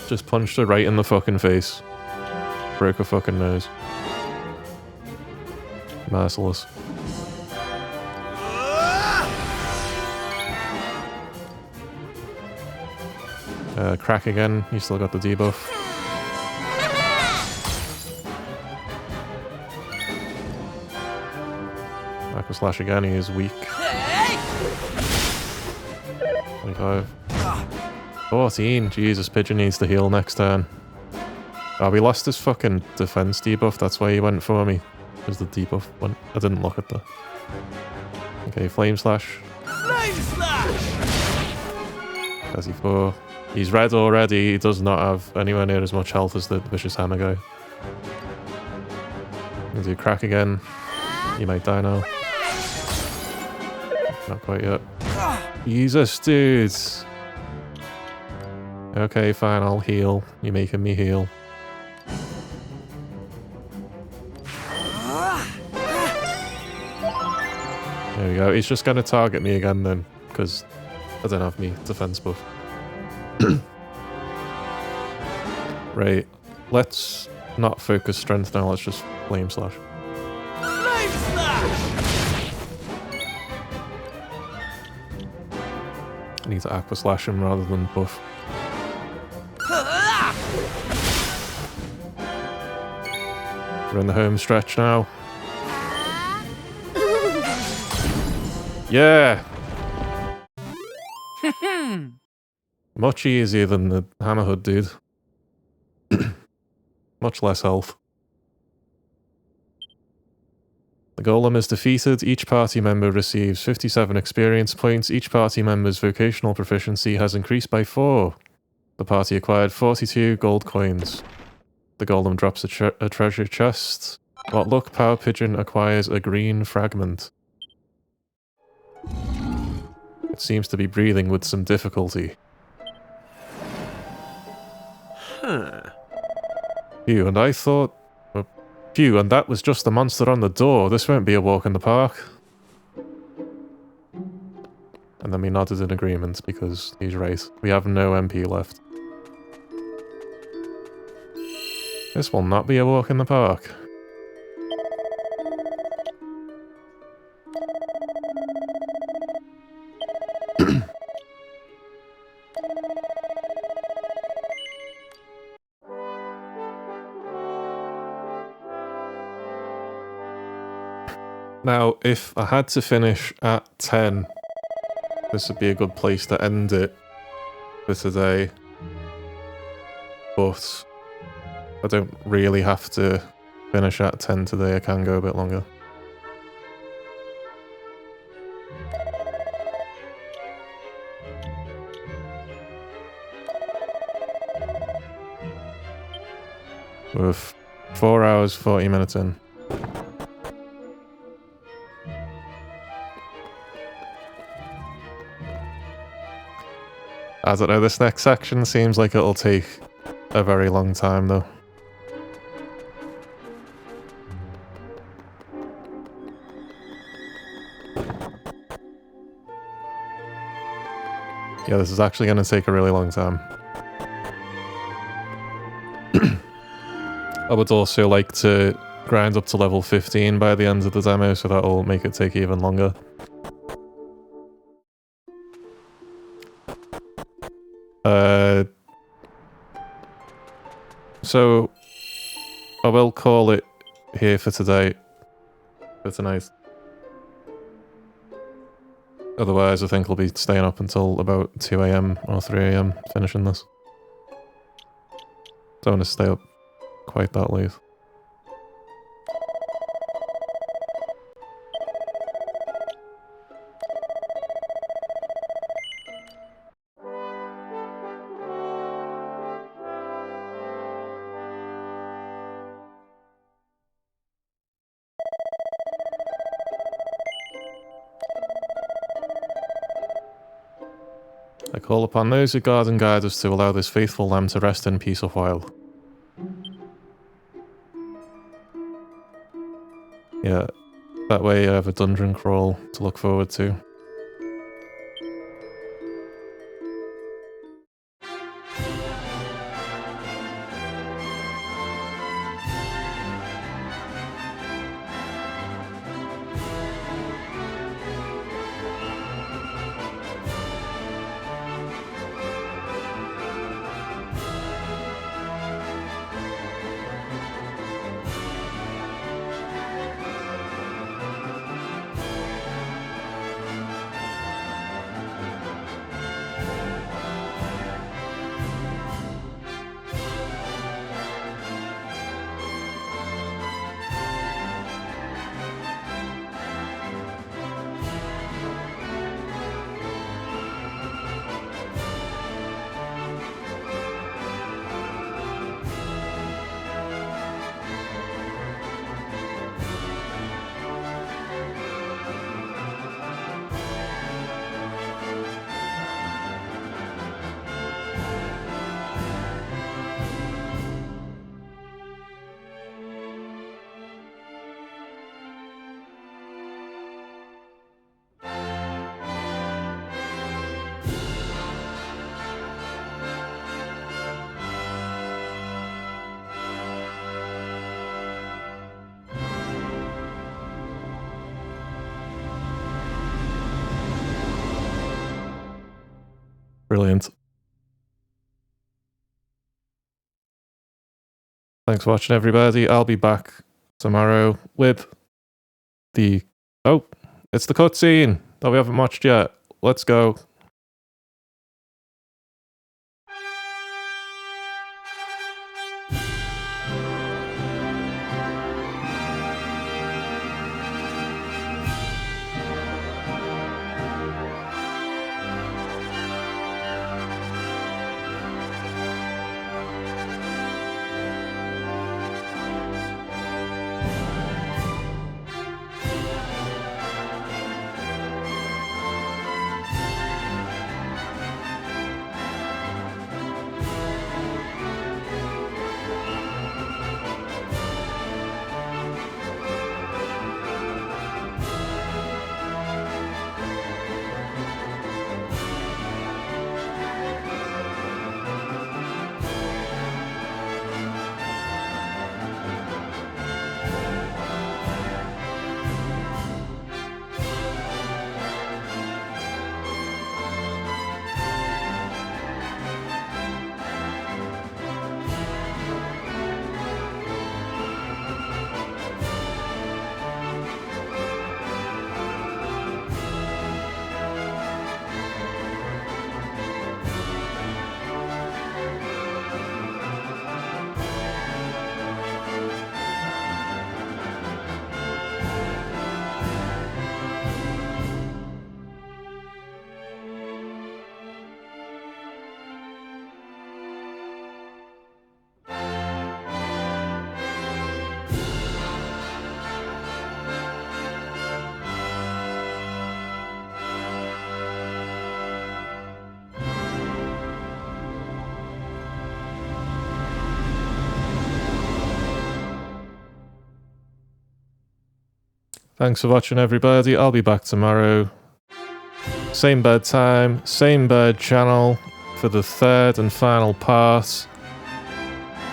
Speaker 2: Just punched her right in the fucking face. Broke her fucking nose. Merciless. Crack again, you still got the debuff. Aqua Slash again, he is weak. 25. 14, Jesus, Pigeon needs to heal next turn. Oh, we lost his fucking defense debuff, that's why he went for me. Because the debuff went... I didn't look at the... Okay, Flame Slash.
Speaker 3: Flame slash!
Speaker 2: 34. He's red already, he does not have anywhere near as much health as the Vicious Hammer guy. Gonna do Crack again. You might die now. Not quite yet. Jesus, dude! Okay, fine, I'll heal. You're making me heal. There we go. He's just gonna target me again then, because I don't have me defense buff. Right. Let's not focus strength now, let's just Flame Slash.
Speaker 3: Flame slash!
Speaker 2: I need to Aqua Slash him rather than buff. We're in the home stretch now. Yeah! Much easier than the Hammerhood dude. Much less health. The golem is defeated. Each party member receives 57 experience points. Each party member's vocational proficiency has increased by 4. The party acquired 42 gold coins. The golem drops a treasure chest. What luck, Power Pigeon acquires a green fragment. It seems to be breathing with some difficulty.
Speaker 3: Huh.
Speaker 2: Phew, and I thought... Phew, and that was just the monster on the door. This won't be a walk in the park. And then we nodded in agreement, because he's right. We have no MP left. This will not be a walk in the park. Now, if I had to finish at 10, this would be a good place to end it for today. But I don't really have to finish at 10 today, I can go a bit longer. We're 4 hours, 40 minutes in. I don't know, this next section seems like it'll take a very long time though. Yeah, this is actually going to take a really long time. I would also like to grind up to level 15 by the end of the demo, so that'll make it take even longer. So I will call it here for today, for tonight. Otherwise, I think I'll be staying up until about 2 AM or 3 AM finishing this. Don't want to stay up quite that late. I call upon those who guard and guide us to allow this faithful lamb to rest in peace a while. Yeah, that way I have a dungeon crawl to look forward to. Brilliant. Thanks for watching, everybody. I'll be back tomorrow with the... Oh, it's the cutscene that we haven't watched yet. Let's go. Thanks for watching, everybody. I'll be back tomorrow. Same bed time, same bed channel for the third and final part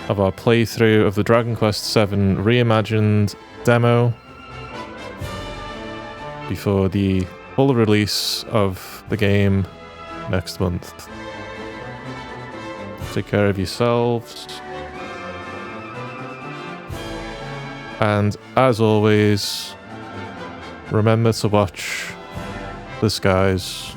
Speaker 2: of our playthrough of the Dragon Quest VII Reimagined demo before the full release of the game next month. Take care of yourselves. And as always, remember to watch the skies.